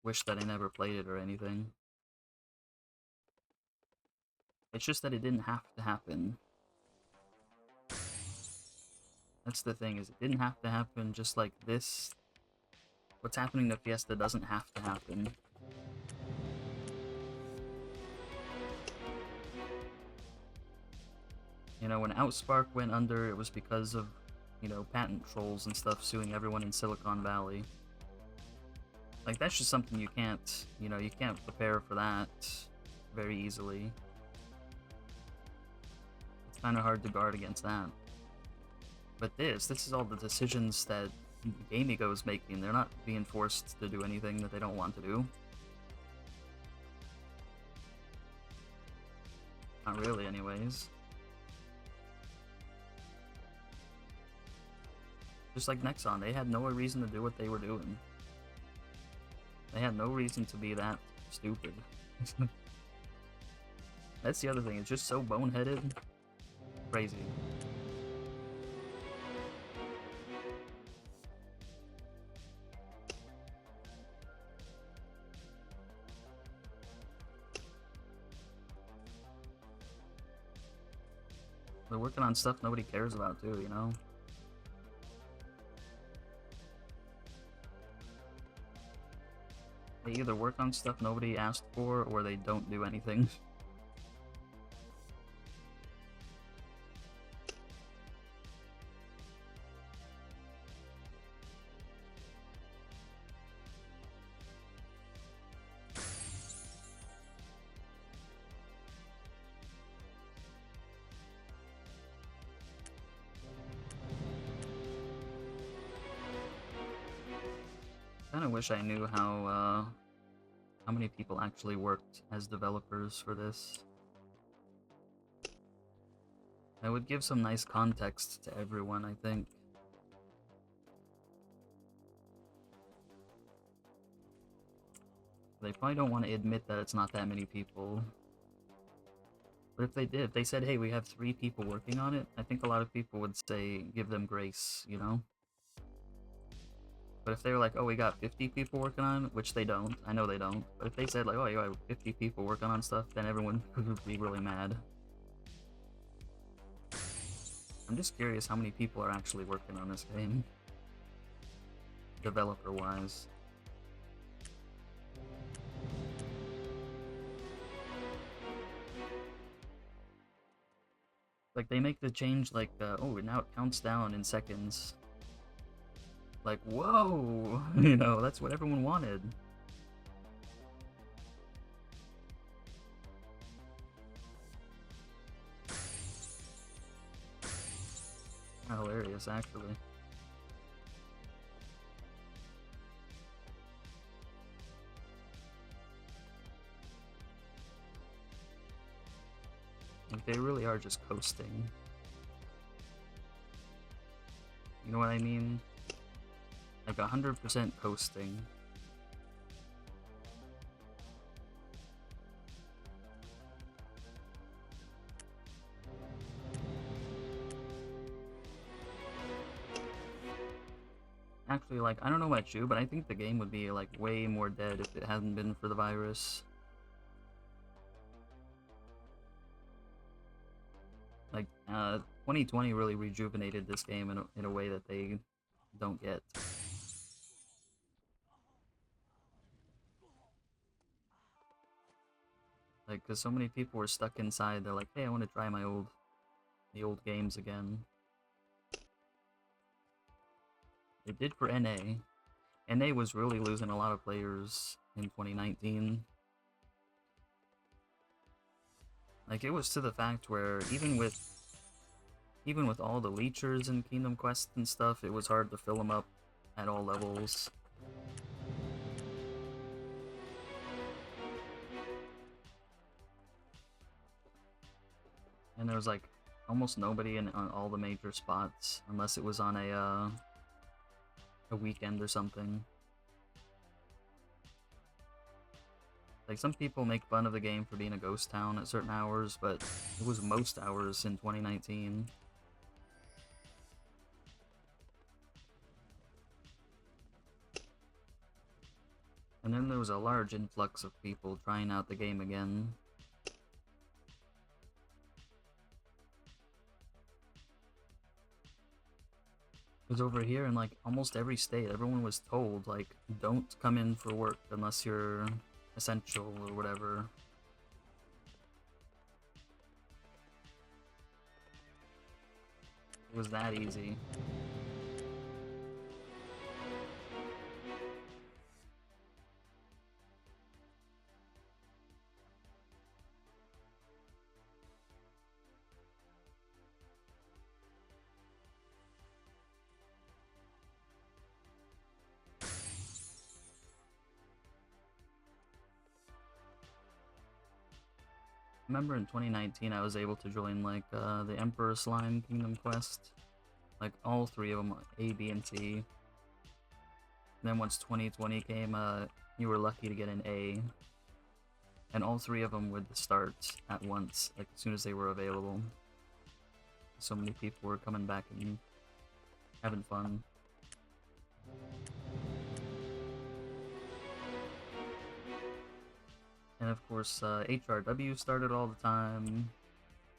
wish that I never played it or anything. It's just that it didn't have to happen. That's the thing, is it didn't have to happen just like this What's happening to Fiesta doesn't have to happen. You know, when Outspark went under, it was because of, you know, patent trolls and stuff suing everyone in Silicon Valley. Like, that's just something you can't, you know, you can't prepare for that very easily. It's kind of hard to guard against that. But this is all the decisions that Game Ego is making. They're not being forced to do anything that they don't want to do. Not really, anyways. Just like Nexon, they had no reason to do what they were doing. They had no reason to be that stupid. That's the other thing, it's just so boneheaded. Crazy. They're working on stuff nobody cares about too, you know? They either work on stuff nobody asked for, or they don't do anything. Kinda wish I knew how many people actually worked as developers for this. That would give some nice context to everyone, I think. They probably don't want to admit that it's not that many people. But if they did, if they said, hey, we have 3 people working on it, I think a lot of people would say, give them grace, you know? But if they were like, oh, we got 50 people working on it, which they don't, I know they don't, but if they said like, oh, you got 50 people working on stuff, then everyone would be really mad. I'm just curious how many people are actually working on this game, developer-wise. Like, they make the change like, oh, now it counts down in seconds. Like, whoa! You know, that's what everyone wanted. Hilarious, actually. Like, they really are just coasting. You know what I mean? Like 100% coasting. Actually, like, I don't know about you, but I think the game would be, like, way more dead if it hadn't been for the virus. Like, 2020 really rejuvenated this game in a way that they don't get. Like, because so many people were stuck inside, they're like, hey, I want to try the old games again. It did for NA. NA was really losing a lot of players in 2019. Like, it was to the fact where even with all the leechers and Kingdom Quest and stuff, it was hard to fill them up at all levels. And there was like almost nobody on all the major spots unless it was on a weekend or something. Like, some people make fun of the game for being a ghost town at certain hours, but it was most hours in 2019. And then there was a large influx of people trying out the game again. Because over here in like almost every state, everyone was told like, don't come in for work unless you're essential or whatever. It was that easy. Remember in 2019 I was able to join like the Emperor Slime Kingdom Quest, like all three of them, A, B, and C. And then once 2020 came, you were lucky to get an A, and all three of them would start at once, like as soon as they were available. So many people were coming back and having fun. And of course, HRW started all the time.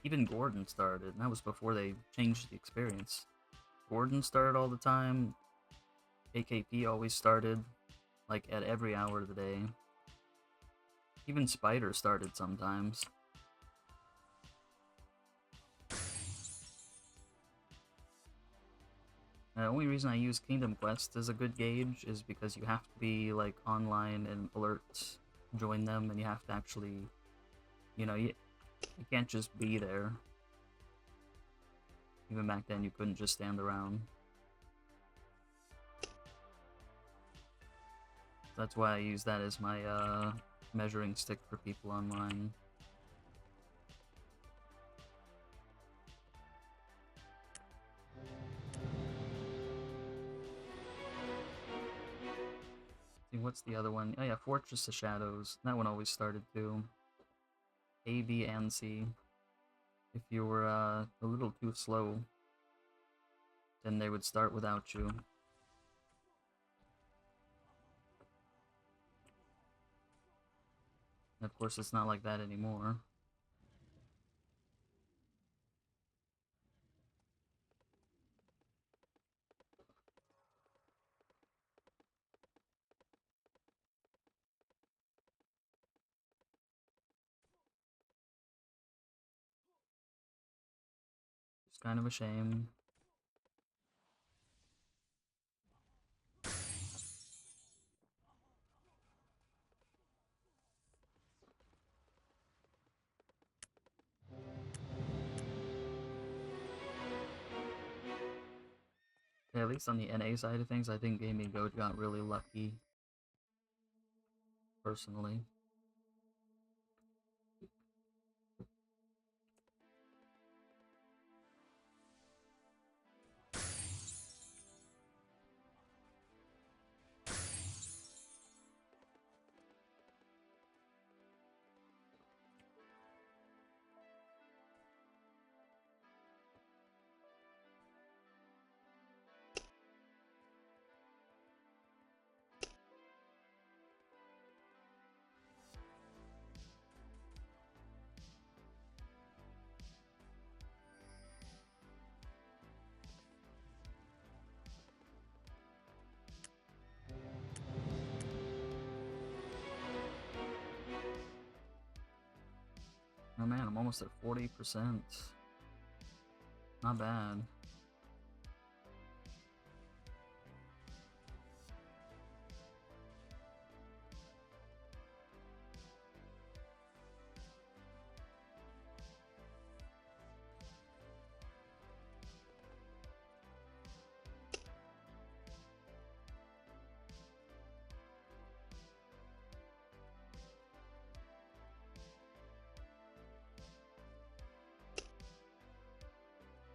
Even Gordon started, and that was before they changed the experience. Gordon started all the time. AKP always started, like at every hour of the day. Even Spider started sometimes. The only reason I use Kingdom Quest as a good gauge is because you have to be like online and alert, join them, and you have to actually, you know, you can't just be there. Even back then, you couldn't just stand around. That's why I use that as my measuring stick for people online. See, what's the other one? Oh yeah, Fortress of Shadows. That one always started too. A, B, and C. If you were a little too slow, then they would start without you. And of course, it's not like that anymore. It's kind of a shame. Yeah, at least on the NA side of things, I think Gaming Goat got really lucky. Personally. Oh man, I'm almost at 40%. Not bad.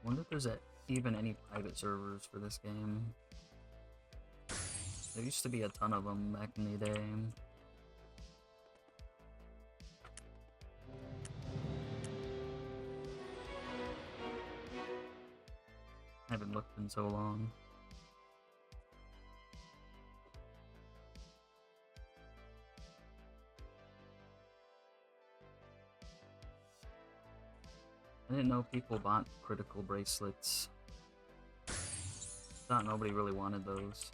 Wonder if there's even any private servers for this game. There used to be a ton of them back in the day. I haven't looked in so long. I didn't know people bought critical bracelets. Thought nobody really wanted those.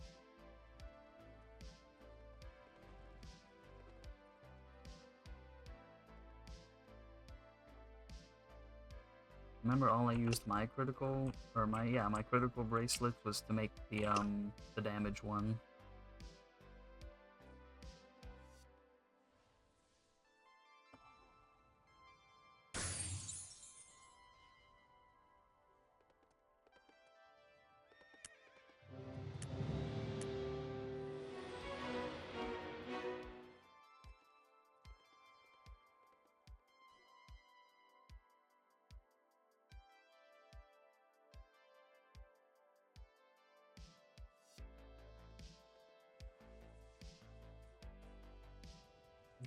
Remember, all I used my critical, or my critical bracelet was to make the damage one.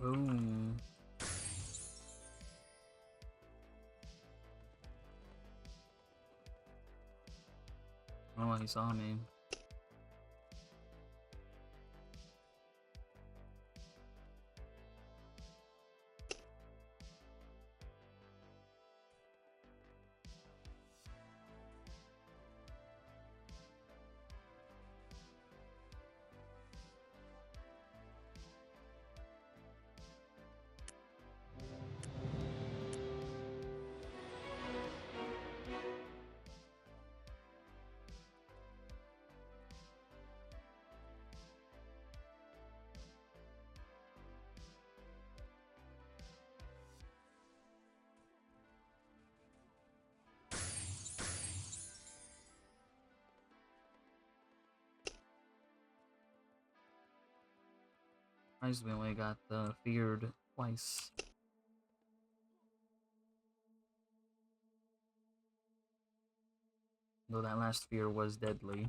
Boom. Oh, he saw me. Surprised we only got feared twice. Though that last fear was deadly.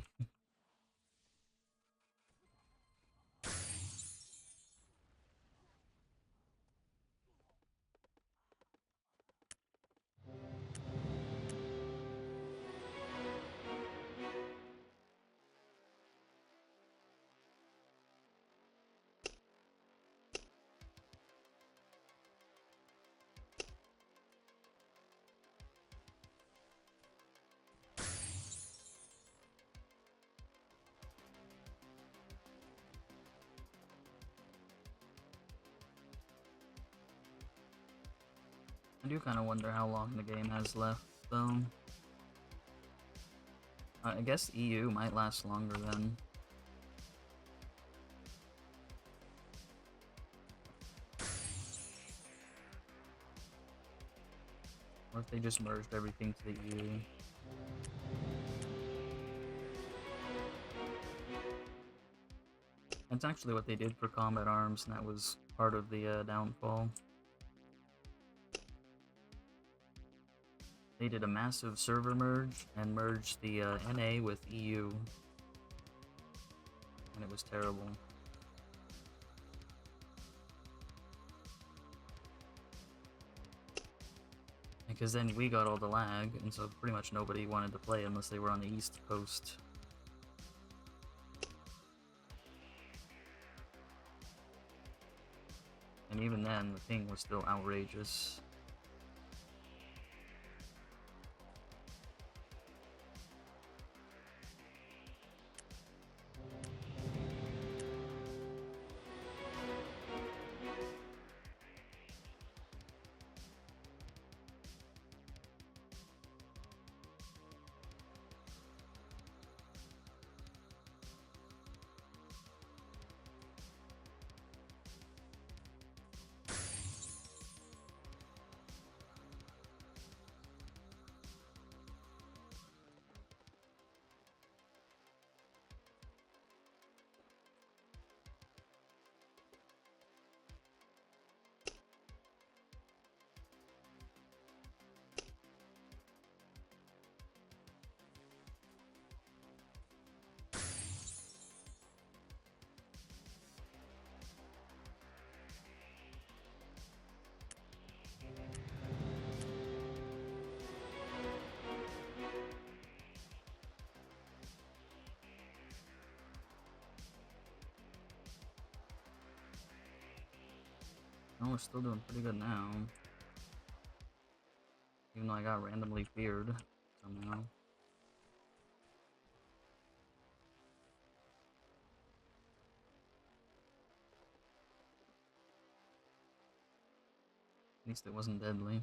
I do kind of wonder how long the game has left, though. I guess EU might last longer then. Or if they just merged everything to the EU. That's actually what they did for combat arms, and that was part of the downfall. They did a massive server merge and merged the NA with EU. And it was terrible. Because then we got all the lag, and so pretty much nobody wanted to play unless they were on the East Coast. And even then, the ping was still outrageous. Oh, we're still doing pretty good now. Even though I got randomly feared somehow. At least it wasn't deadly.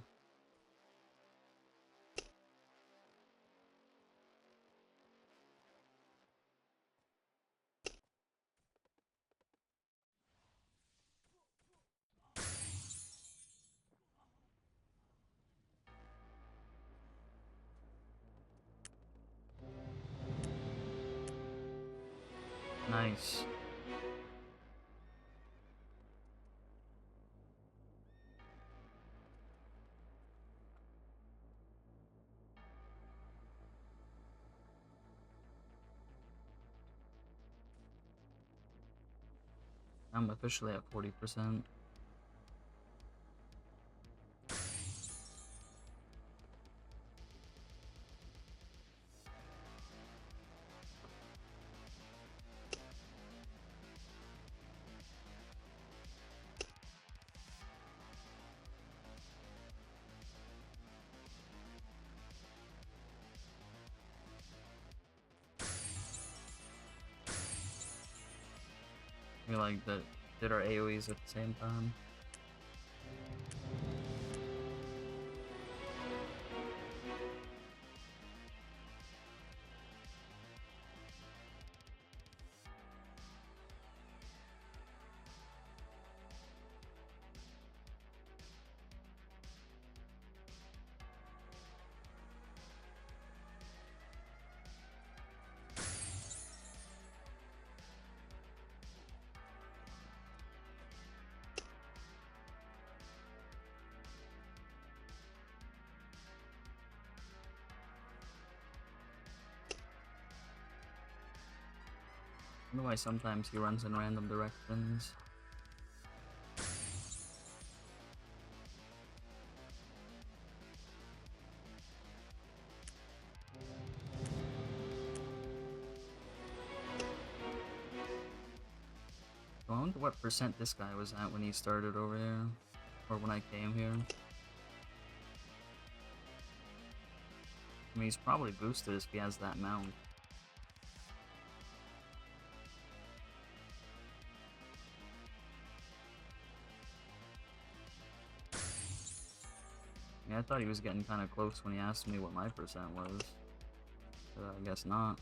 Nice. I'm officially at 40%. We like that did our AoEs at the same time. I wonder why sometimes he runs in random directions. I wonder what percent this guy was at when he started over here, or when I came here. I mean, he's probably boosted if he has that mount. Yeah, I thought he was getting kind of close when he asked me what my percent was. But I guess not.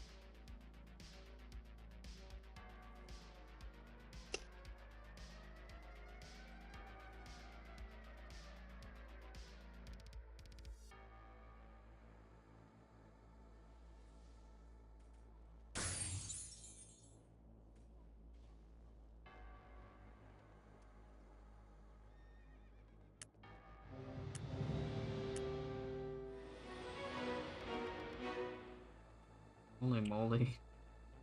Holy moly.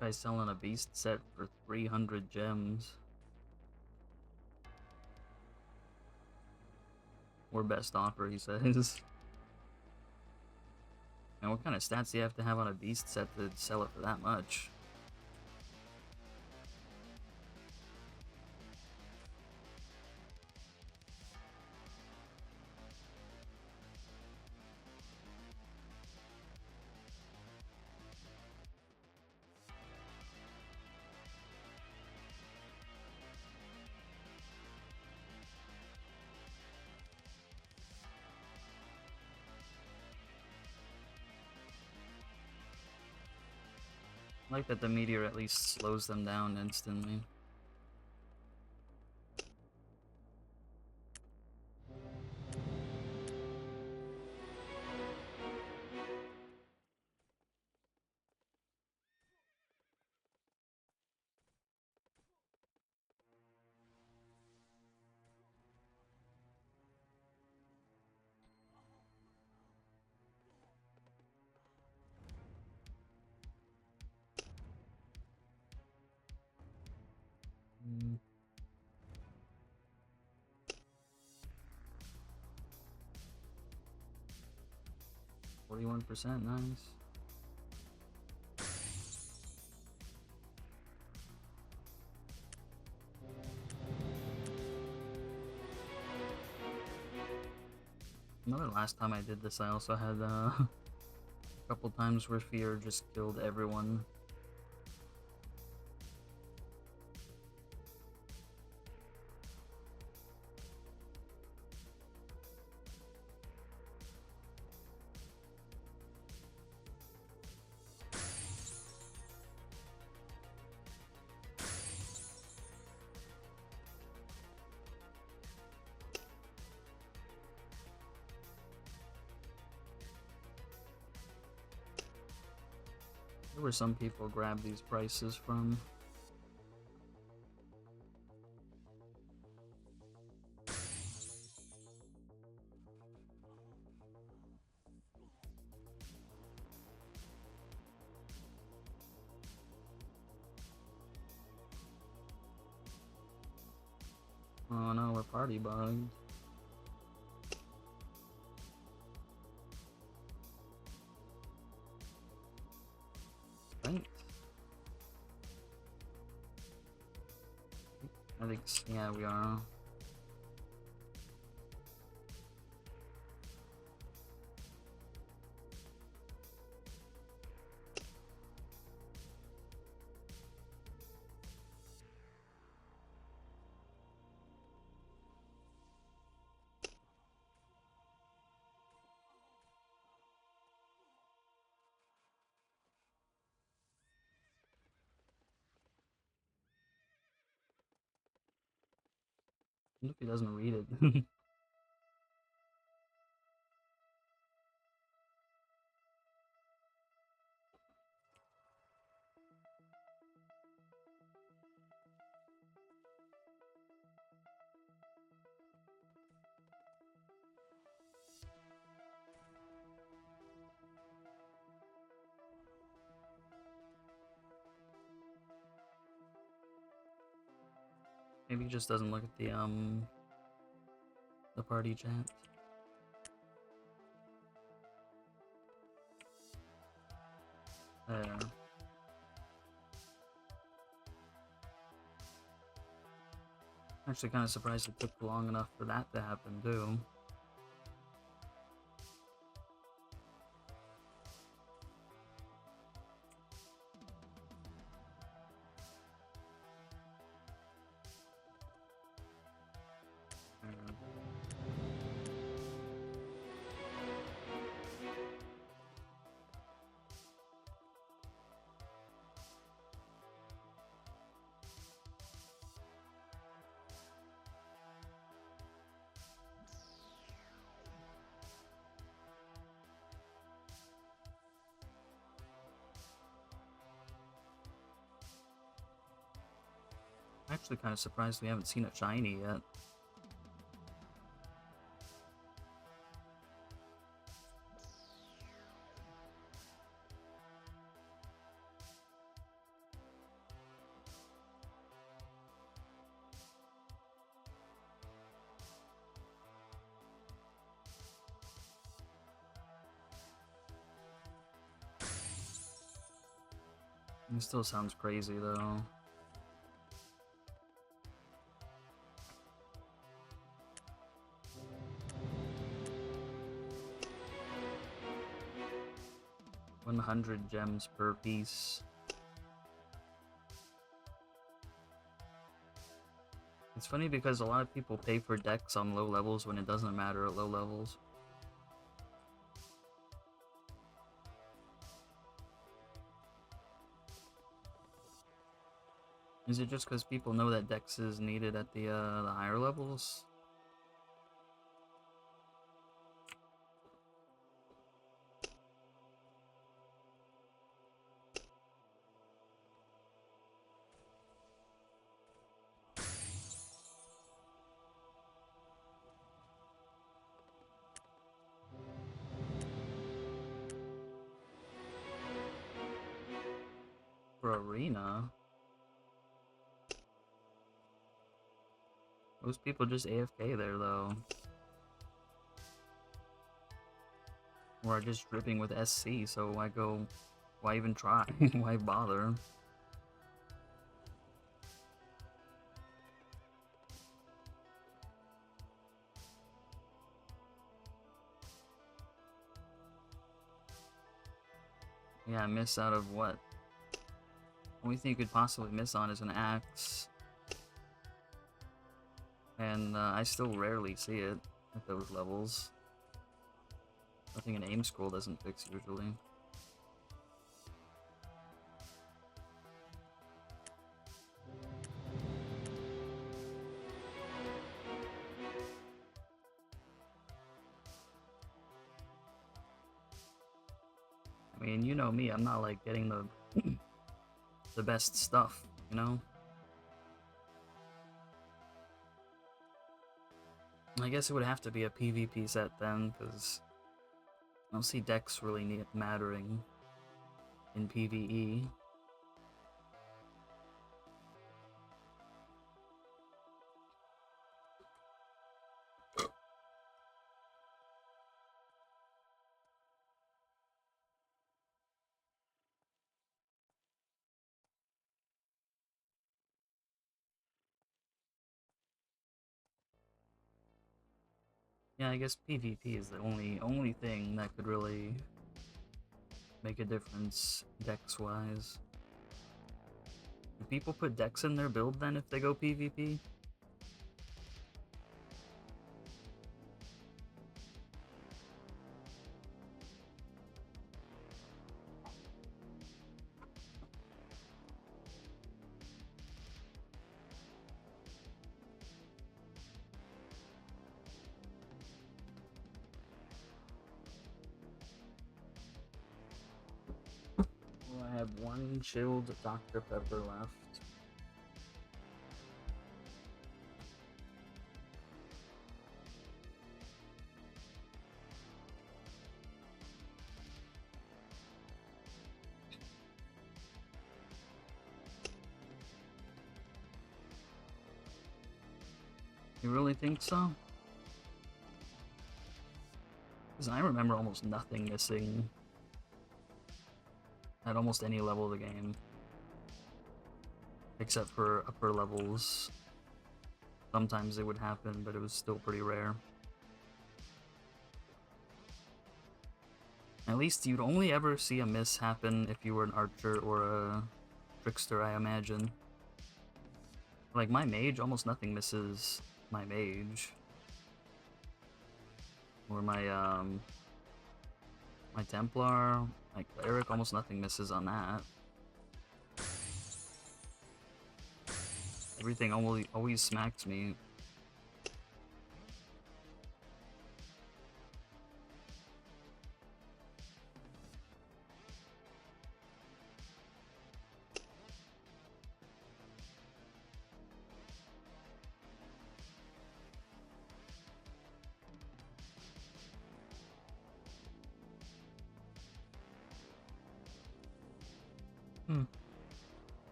Guy's selling a beast set for 300 gems. Or best offer, he says. And what kind of stats do you have to have on a beast set to sell it for that much? I like that the meteor at least slows them down instantly. Mm. 41%, nice. Remember last time I did this, I also had a couple times where fear just killed everyone. Where some people grab these prices from. Oh no, we're party bugged. Right? I think, yeah, we are. What if he doesn't read it? Maybe he just doesn't look at the party chat. There. Actually kind of surprised it took long enough for that to happen too. Actually kind of surprised we haven't seen a shiny yet. It still sounds crazy though. $100 gems per piece. It's funny because a lot of people pay for decks on low levels when it doesn't matter at low levels. Is it just because people know that Dex is needed at the higher levels? For Arena? Most people just AFK there though. Or are just dripping with SC, so why even try? Why bother? Yeah, miss out of what? Only thing you could possibly miss on is an axe. And I still rarely see it at those levels. Nothing an aim scroll doesn't fix usually. I mean, you know me, I'm not like getting the the best stuff, you know? I guess it would have to be a PvP set then, because I don't see decks really mattering in PvE. Yeah, I guess PvP is the only thing that could really make a difference decks-wise. Do people put decks in their build then if they go PvP? Well, I have one chilled Dr. Pepper left. You really think so? Because I remember almost nothing missing at almost any level of the game. Except for upper levels. Sometimes it would happen, but it was still pretty rare. At least you'd only ever see a miss happen if you were an archer or a trickster, I imagine. Like, my mage, almost nothing misses my mage. Or my Templar, my cleric, almost nothing misses on that. Everything always smacks me.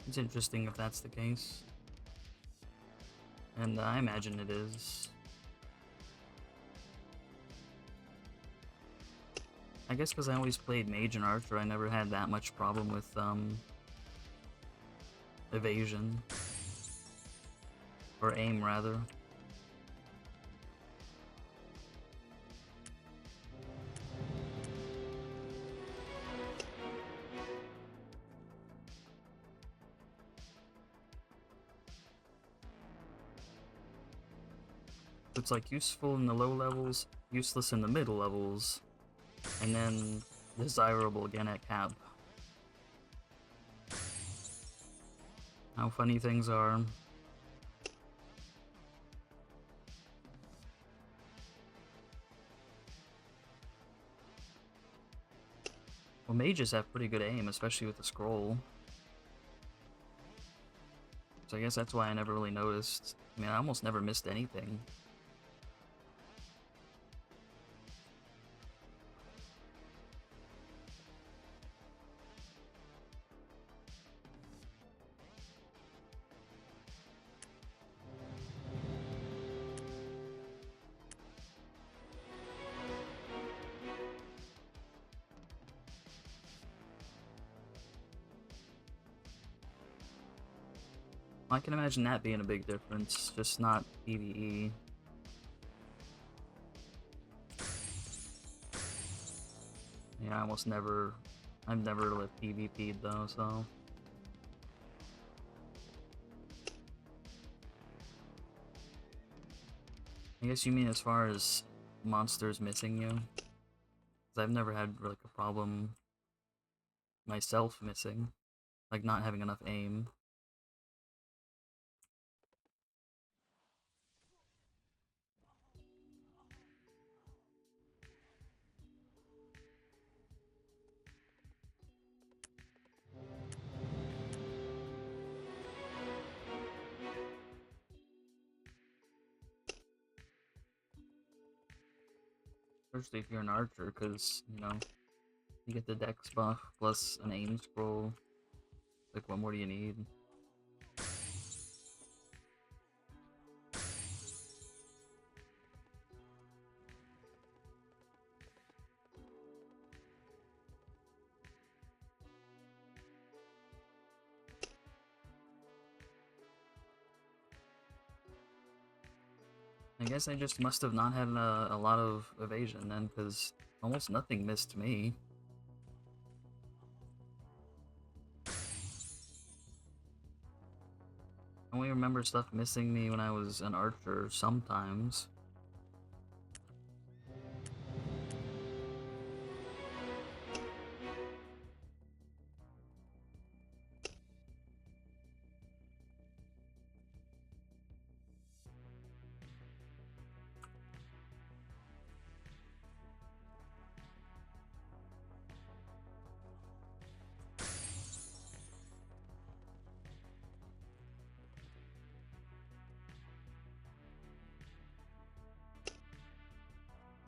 It's interesting if that's the case. And I imagine it is. I guess because I always played mage and archer, I never had that much problem with evasion. Or aim, rather. It's like useful in the low levels, useless in the middle levels, and then desirable again at cap. How funny things are. Well, mages have pretty good aim, especially with the scroll. So I guess that's why I never really noticed. I mean, I almost never missed anything. I can imagine that being a big difference, just not PvE. Yeah, I've never lived PvP'd though, so. I guess you mean as far as monsters missing you? 'Cause I've never had like a problem myself missing, like not having enough aim. Especially if you're an archer, because, you know, you get the dex buff plus an aim scroll. Like, what more do you need? I guess I just must have not had a lot of evasion then, because almost nothing missed me. I only remember stuff missing me when I was an archer sometimes.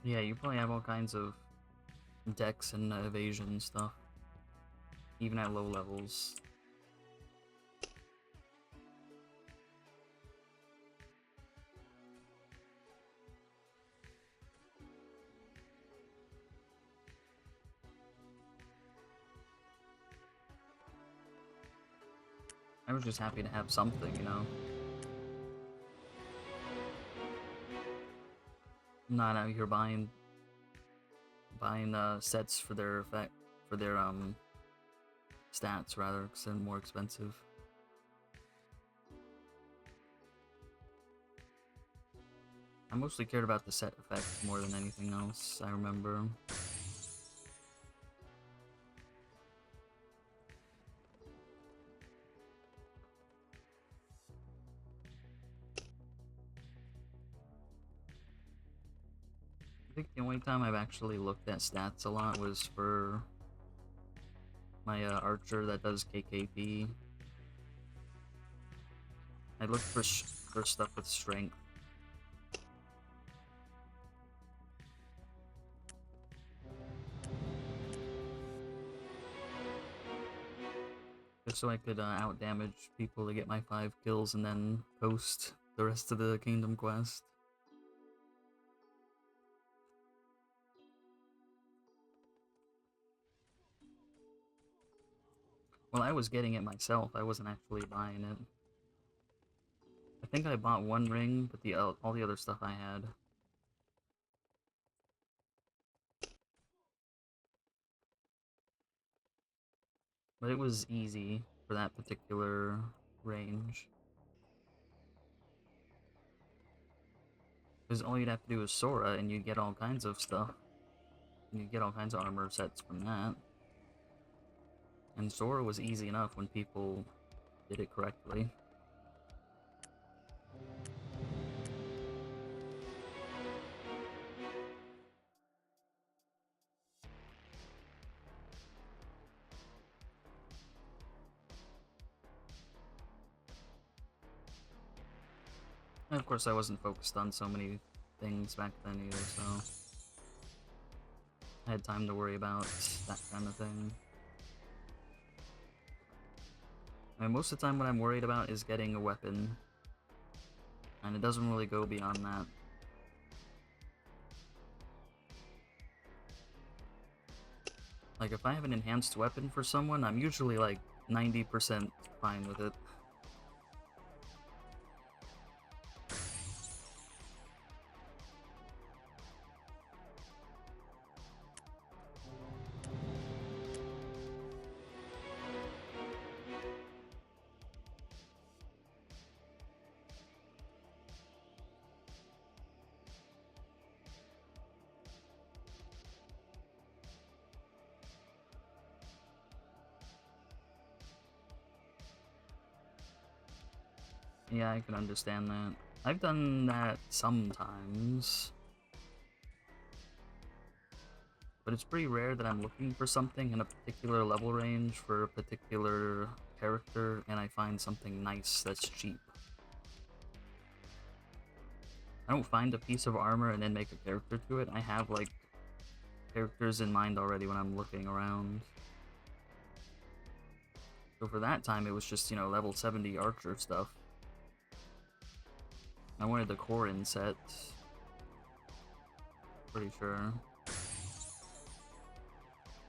Yeah, you probably have all kinds of dex and evasion stuff, even at low levels. I was just happy to have something, you know? I'm not out here buying sets for their effect, for their stats rather, because they're more expensive. I mostly cared about the set effect more than anything else, I remember. I think the only time I've actually looked at stats a lot was for my archer that does KKP. I looked for stuff with strength. Just so I could out-damage people to get my 5 kills and then post the rest of the Kingdom Quest. Well, I was getting it myself, I wasn't actually buying it. I think I bought 1 ring, but all the other stuff I had. But it was easy for that particular range. Because all you'd have to do is Sora, and you'd get all kinds of stuff. And you'd get all kinds of armor sets from that. And Sora was easy enough when people did it correctly. And of course, I wasn't focused on so many things back then either, so I had time to worry about that kind of thing. I mean, most of the time what I'm worried about is getting a weapon, and it doesn't really go beyond that. Like, if I have an enhanced weapon for someone, I'm usually like 90% fine with it. Yeah, I can understand that. I've done that sometimes. But it's pretty rare that I'm looking for something in a particular level range for a particular character, and I find something nice that's cheap. I don't find a piece of armor and then make a character to it. I have like characters in mind already when I'm looking around. So for that time, it was just, you know, level 70 archer stuff. I wanted the Korin set. Pretty sure.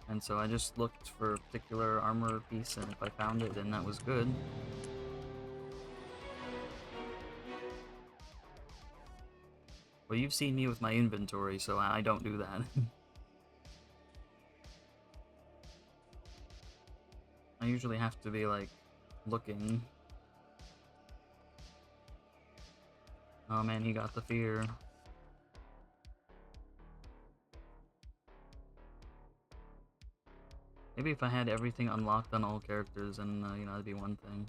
And so I just looked for a particular armor piece, and if I found it, then that was good. Well, you've seen me with my inventory, so I don't do that. I usually have to be, like, looking. Oh man, he got the fear. Maybe if I had everything unlocked on all characters, and, you know, that'd be one thing.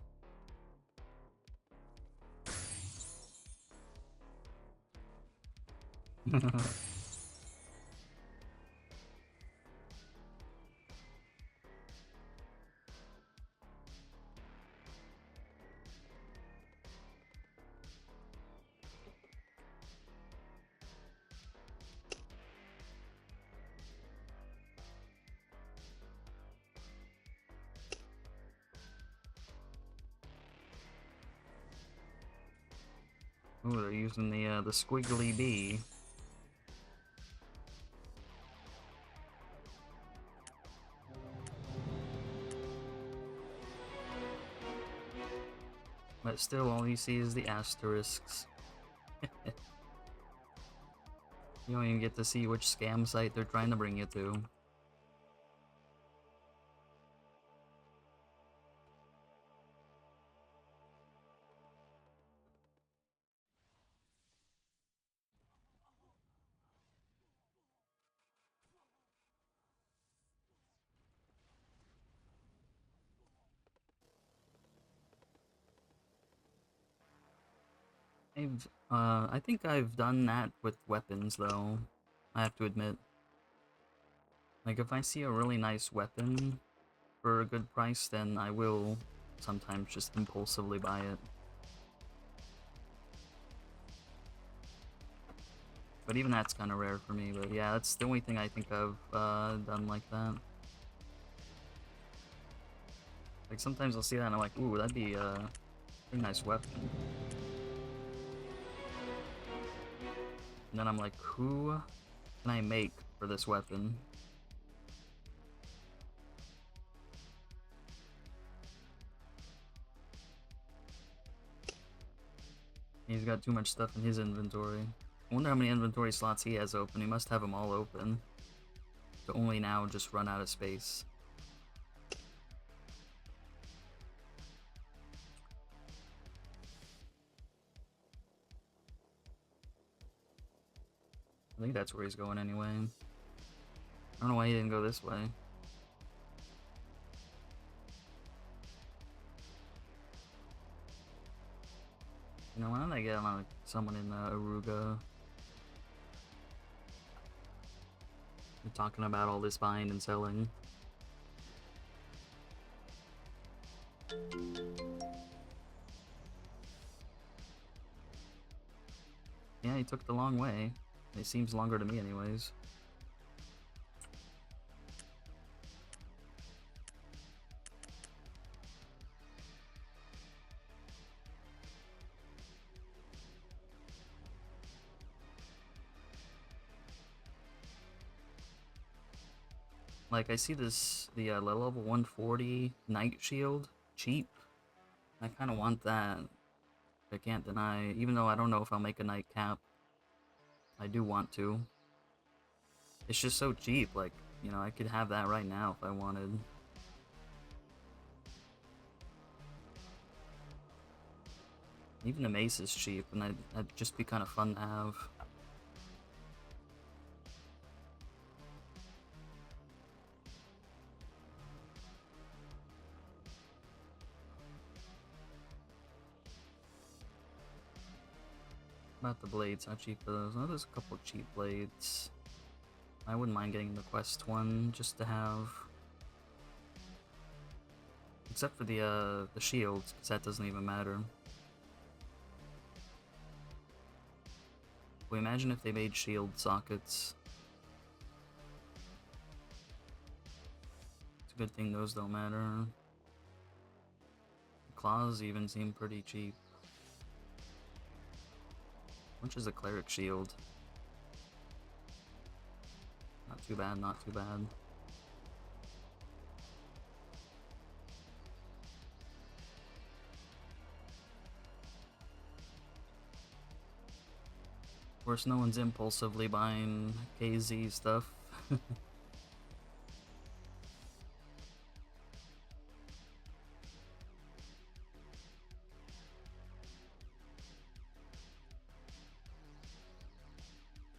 Ooh, they're using the squiggly bee. But still, all you see is the asterisks. You don't even get to see which scam site they're trying to bring you to. I think I've done that with weapons, though. I have to admit. Like, if I see a really nice weapon for a good price, then I will sometimes just impulsively buy it. But even that's kind of rare for me, but yeah, that's the only thing I think I've done like that. Like, sometimes I'll see that and I'm like, ooh, that'd be a pretty nice weapon. And then I'm like, who can I make for this weapon? He's got too much stuff in his inventory. I wonder how many inventory slots he has open. He must have them all open. To only now just run out of space. I think that's where he's going anyway. I don't know why he didn't go this way. You know, why don't I get like someone in Aruga? We're talking about all this buying and selling. Yeah, he took the long way. It seems longer to me anyways. Like, I see this, the level 140 Night Shield, cheap. I kind of want that. I can't deny, even though I don't know if I'll make a night cap. I do want to. It's just so cheap, like, you know, I could have that right now if I wanted. Even the mace is cheap, and that'd just be kind of fun to have. About the blades, how cheap are those? Oh, there's a couple cheap blades. I wouldn't mind getting the quest one just to have. Except for the shields, because that doesn't even matter. Well, imagine if they made shield sockets. Good thing those don't matter. Claws even seem pretty cheap. Which is a cleric shield. Not too bad, not too bad. Of course, no one's impulsively buying KZ stuff.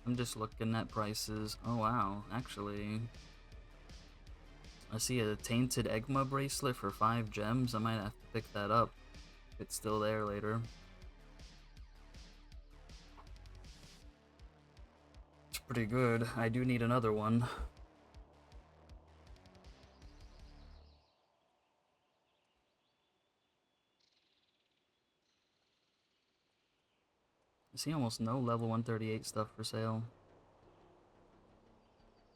I'm just looking at prices. Oh wow, actually, I see a Tainted Egma bracelet for 5 gems. I might have to pick that up if it's still there later. It's pretty good. I do need another one. I see almost no level 138 stuff for sale.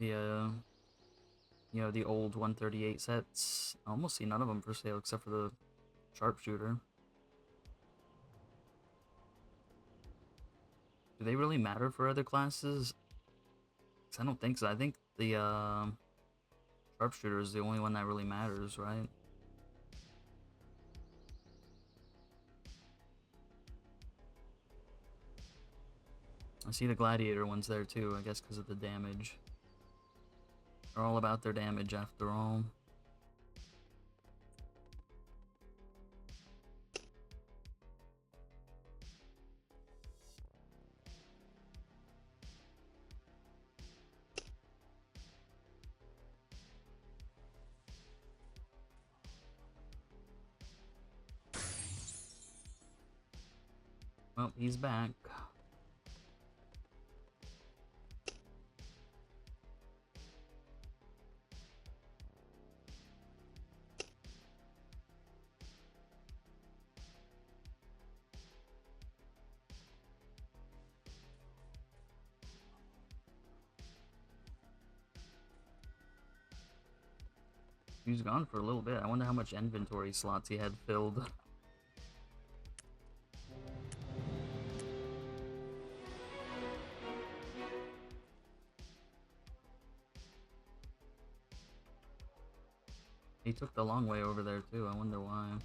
The you know, the old 138 sets. I almost see none of them for sale except for the sharpshooter. Do they really matter for other classes? 'Cause I don't think so. I think the sharpshooter is the only one that really matters, right? I see the gladiator ones there too, I guess because of the damage. They're all about their damage after all. Well, he's back. He was gone for a little bit. I wonder how much inventory slots he had filled. He took the long way over there too. I wonder why.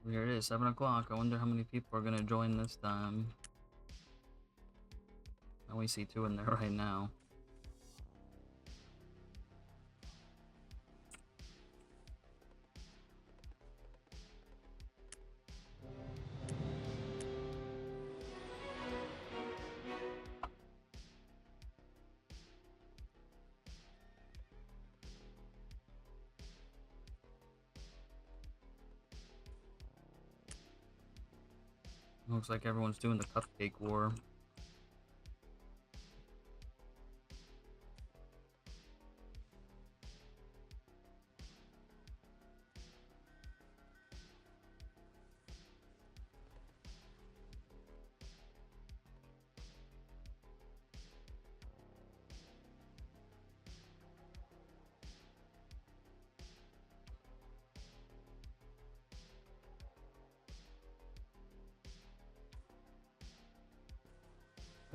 Here it is, 7 o'clock. I wonder how many people are gonna join this time. I only see 2 in there right now. Looks like everyone's doing the cupcake war.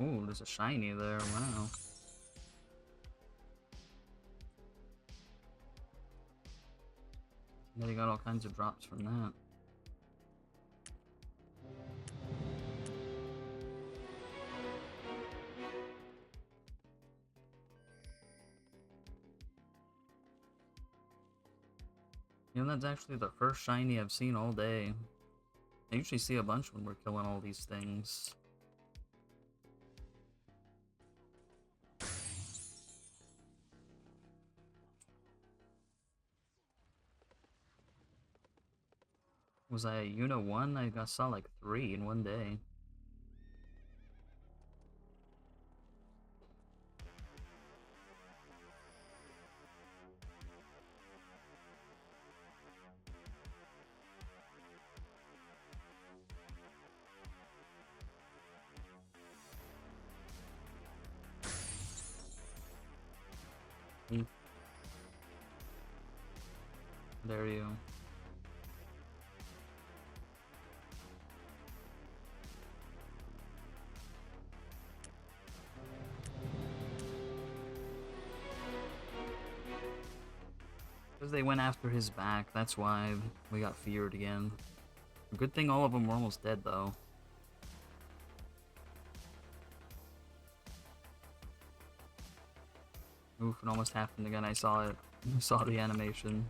Ooh, there's a shiny there, wow. Yeah, you got all kinds of drops from that. You know, that's actually the first shiny I've seen all day. I usually see a bunch when we're killing all these things. Was I a Yuna 1? I saw like 3 in one day. How dare you? Because they went after his back, that's why we got feared again. Good thing all of them were almost dead, though. Oof, it almost happened again. I saw it. I saw the animation.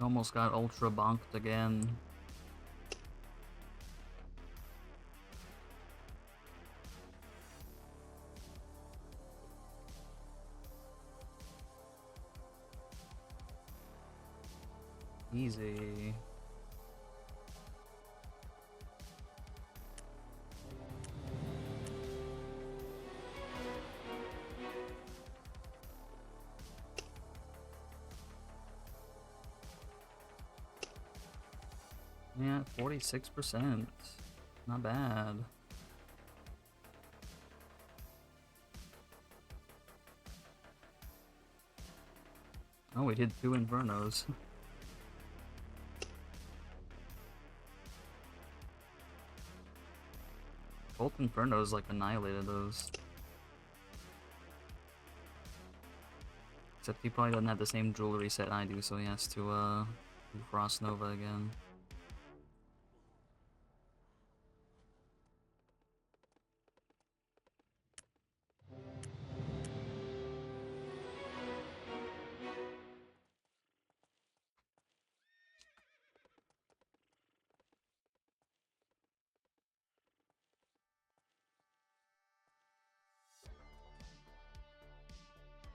Almost got ultra bonked again. Easy. Yeah, 46%. Not bad. Oh, we did 2 Infernos. Both Infernos, like, annihilated those. Except he probably doesn't have the same jewelry set I do, so he has to, do Frost Nova again.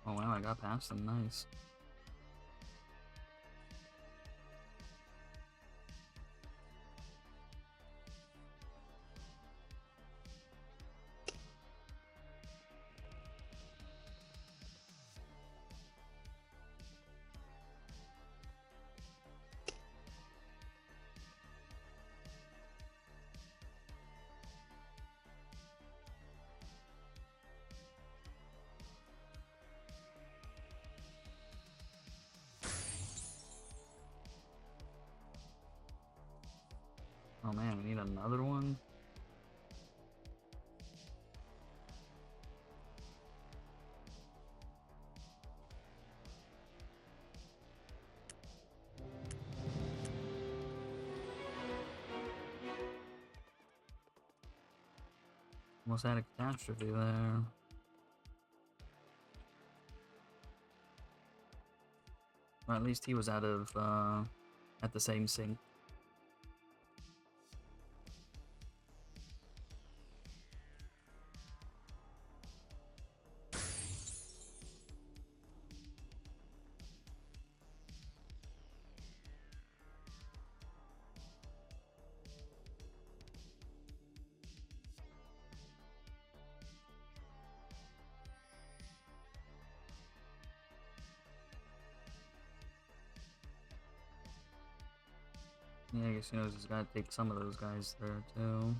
Oh wow, I got past him, nice. Oh man, we need another one? Almost had a catastrophe there. Or at least he was out of, at the same sync. Yeah, I guess he knows he's gotta take some of those guys there, too.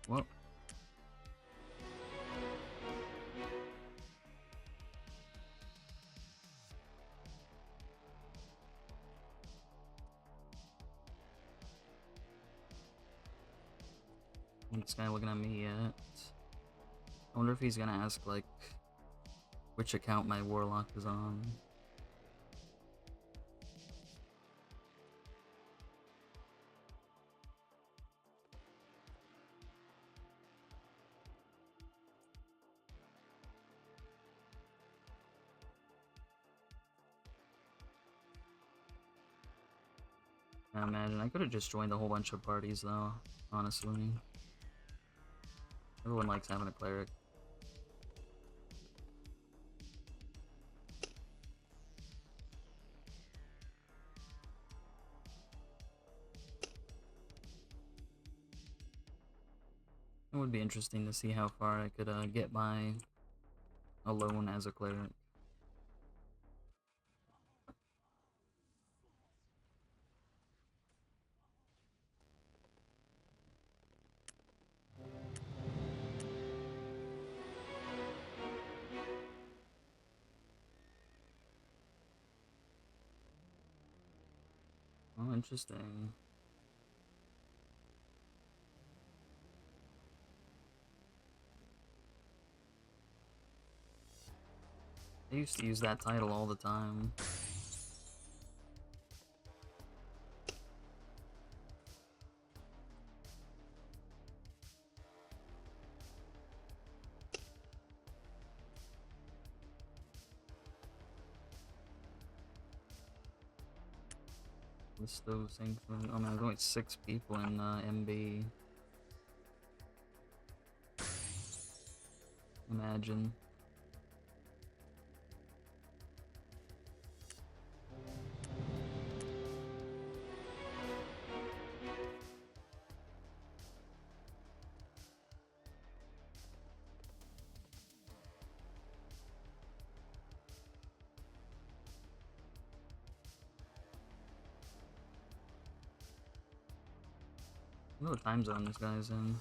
Well. This guy looking at me yet. I wonder if he's gonna ask, like, which account my Warlock is on. I imagine I could have just joined a whole bunch of parties though, honestly. Everyone likes having a cleric. It would be interesting to see how far I could get my alone as a cleric. Oh, interesting. I used to use that title all the time. List those things. Oh man, there's only 6 people in MB. Imagine. What time zone this guy's in?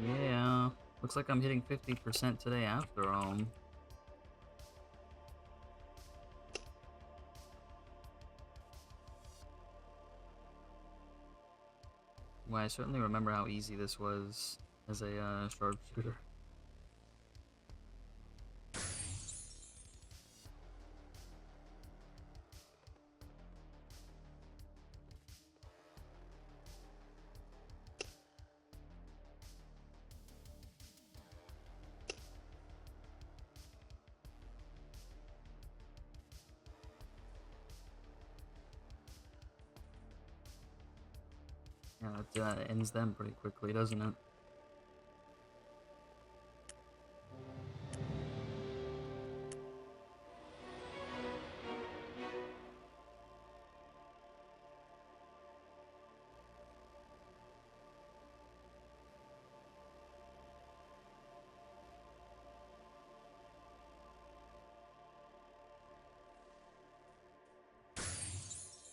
Yeah, looks like I'm hitting 50% today after all. Well, I certainly remember how easy this was as a sharpshooter. Yeah, it ends them pretty quickly, doesn't it?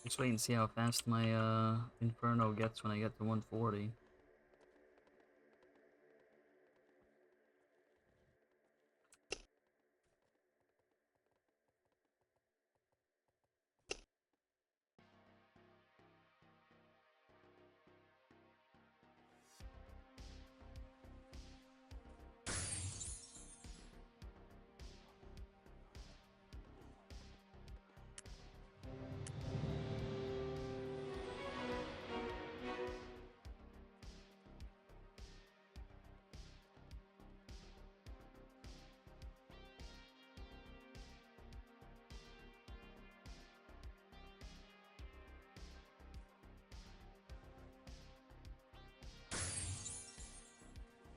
Let's wait and see how fast my Inferno gets when I get to 140.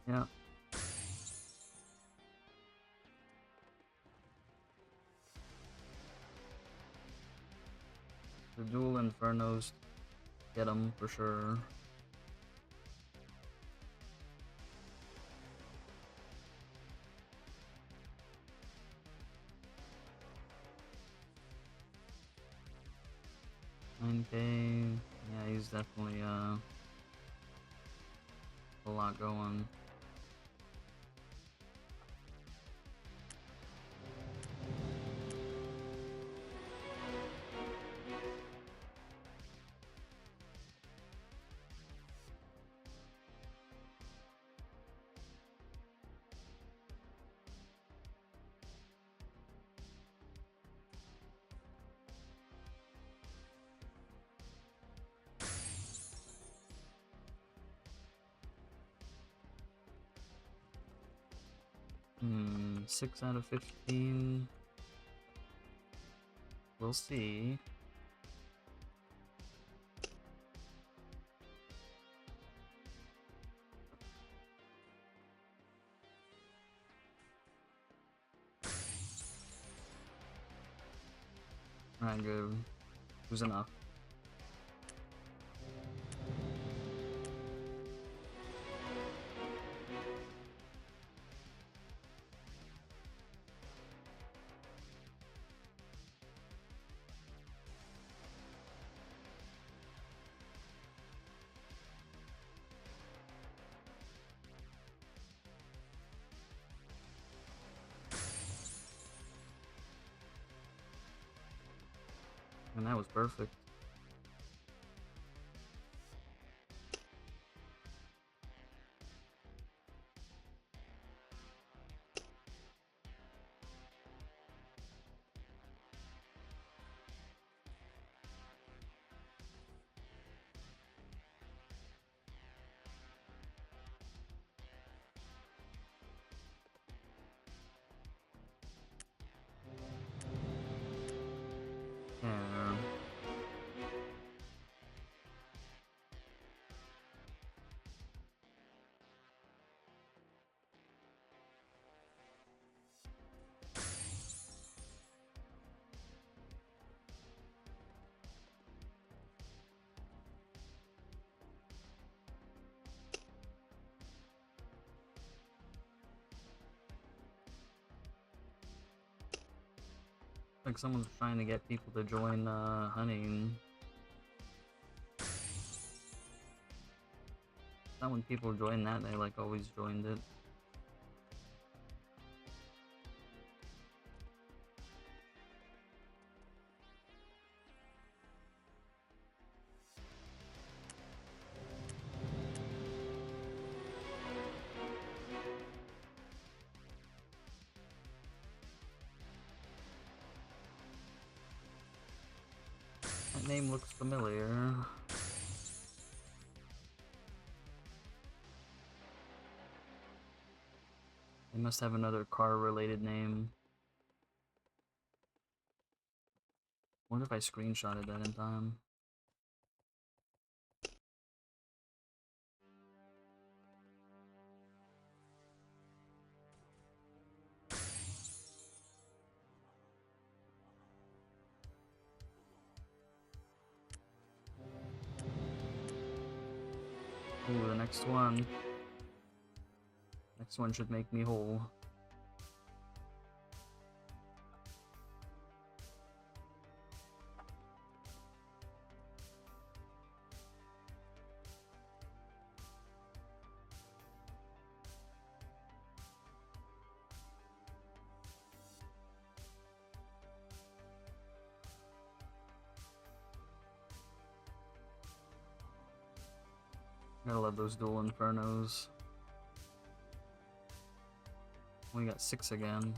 Yeah. The dual Infernos get them for sure. $9K. Yeah, he's definitely a lot going. 6 out of 15. We'll see. Alright, good. Who's enough? And that was perfect. Yeah. Like someone's trying to get people to join hunting. Not when people join that, they like always joined it. That name looks familiar. They must have another car-related name. Wonder if I screenshotted that in time. Ooh, the next one. Next one should make me whole. Gotta love those dual infernos. We got 6 again.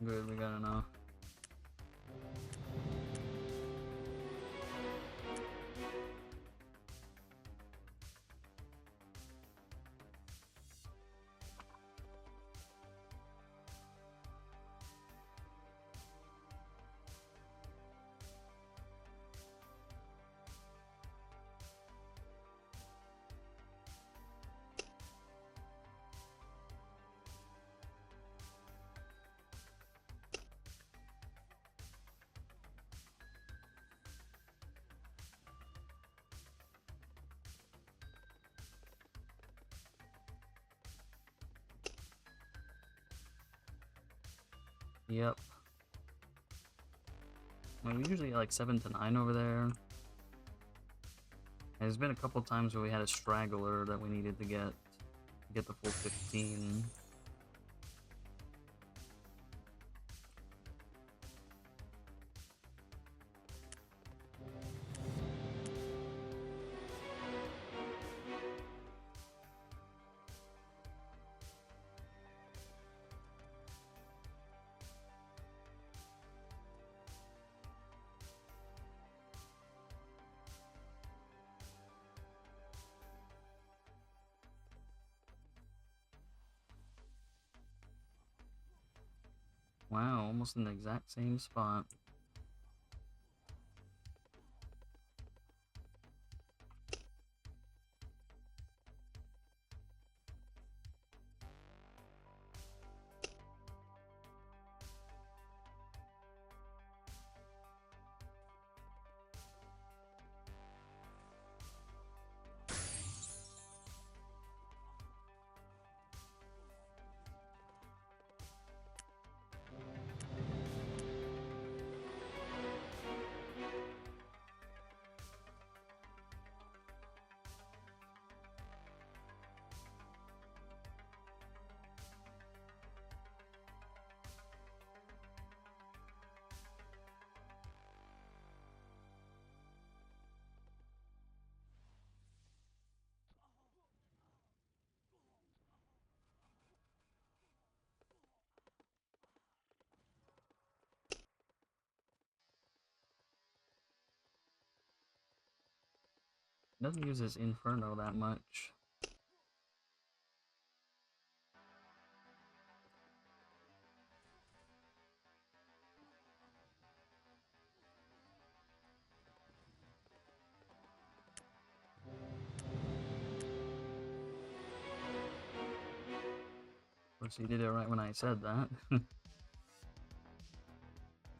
Good, we got enough. Yep. I mean, we usually get like 7 to 9 over there. There's been a couple times where we had a straggler that we needed to get the full 15. Wow, almost in the exact same spot. Doesn't use his Inferno that much. Of course, he did it right when I said that.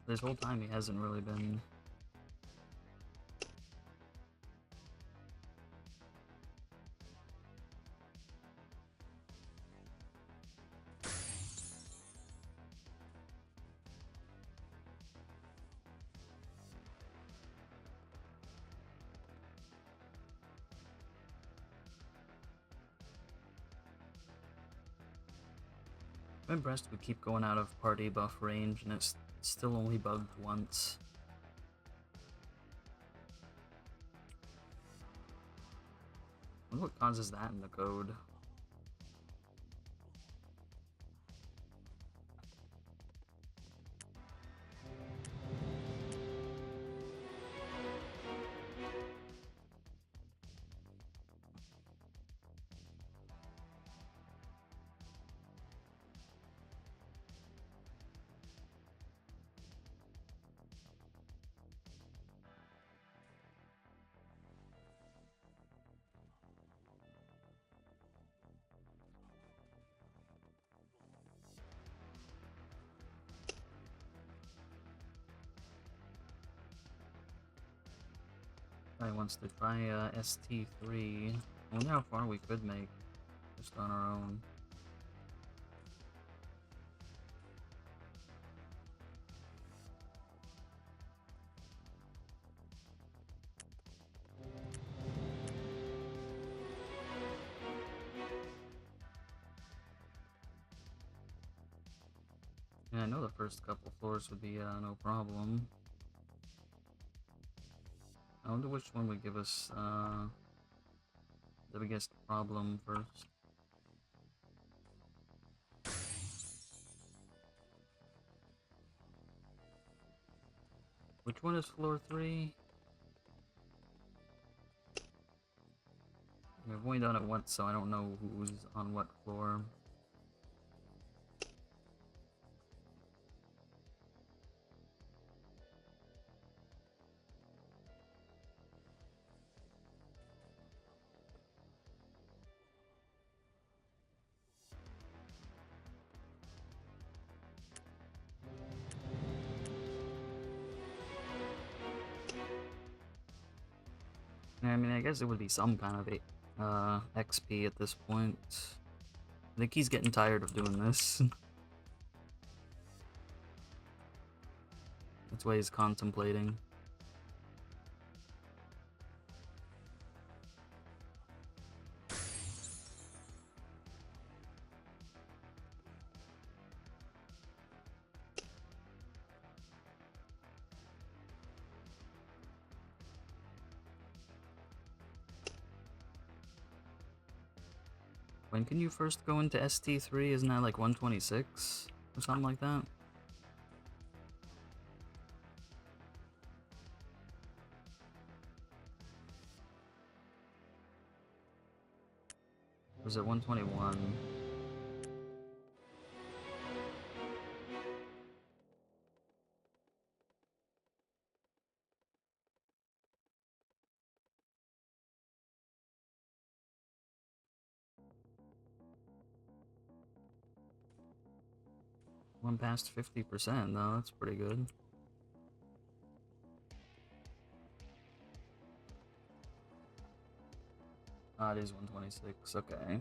This whole time he hasn't really been. I'm impressed we keep going out of party buff range and it's still only bugged once. I wonder what causes that in the code. Probably wants to try ST3. I wonder how far we could make just on our own. Yeah, I know the first couple floors would be no problem. I wonder which one would give us the biggest problem first. Which one is floor 3? I've only done it once, so I don't know who's on what floor. I mean, I guess it would be some kind of XP at this point. I think he's getting tired of doing this. That's why he's contemplating. When can you first go into ST3? Isn't that like 126 or something like that? Or is it 121? One past 50%, though. That's pretty good. Ah, it is 126. Okay.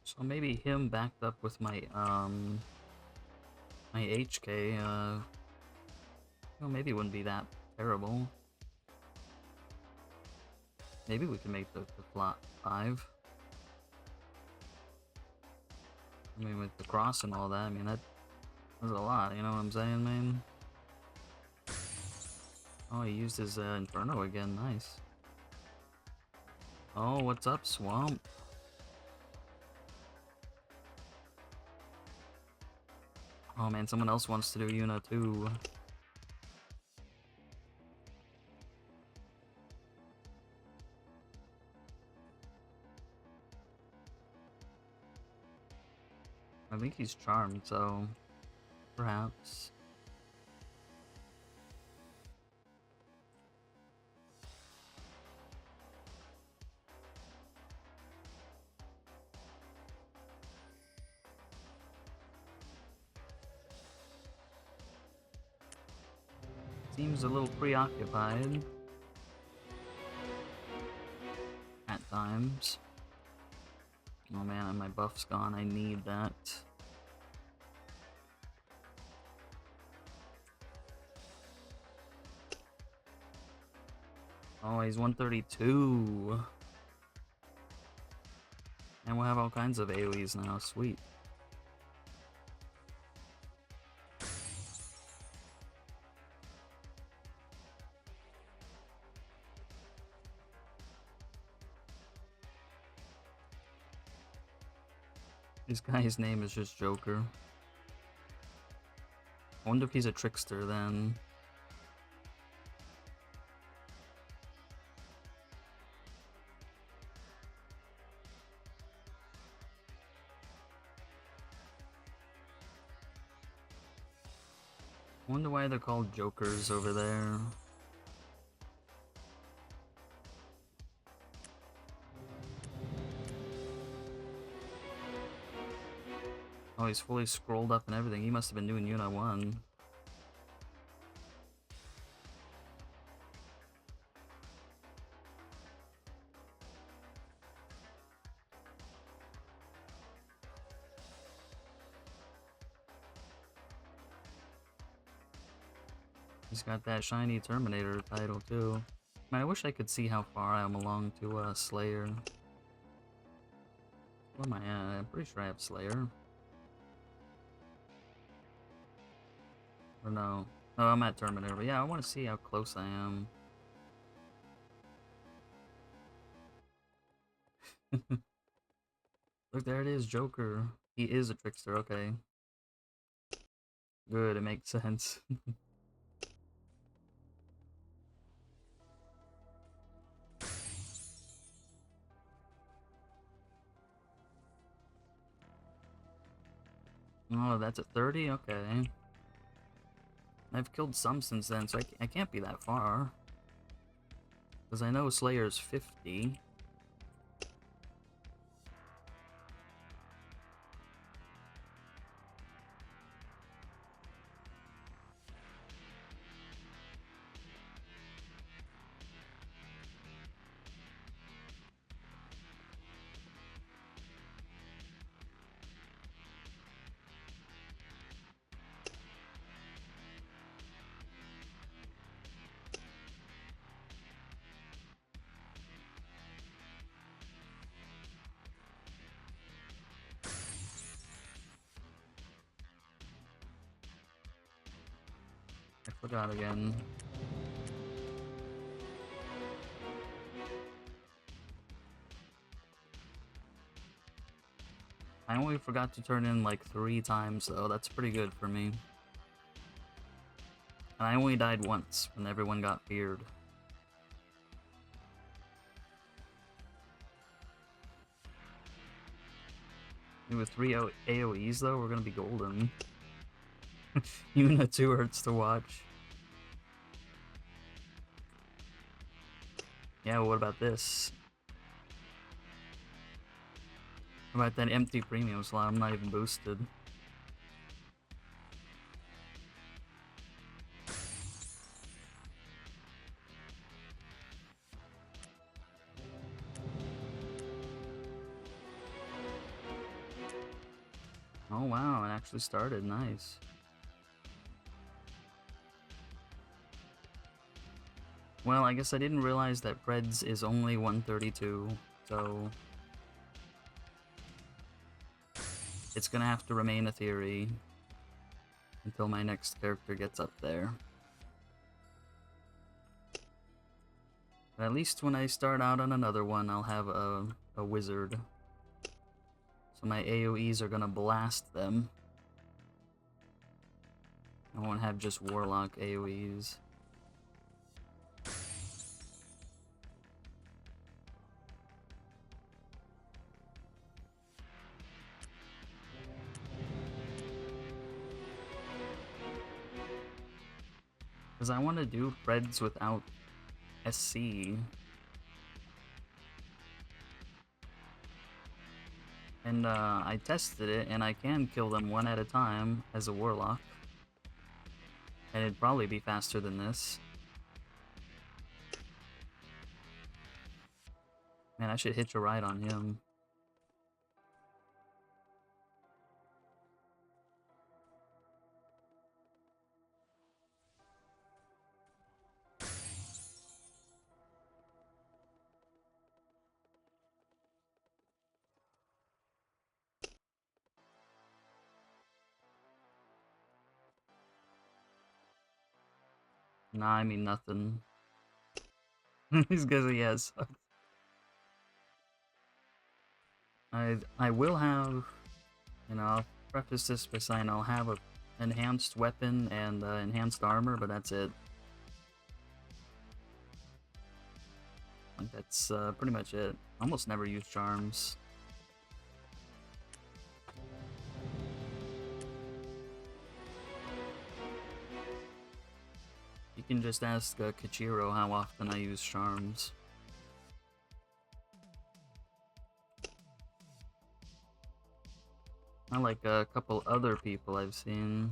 So maybe him backed up with my my HK, well, maybe it wouldn't be that terrible. Maybe we can make the flat 5. I mean, with the cross and all that, I mean, that's a lot, you know what I'm saying, man? Oh, he used his Inferno again, nice. Oh, what's up, Swamp? Oh man, someone else wants to do Yuna too. I think he's charmed, so perhaps. Seems a little preoccupied at times. Oh man, my buff's gone. I need that. Oh, he's 132. And we'll have all kinds of AoEs now. Sweet. This guy's name is just Joker. I wonder if he's a trickster then. I wonder why they're called Jokers over there. Oh, he's fully scrolled up and everything. He must have been doing Yuna 1. He's got that shiny Terminator title too. Man, I wish I could see how far I am along to Slayer. Where am I at? I'm pretty sure I have Slayer. Or no. No, I'm at Terminator, but yeah, I want to see how close I am. Look, there it is, Joker. He is a trickster, okay. Good, it makes sense. Oh, that's at 30? Okay. I've killed some since then, so I can't be that far. Because I know Slayer's 50. I forgot again. I only forgot to turn in like 3 times though, that's pretty good for me. And I only died once when everyone got feared. With 3 AoEs though, we're gonna be golden. Yuna 2 hurts to watch. Yeah, well, what about this? What about that empty premium slot? I'm not even boosted. Oh wow, it actually started. Nice. Well, I guess I didn't realize that Preds is only 132, so it's gonna have to remain a theory until my next character gets up there. But at least when I start out on another one, I'll have a wizard. So my AoEs are gonna blast them. I won't have just warlock AoEs. Because I want to do Preds without SC. And I tested it, and I can kill them one at a time as a warlock. And it'd probably be faster than this. Man, I should hitch a ride on him. Nah, I mean nothing. These guys are yes. I will have, you know, I'll preface this by saying I'll have a enhanced weapon and enhanced armor, but that's it. Like that's pretty much it. Almost never use charms. You can just ask Kichiro how often I use charms. Not like a couple other people I've seen.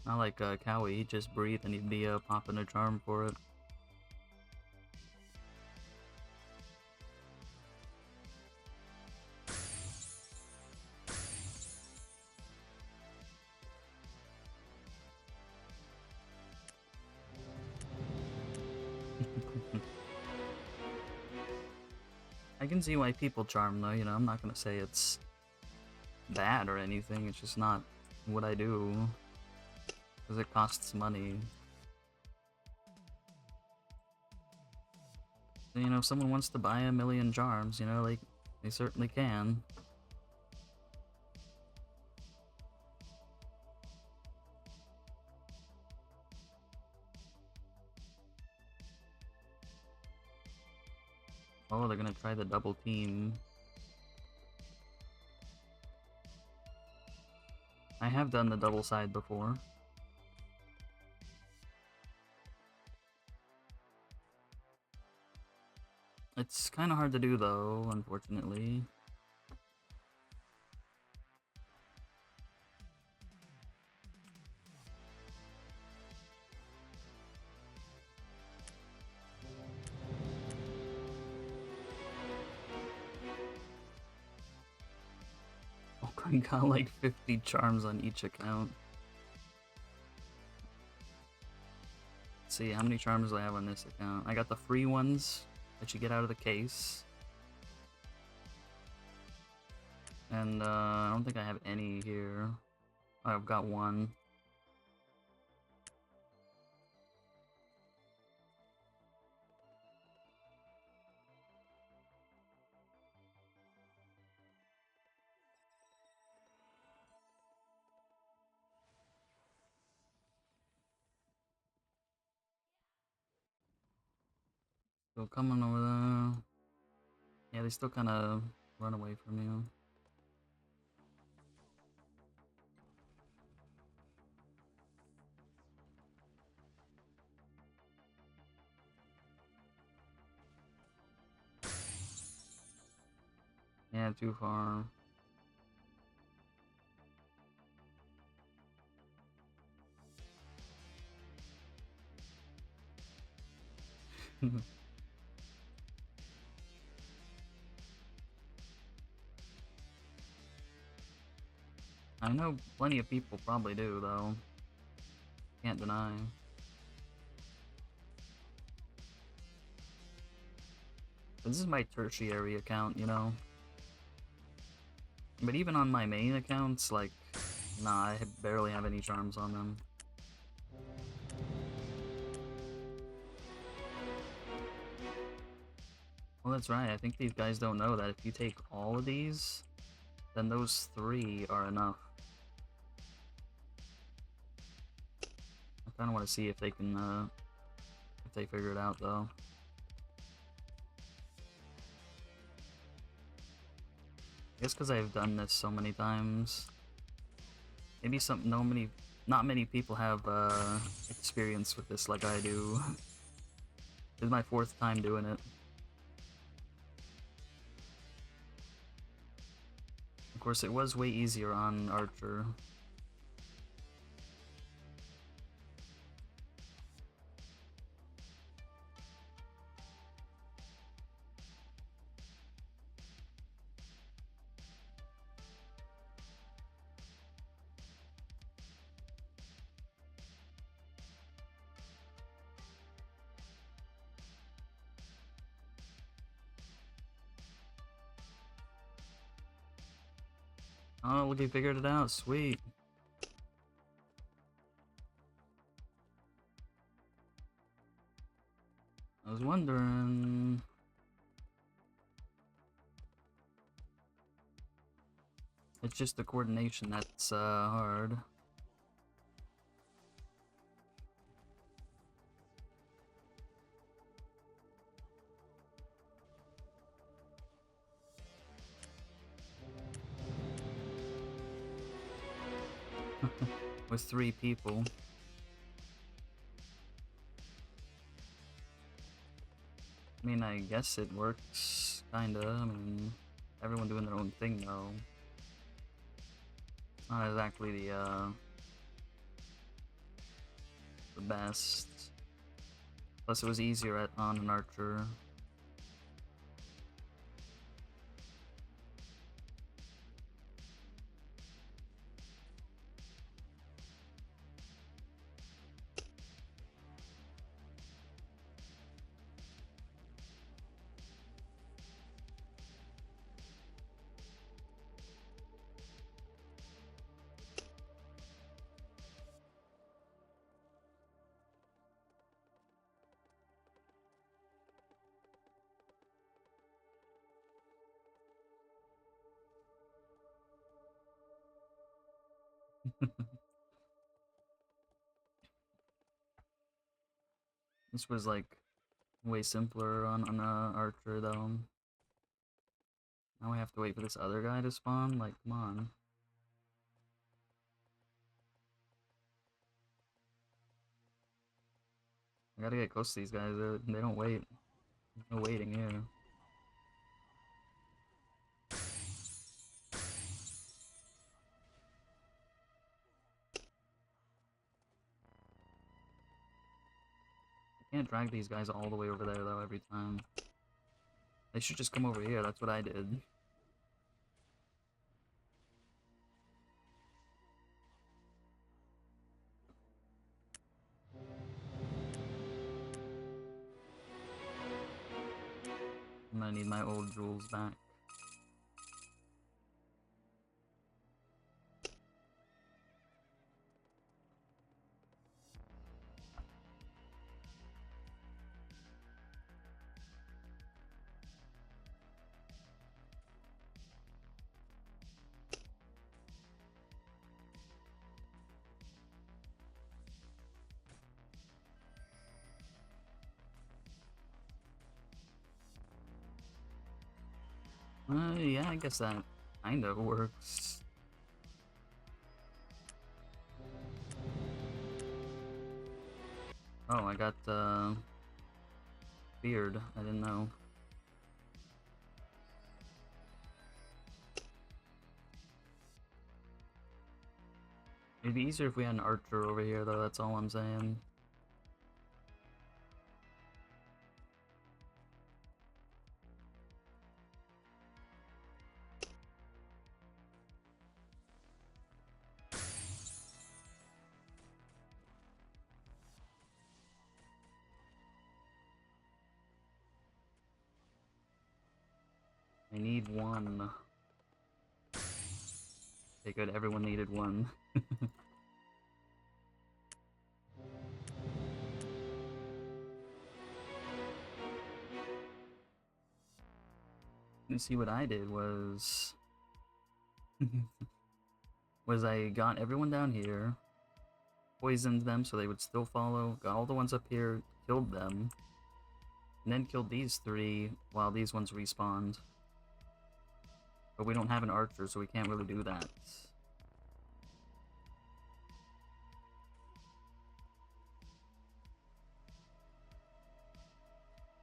Not like Cowie, he'd just breathe and he'd be popping a charm for it. I can see why people charm though, you know, I'm not gonna say it's bad or anything, it's just not what I do. Because it costs money. So, you know, if someone wants to buy 1,000,000 charms, you know, like, they certainly can. Oh, they're gonna try the double team. I have done the double side before. It's kind of hard to do though, unfortunately. Oh, I got like 50 charms on each account. Let's see, how many charms do I have on this account? I got the free ones that you get out of the case. And I don't think I have any here. Oh, I've got one. Still coming over there. Yeah, they still kind of run away from you. Yeah, too far. I know plenty of people probably do, though. Can't deny. This is my tertiary account, you know? But even on my main accounts, like, nah, I barely have any charms on them. Well, that's right, I think these guys don't know that if you take all of these, then those 3 are enough. I kinda wanna see if they can, if they figure it out, though. I guess because I've done this so many times. Maybe not many people have experience with this like I do. This is my 4th time doing it. Of course, it was way easier on Archer. Oh, look, he figured it out. Sweet. I was wondering... It's just the coordination that's hard. With 3 people. I mean, I guess it works, kinda. I mean, everyone doing their own thing, though. Not exactly the best. Plus, it was easier on an Archer. This was like way simpler on Archer though. Now we have to wait for this other guy to spawn? Like, come on. I gotta get close to these guys, they don't wait. There's no waiting here. I can't drag these guys all the way over there though every time. They should just come over here, that's what I did. I'm gonna need my old jewels back. Yeah, I guess that kind of works. Oh, I got beard. I didn't know. It'd be easier if we had an archer over here, though. That's all I'm saying. I need one. Okay, good. Everyone needed one. You see what I did was... was I got everyone down here, poisoned them so they would still follow, got all the ones up here, killed them, and then killed these three while these ones respawned. But we don't have an archer, so we can't really do that.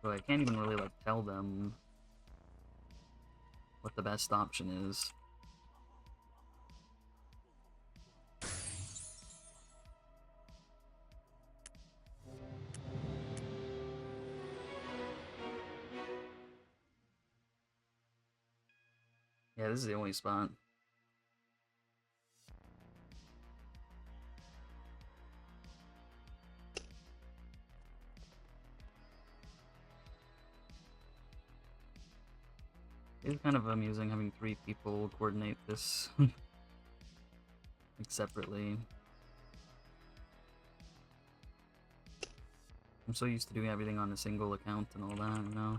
So I can't even really, like, tell them what the best option is. Yeah, this is the only spot. It's kind of amusing having 3 people coordinate this like separately. I'm so used to doing everything on a single account and all that, you know?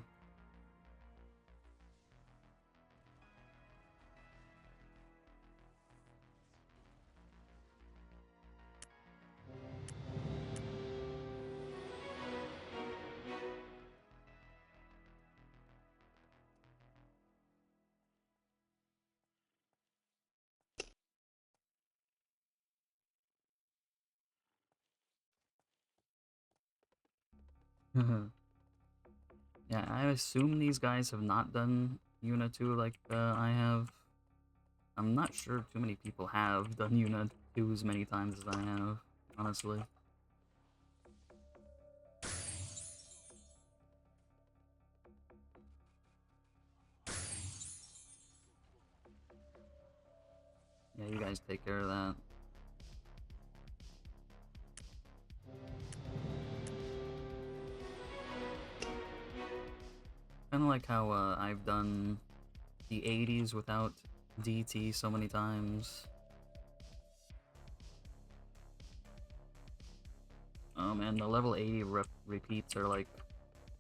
Yeah, I assume these guys have not done Yuna 2 like I have. I'm not sure too many people have done Yuna 2 as many times as I have, honestly. Yeah, you guys take care of that. Kinda like how I've done the 80s without DT so many times. Oh man, the level 80 repeats are like...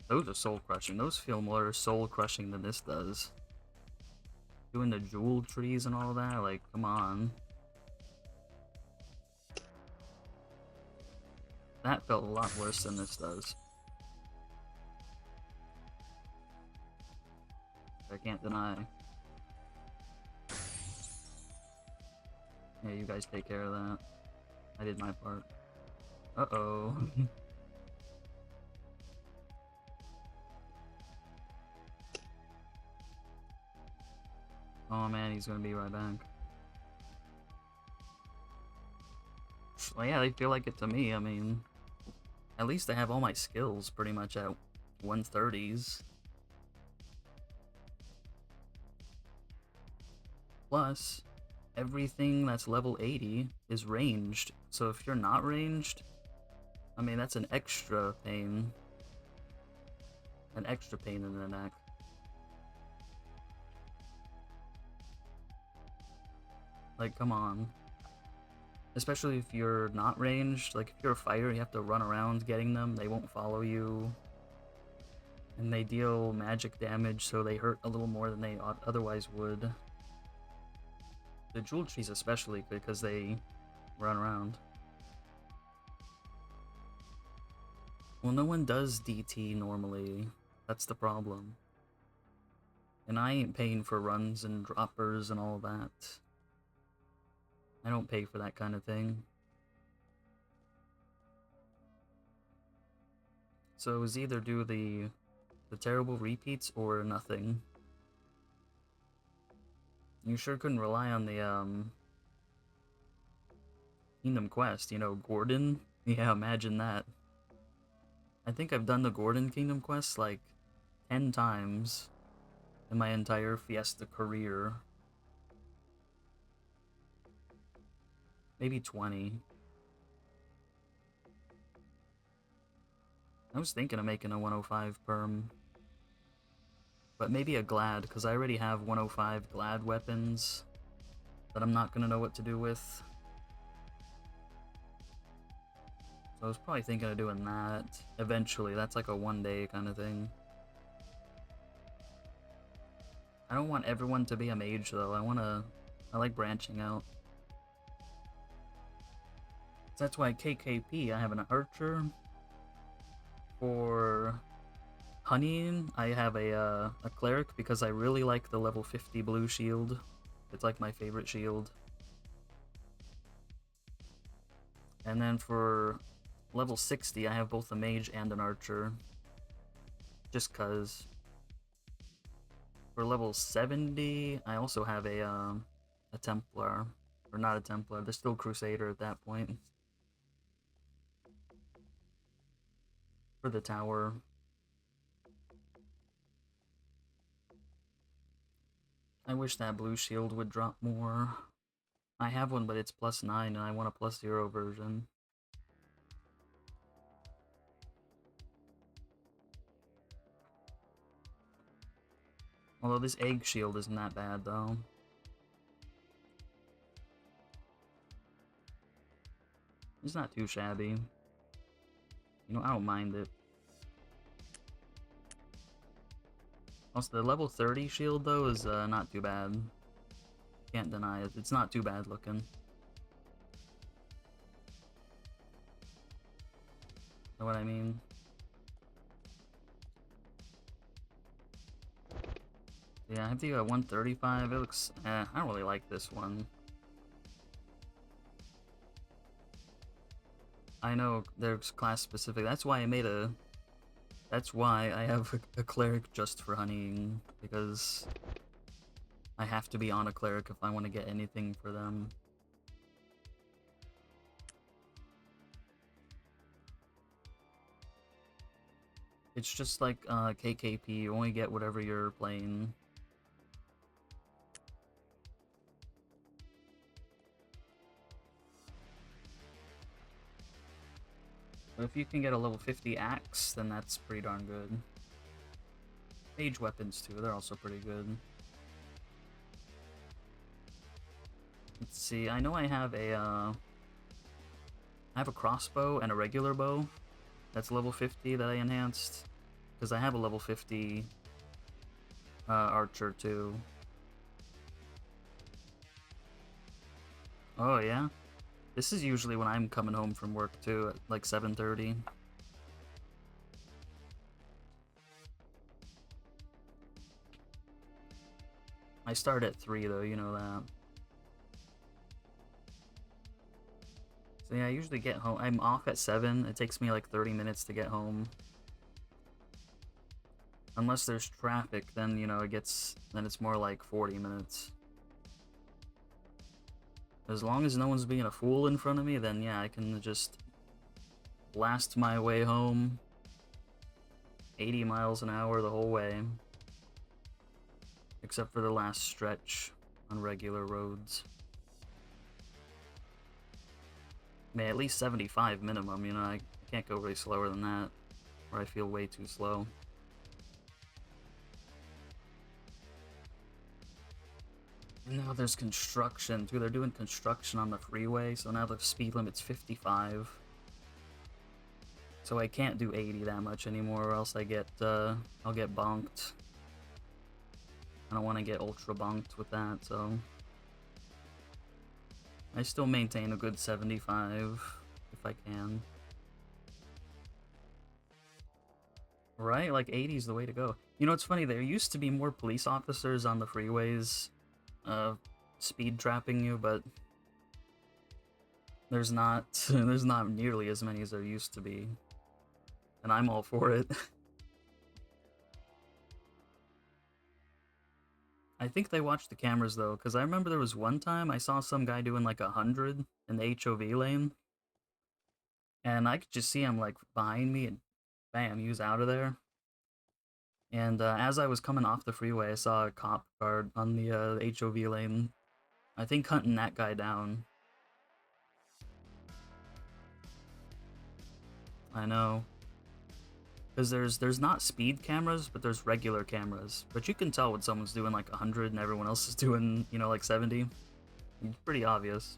those are soul crushing. Those feel more soul crushing than this does. Doing the jewel trees and all that, like, come on. That felt a lot worse than this does. I can't deny. Yeah, you guys take care of that. I did my part. Uh-oh. Oh man, he's gonna be right back. Well, yeah, they feel like it to me. I mean, at least I have all my skills pretty much at 130s. Plus, everything that's level 80 is ranged. So if you're not ranged, I mean, that's an extra pain. An extra pain in the neck. Like, come on. Especially if you're not ranged. Like, if you're a fighter, you have to run around getting them. They won't follow you. And they deal magic damage, so they hurt a little more than they otherwise would. The jewel trees especially, because they run around. Well, no one does DT normally. That's the problem. And I ain't paying for runs and droppers and all that. I don't pay for that kind of thing. So it was either do the terrible repeats or nothing. You sure couldn't rely on the Kingdom Quest, you know, Gordon? Yeah, imagine that. I think I've done the Gordon Kingdom Quest like 10 times in my entire Fiesta career. Maybe 20. I was thinking of making a 105 perm. But maybe a Glad, because I already have 105 Glad weapons that I'm not gonna know what to do with. So I was probably thinking of doing that eventually. That's like a one-day kind of thing. I don't want everyone to be a mage though. I like branching out. So that's why KKP, I have an archer. For honeying, I have a cleric because I really like the level 50 blue shield. It's like my favorite shield. And then for level 60, I have both a mage and an archer. Just cuz. For level 70, I also have a Templar. Or not a Templar, they're still Crusader at that point. For the tower. I wish that blue shield would drop more. I have one, but it's +9, and I want a +0 version. Although this egg shield isn't that bad, though. It's not too shabby. You know, I don't mind it. Also, the level 30 shield, though, is not too bad. Can't deny it. It's not too bad looking. Know what I mean? Yeah, I have the 135. It looks... I don't really like this one. I know there's class specific. That's why I made a... That's why I have a cleric just for honeying, because I have to be on a cleric if I want to get anything for them. It's just like KKP, you only get whatever you're playing. But if you can get a level 50 axe, then that's pretty darn good. Mage weapons too, they're also pretty good. Let's see, I know I have a crossbow and a regular bow. That's level 50 that I enhanced. Because I have a level 50 archer too. Oh yeah? This is usually when I'm coming home from work too, at like 7:30. I start at 3 though, you know that. So yeah, I usually get home. I'm off at 7. It takes me like 30 minutes to get home. Unless there's traffic, then, you know, then it's more like 40 minutes. As long as no one's being a fool in front of me, then yeah, I can just blast my way home. 80 miles an hour the whole way. Except for the last stretch on regular roads. I mean, at least 75 minimum, you know, I can't go really slower than that, or I feel way too slow. And now there's construction, too. They're doing construction on the freeway, so now the speed limit's 55. So I can't do 80 that much anymore, or else I'll get bonked. I don't want to get ultra bonked with that, so... I still maintain a good 75, if I can. Right? Like, 80 is the way to go. You know, it's funny, there used to be more police officers on the freeways, speed trapping you, but there's not there's not nearly as many as there used to be. And I'm all for it. I think they watched the cameras though, because I remember there was one time I saw some guy doing like 100 in the HOV lane, and I could just see him like behind me, and bam, he was out of there. And as I was coming off the freeway, I saw a cop car on the HOV lane, I think hunting that guy down. I know. Because there's not speed cameras, but there's regular cameras. But you can tell when someone's doing like 100 and everyone else is doing, you know, like 70. It's pretty obvious.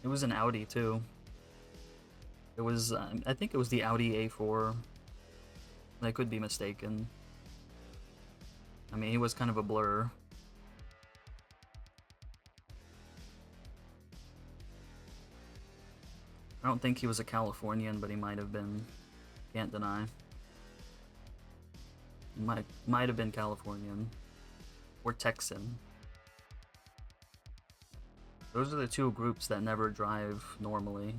It was an Audi too. It was, I think it was the Audi A4. I could be mistaken. I mean, he was kind of a blur. I don't think he was a Californian, but he might have been. Can't deny. Might have been Californian. Or Texan. Those are the two groups that never drive normally.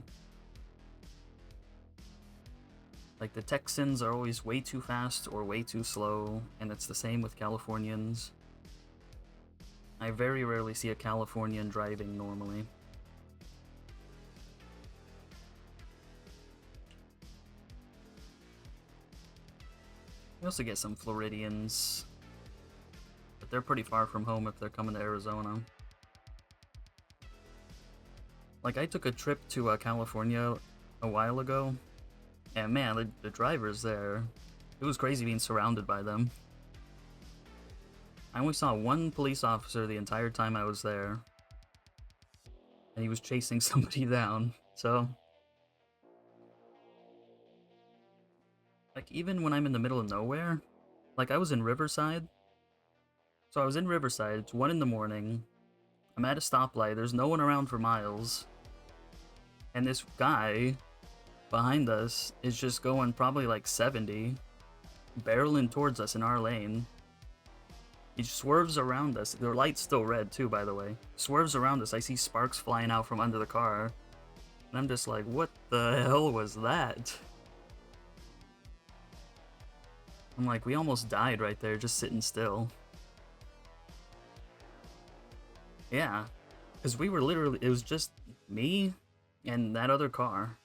Like, the Texans are always way too fast or way too slow, and it's the same with Californians. I very rarely see a Californian driving normally. You also get some Floridians, but they're pretty far from home if they're coming to Arizona. Like, I took a trip to California a while ago, and man, the drivers there, it was crazy being surrounded by them. I only saw one police officer the entire time I was there, and he was chasing somebody down, so... Like, even when I'm in the middle of nowhere, like, I was in Riverside. So I was in Riverside, it's 1 in the morning, I'm at a stoplight, there's no one around for miles, and this guy behind us is just going probably like 70, barreling towards us in our lane. He swerves around us, the light's still red too, by the way. Swerves around us, I see sparks flying out from under the car, and I'm just like, what the hell was that? I'm like, we almost died right there, just sitting still. Yeah, because we were literally, it was just me and that other car.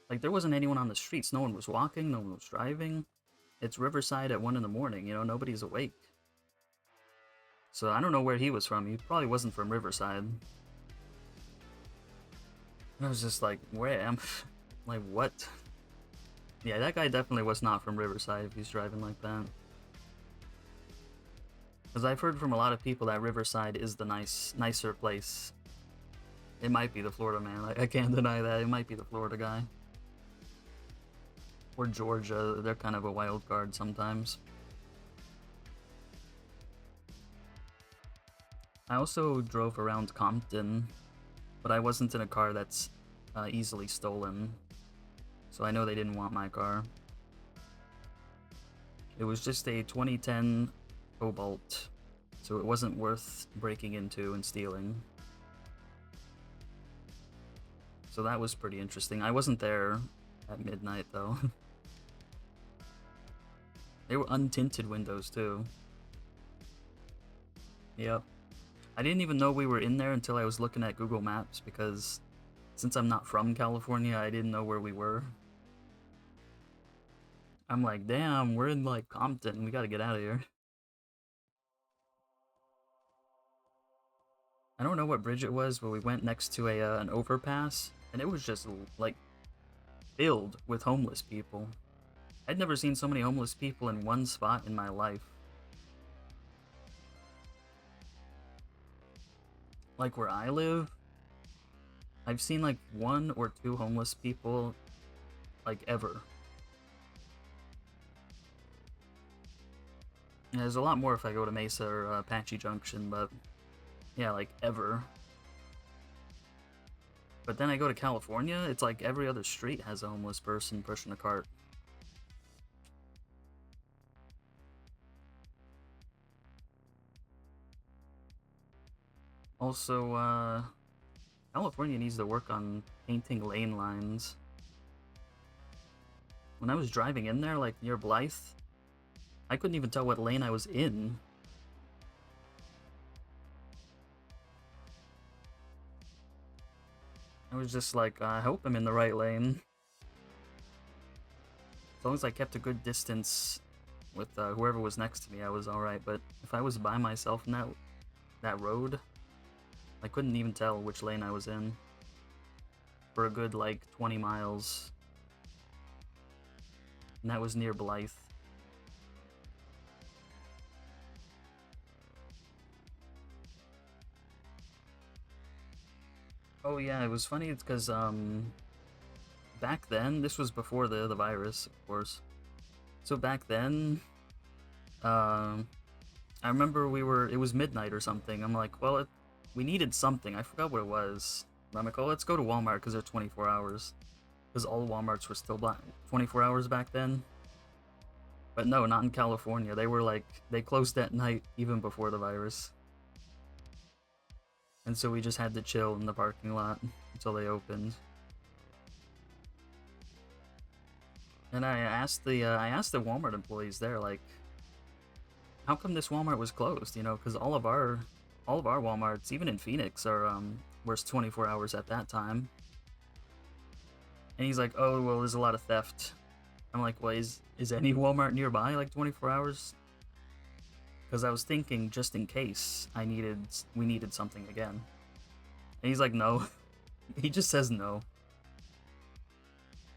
Like, there wasn't anyone on the streets, no one was walking, no one was driving. It's Riverside at 1 in the morning, you know, nobody's awake. So I don't know where he was from, he probably wasn't from Riverside. I was just like, where am I? Like, what? Yeah, that guy definitely was not from Riverside if he's driving like that. Because I've heard from a lot of people that Riverside is the nicer place. It might be the Florida man, I can't deny that, it might be the Florida guy. Or Georgia, they're kind of a wild card sometimes. I also drove around Compton, but I wasn't in a car that's easily stolen. So I know they didn't want my car. It was just a 2010 Cobalt, so it wasn't worth breaking into and stealing. So that was pretty interesting. I wasn't there at midnight though. They were untinted windows too. Yep. I didn't even know we were in there until I was looking at Google Maps, because since I'm not from California, I didn't know where we were. I'm like, damn, we're in like Compton, we gotta get out of here. I don't know what bridge it was, but we went next to an overpass, and it was just like filled with homeless people. I'd never seen so many homeless people in one spot in my life. Like where I live, I've seen like 1 or 2 homeless people, like, ever. Yeah, there's a lot more if I go to Mesa or Apache Junction, but yeah, like, ever. But then I go to California, it's like every other street has a homeless person pushing a cart. Also, California needs to work on painting lane lines. When I was driving in there, like near Blythe, I couldn't even tell what lane I was in. I was just like, I hope I'm in the right lane. As long as I kept a good distance with whoever was next to me, I was alright. But if I was by myself in that road, I couldn't even tell which lane I was in for a good, like, 20 miles. And that was near Blythe. Oh yeah, it was funny because, back then, this was before the virus, of course. So back then, I remember it was midnight or something. I'm like, well, we needed something. I forgot what it was. I'm like, oh, let's go to Walmart because they're 24 hours. Because all Walmarts were still 24 hours back then. But no, not in California. They were like, they closed at night even before the virus. And so we just had to chill in the parking lot until they opened. And I asked the Walmart employees there, like, how come this Walmart was closed? You know, because all of our Walmarts, even in Phoenix, were 24 hours at that time. And he's like, oh, well, there's a lot of theft. I'm like, well, is any Walmart nearby like 24 hours? Because I was thinking, just in case we needed something again. And he's like, no. He just says no.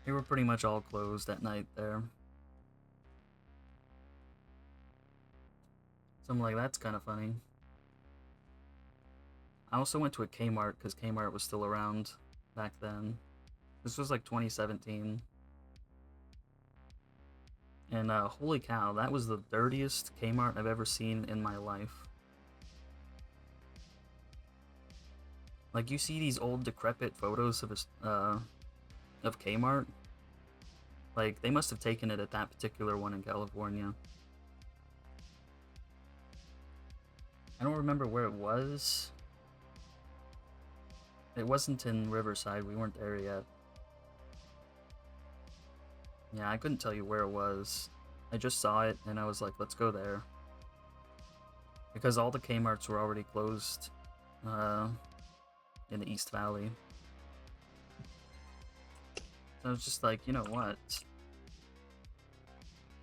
They were pretty much all closed at night there. So I'm like, that's kind of funny. I also went to a Kmart because Kmart was still around back then. This was like 2017. And holy cow, that was the dirtiest Kmart I've ever seen in my life. Like, you see these old decrepit photos of Kmart. Like, they must have taken it at that particular one in California. I don't remember where it was. It wasn't in Riverside, we weren't there yet. Yeah, I couldn't tell you where it was. I just saw it and I was like, let's go there. Because all the Kmarts were already closed in the East Valley. So I was just like, you know what?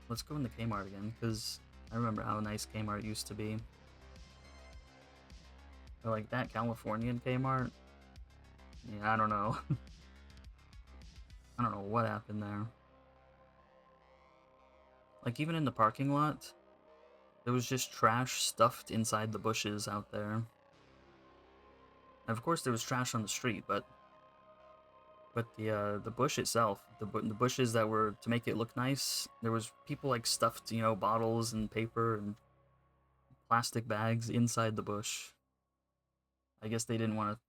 Let's go in the Kmart again, because I remember how nice Kmart used to be. But like that Californian Kmart, yeah, I don't know. I don't know what happened there. Like, even in the parking lot, there was just trash stuffed inside the bushes out there. And of course there was trash on the street, but the bush itself, the bushes that were to make it look nice, there was people like stuffed, you know, bottles and paper and plastic bags inside the bush. I guess they didn't want to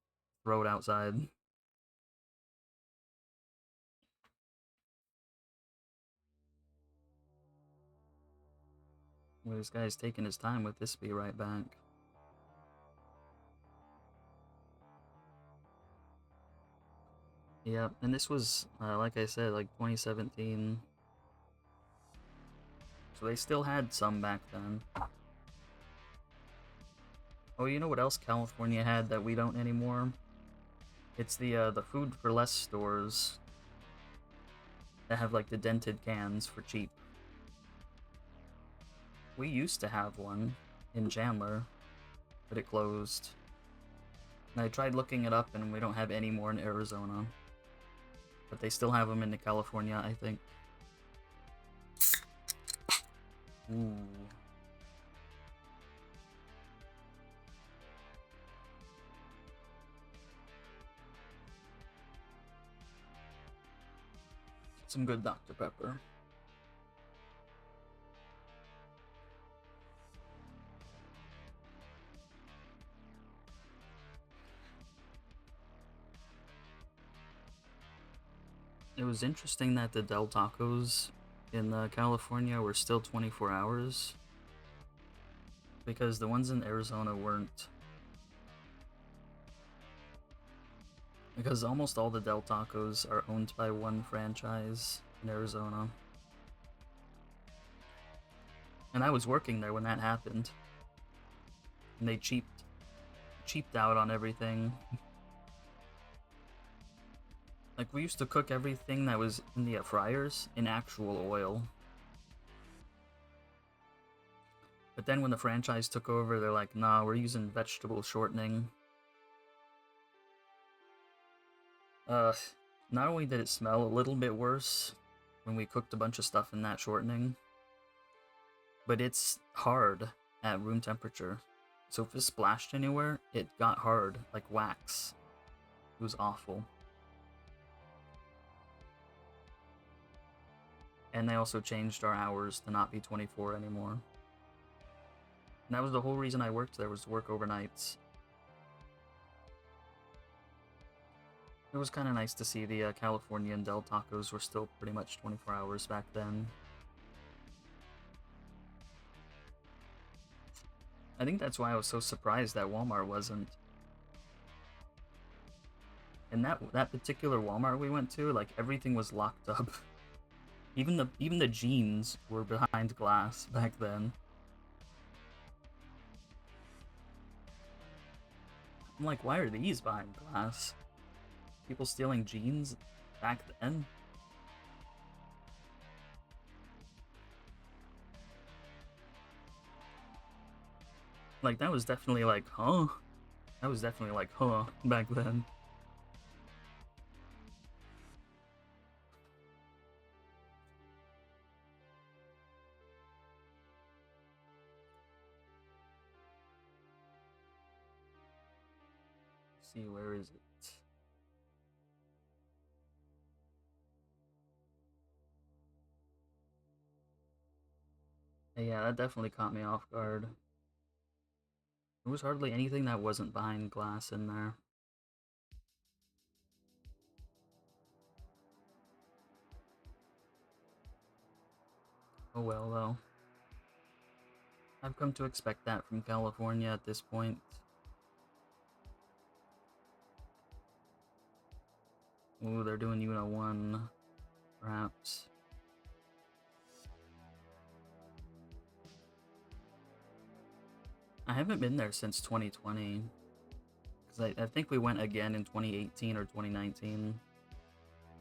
throw it outside. Well, this guy's taking his time with this. Be right back. Yeah, and this was, like I said, like 2017. So they still had some back then. Oh, you know what else California had that we don't anymore? It's the food for less stores that have like the dented cans for cheap. We used to have one in Chandler, but it closed. And I tried looking it up and we don't have any more in Arizona. But they still have them in California, I think. Ooh. Some good Dr. Pepper. It was interesting that the Del Tacos in California were still 24 hours. Because the ones in Arizona weren't. Because almost all the Del Tacos are owned by one franchise in Arizona. And I was working there when that happened. And they cheaped out on everything. Like, we used to cook everything that was in the fryers in actual oil. But then when the franchise took over, they're like, nah, we're using vegetable shortening. Not only did it smell a little bit worse when we cooked a bunch of stuff in that shortening, but it's hard at room temperature. So if it splashed anywhere, it got hard, like wax. It was awful. And they also changed our hours to not be 24 anymore. And that was the whole reason I worked there, was to work overnights. It was kind of nice to see the Californian Del Tacos were still pretty much 24 hours back then. I think that's why I was so surprised that Walmart wasn't. And that particular Walmart we went to, like, everything was locked up. Even the jeans were behind glass back then. I'm like, why are these behind glass? People stealing jeans back then? Like, that was definitely like, huh? That was definitely like, huh, back then. Let's see, where is it? Yeah, that definitely caught me off guard. There was hardly anything that wasn't behind glass in there. Oh well, though. I've come to expect that from California at this point. Ooh, they're doing Yuna 1, perhaps. I haven't been there since 2020. Because I think we went again in 2018 or 2019.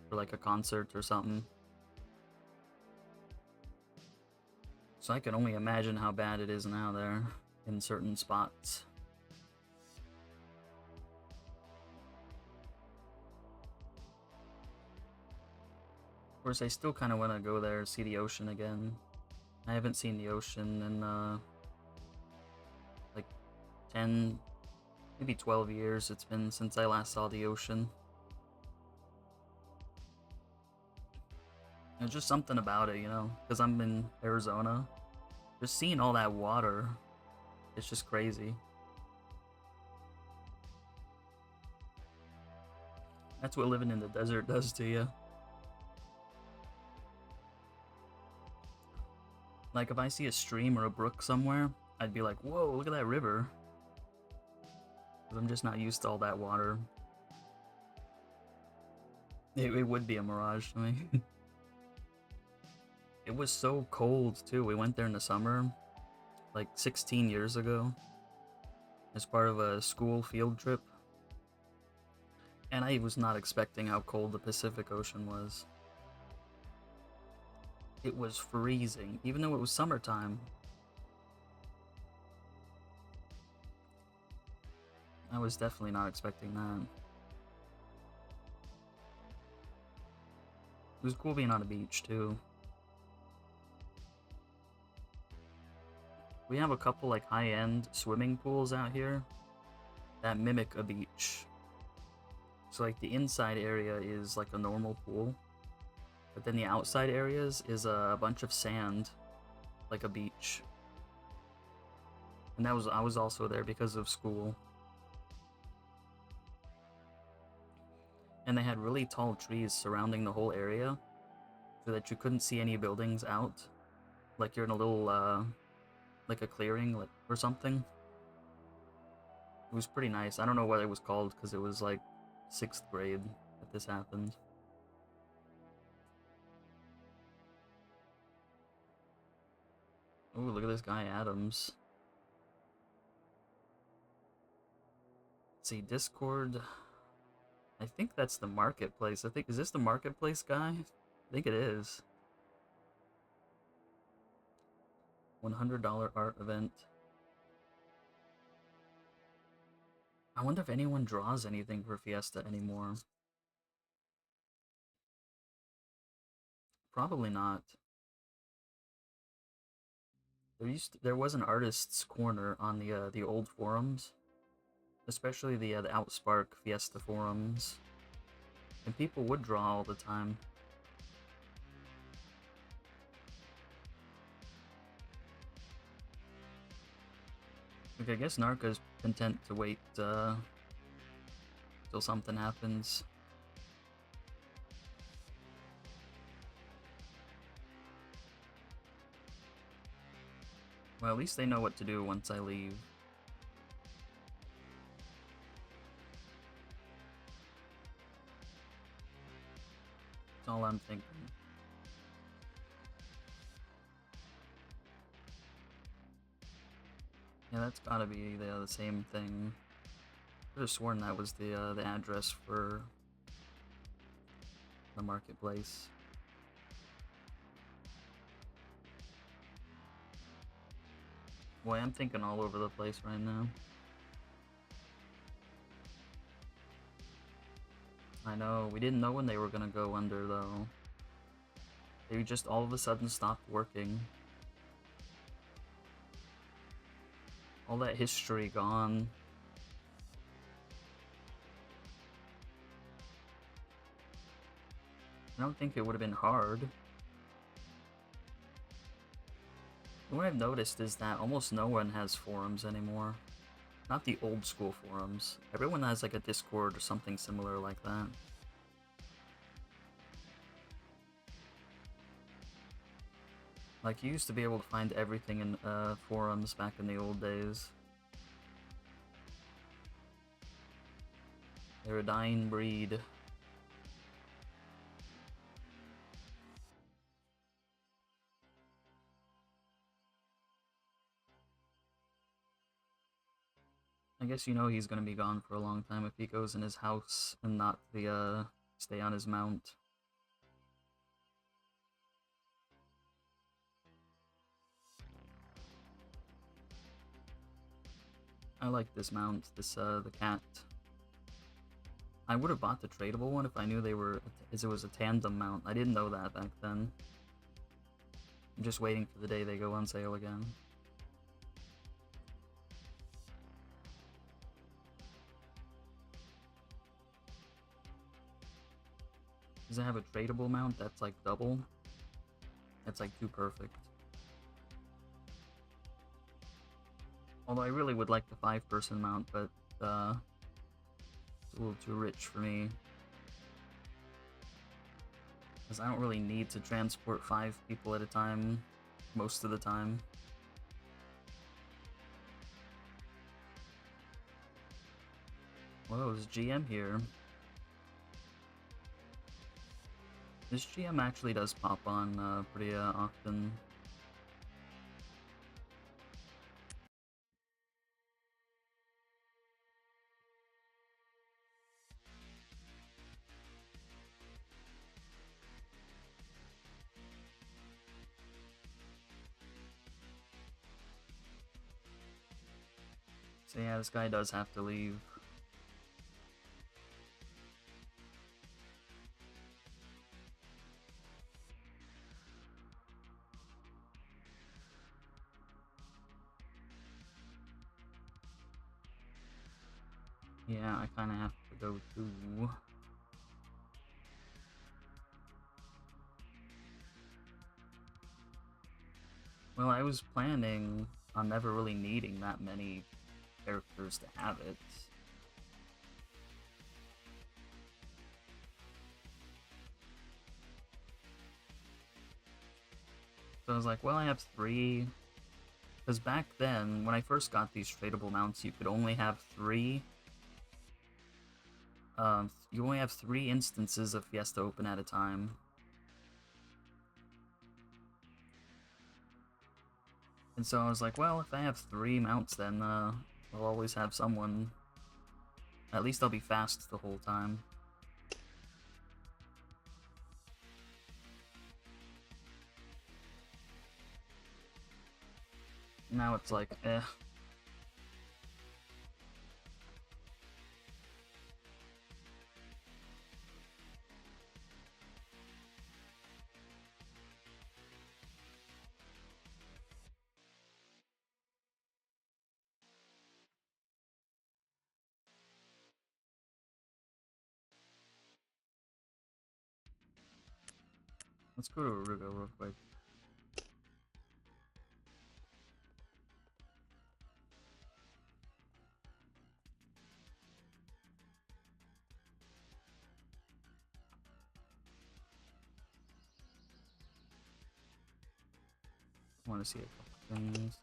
For like a concert or something. So I can only imagine how bad it is now there, in certain spots. Of course, I still kind of want to go there, see the ocean again. I haven't seen the ocean in, like 10, maybe 12 years it's been since I last saw the ocean. There's just something about it, you know, because I'm in Arizona. Just seeing all that water, it's just crazy. That's what living in the desert does to you. Like, if I see a stream or a brook somewhere, I'd be like, whoa, look at that river. Because I'm just not used to all that water. It would be a mirage to me. It was so cold, too. We went there in the summer, like 16 years ago, as part of a school field trip. And I was not expecting how cold the Pacific Ocean was. It was freezing, even though it was summertime. I was definitely not expecting that. It was cool being on a beach, too. We have a couple, like, high-end swimming pools out here that mimic a beach. So, like, the inside area is, like, a normal pool. But then the outside areas is a bunch of sand, like a beach. And I was also there because of school. and they had really tall trees surrounding the whole area, so that you couldn't see any buildings out. Like you're in a little, like a clearing, like, or something. It was pretty nice. I don't know what it was called, because it was like 6th grade that this happened. Ooh, look at this guy, Adams. Let's see, Discord. I think that's the marketplace. Is this the marketplace guy? I think it is. $100 art event. I wonder if anyone draws anything for Fiesta anymore. Probably not. There was an artist's corner on the old forums, especially the Outspark Fiesta forums, and people would draw all the time. Like, I guess Narca's content to wait till something happens. Well, at least they know what to do once I leave. That's all I'm thinking. Yeah, that's gotta be the same thing. I could have sworn that was the address for the marketplace. Boy, I'm thinking all over the place right now. I know, we didn't know when they were gonna go under, though. They just all of a sudden stopped working. All that history gone. I don't think it would have been hard. What I've noticed is that almost no one has forums anymore. Not the old school forums. Everyone has like a Discord or something similar like that. Like, you used to be able to find everything in forums back in the old days. They're a dying breed. I guess you know he's gonna be gone for a long time if he goes in his house and not the, stay on his mount. I like this mount, the cat. I would have bought the tradable one if I knew it was a tandem mount. I didn't know that back then. I'm just waiting for the day they go on sale again. Does it have a tradable mount that's like double? That's like too perfect. Although I really would like the 5-person mount, but it's a little too rich for me. Because I don't really need to transport 5 people at a time, most of the time. Whoa, is GM here? This GM actually does pop on pretty often. So yeah, this guy does have to leave. Yeah, I kind of have to go too. Well, I was planning on never really needing that many characters to have it. So I was like, well, I have 3. Because back then, when I first got these tradable mounts, you could only have 3. You only have 3 instances of Fiesta open at a time. And so I was like, well, if I have 3 mounts, then I'll always have someone. At least I'll be fast the whole time. Now it's like, eh. Let's go to Aruga real quick. I want to see a couple things.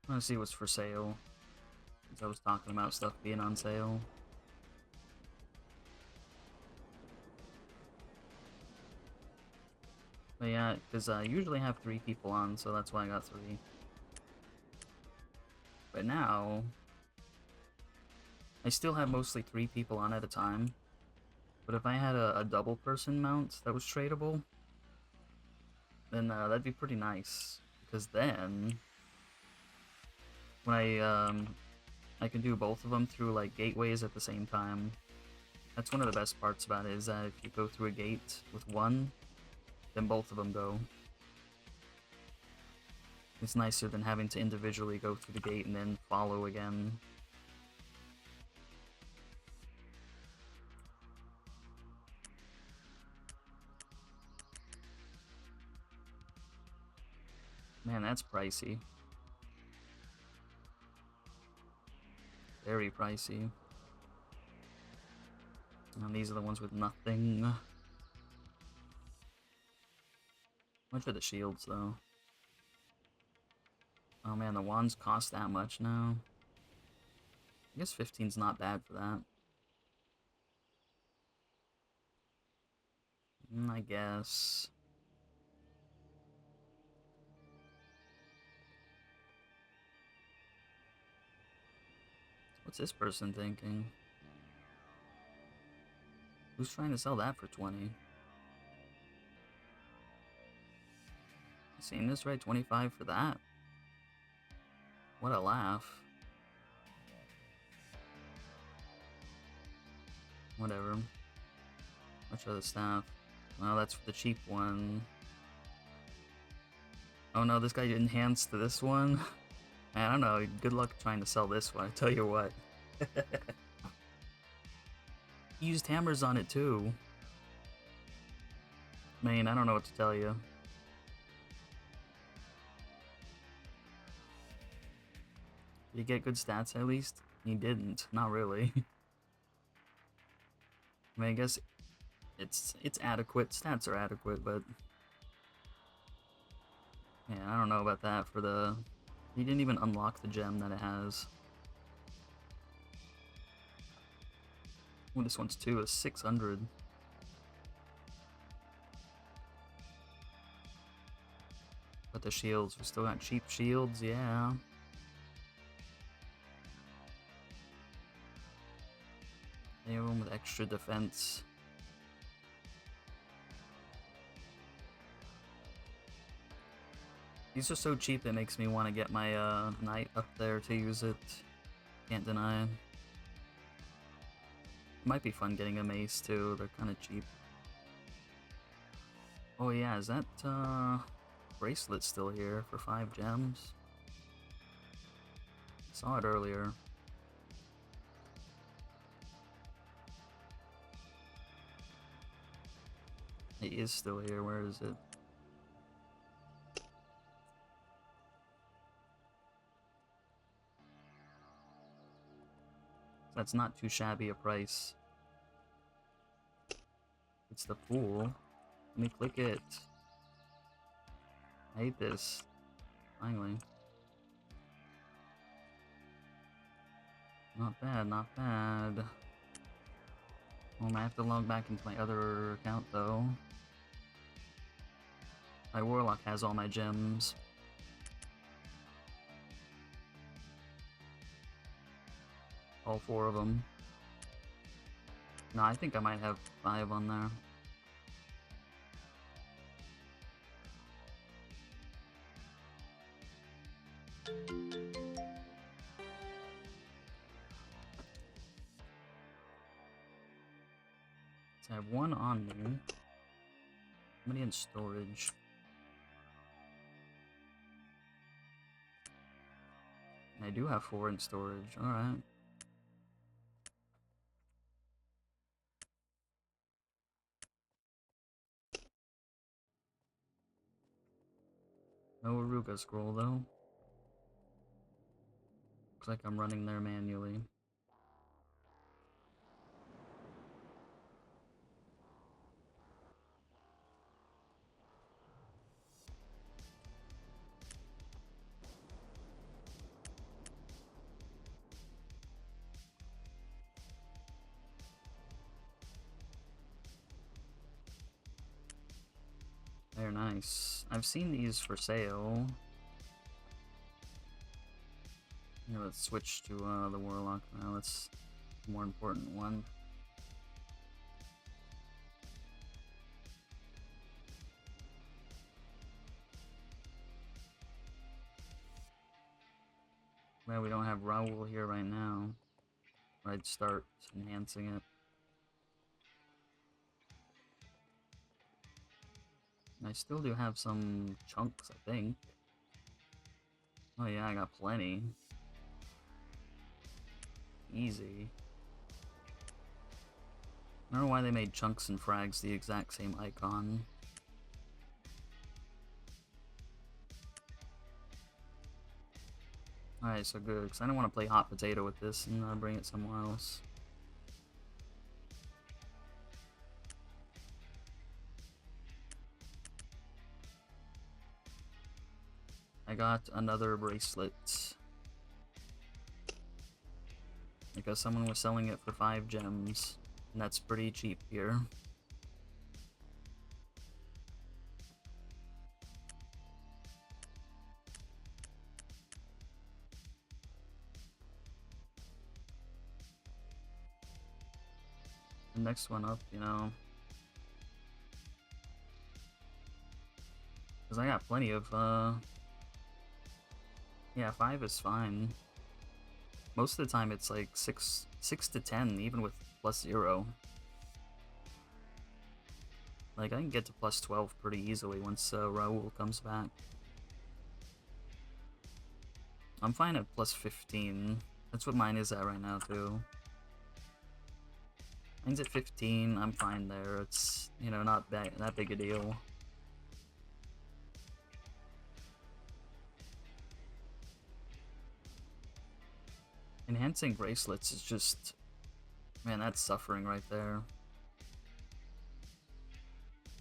I want to see what's for sale. Since I was talking about stuff being on sale. But yeah, because I usually have 3 people on, so that's why I got 3. But now, I still have mostly 3 people on at a time. But if I had a double person mount that was tradable, then that'd be pretty nice. Because then, when I can do both of them through like gateways at the same time. That's one of the best parts about it, is that if you go through a gate with one, then both of them go. It's nicer than having to individually go through the gate and then follow again. Man, that's pricey. Very pricey. And these are the ones with nothing. How much are the shields, though? Oh man, the wands cost that much now. I guess 15's not bad for that. I guess. What's this person thinking? Who's trying to sell that for 20? Seen this right? 25 for that? What a laugh. Whatever. Much other stuff. Well, that's for the cheap one. Oh no, this guy enhanced to this one? Man, I don't know. Good luck trying to sell this one, I tell you what. He used hammers on it too. Man, I don't know what to tell you. Did he get good stats at least? He didn't. Not really. I mean, I guess it's adequate. Stats are adequate, but yeah, I don't know about that for the... He didn't even unlock the gem that it has. Oh, this one's too is 600. But the shields, we still got cheap shields, yeah. They have one with extra defense. These are so cheap it makes me want to get my knight up there to use it. Can't deny. Might be fun getting a mace too, they're kind of cheap. Oh yeah, is that bracelet still here for 5 gems? Saw it earlier. It is still here, where is it? That's not too shabby a price. It's the pool. Let me click it. I hate this. Finally. Not bad, not bad. Well, I have to log back into my other account, though. My Warlock has all my gems. All 4 of them. No, I think I might have 5 on there. So I have 1 on me. How many in storage? I do have 4 in storage, alright. No Aruga scroll though. Looks like I'm running there manually. They're nice. I've seen these for sale. Here, let's switch to the Warlock now. That's the more important one. Well, we don't have Raoul here right now. I'd start enhancing it. I still do have some chunks, I think. Oh yeah, I got plenty. Easy. I don't know why they made chunks and frags the exact same icon. Alright, so good, because I don't want to play hot potato with this and bring it somewhere else. I got another bracelet. Because someone was selling it for 5 gems, and that's pretty cheap here. The next one up, you know. Because I got plenty of, yeah, 5 is fine. Most of the time it's like 6 to 10, even with +0. Like, I can get to +12 pretty easily once Raoul comes back. I'm fine at +15. That's what mine is at right now, too. Mine's at 15, I'm fine there. It's, you know, not that big a deal. Enhancing bracelets is just... Man, that's suffering right there.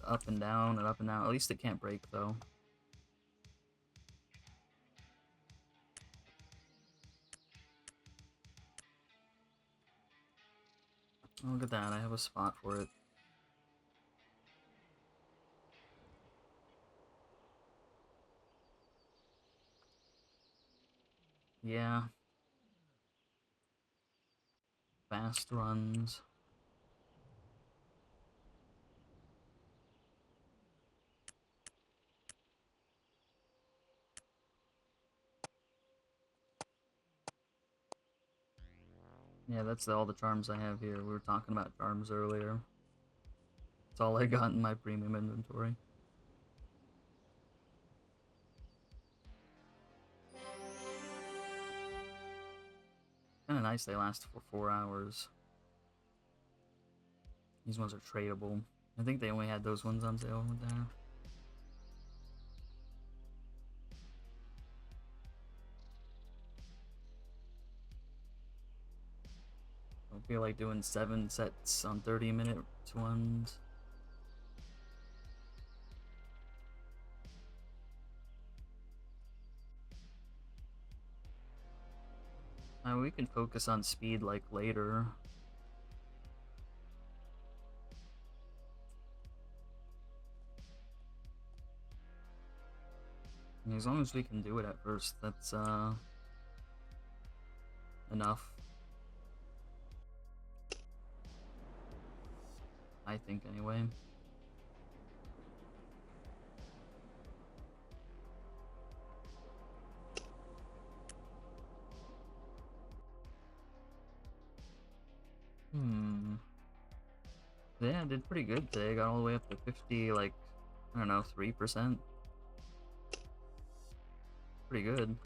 Up and down and up and down. At least it can't break, though. Oh, look at that, I have a spot for it. Yeah. Fast runs. Yeah, that's all the charms I have here. We were talking about charms earlier. That's all I got in my premium inventory. Kinda nice they last for 4 hours. These ones are tradable. I think they only had those ones on sale there. feel like doing 7 sets on 30-minute ones. We can focus on speed like later. As long as we can do it at first, that's enough. I think anyway. Yeah, I did pretty good today. Got all the way up to 50, like, I don't know, 3%. Pretty good.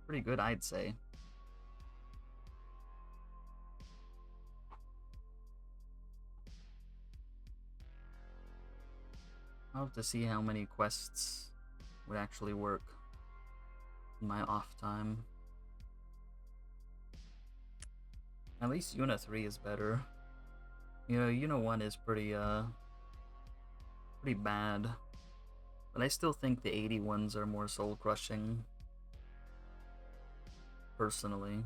Pretty good, I'd say. I'll have to see how many quests would actually work in my off time. At least Yuna 3 is better. You know, Yuna 1 is pretty bad. But I still think the 80 ones are more soul-crushing. Personally.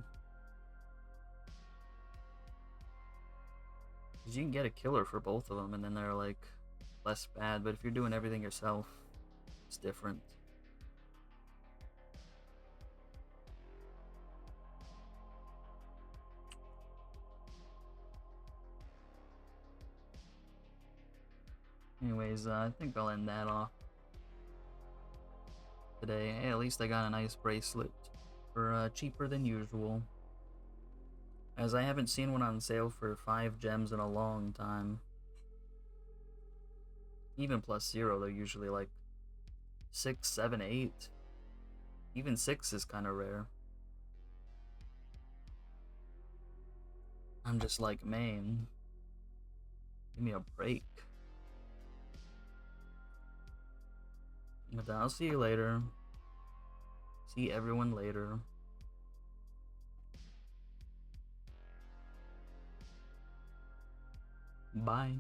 Because you can get a killer for both of them, and then they're, like, less bad. But if you're doing everything yourself, it's different. Anyways, I think I'll end that off today. Hey, at least I got a nice bracelet for cheaper than usual. As I haven't seen one on sale for 5 gems in a long time. Even +0, they're usually like 6, 7, 8. Even 6 is kind of rare. I'm just like, man, give me a break. But I'll see you later. See everyone later. Bye.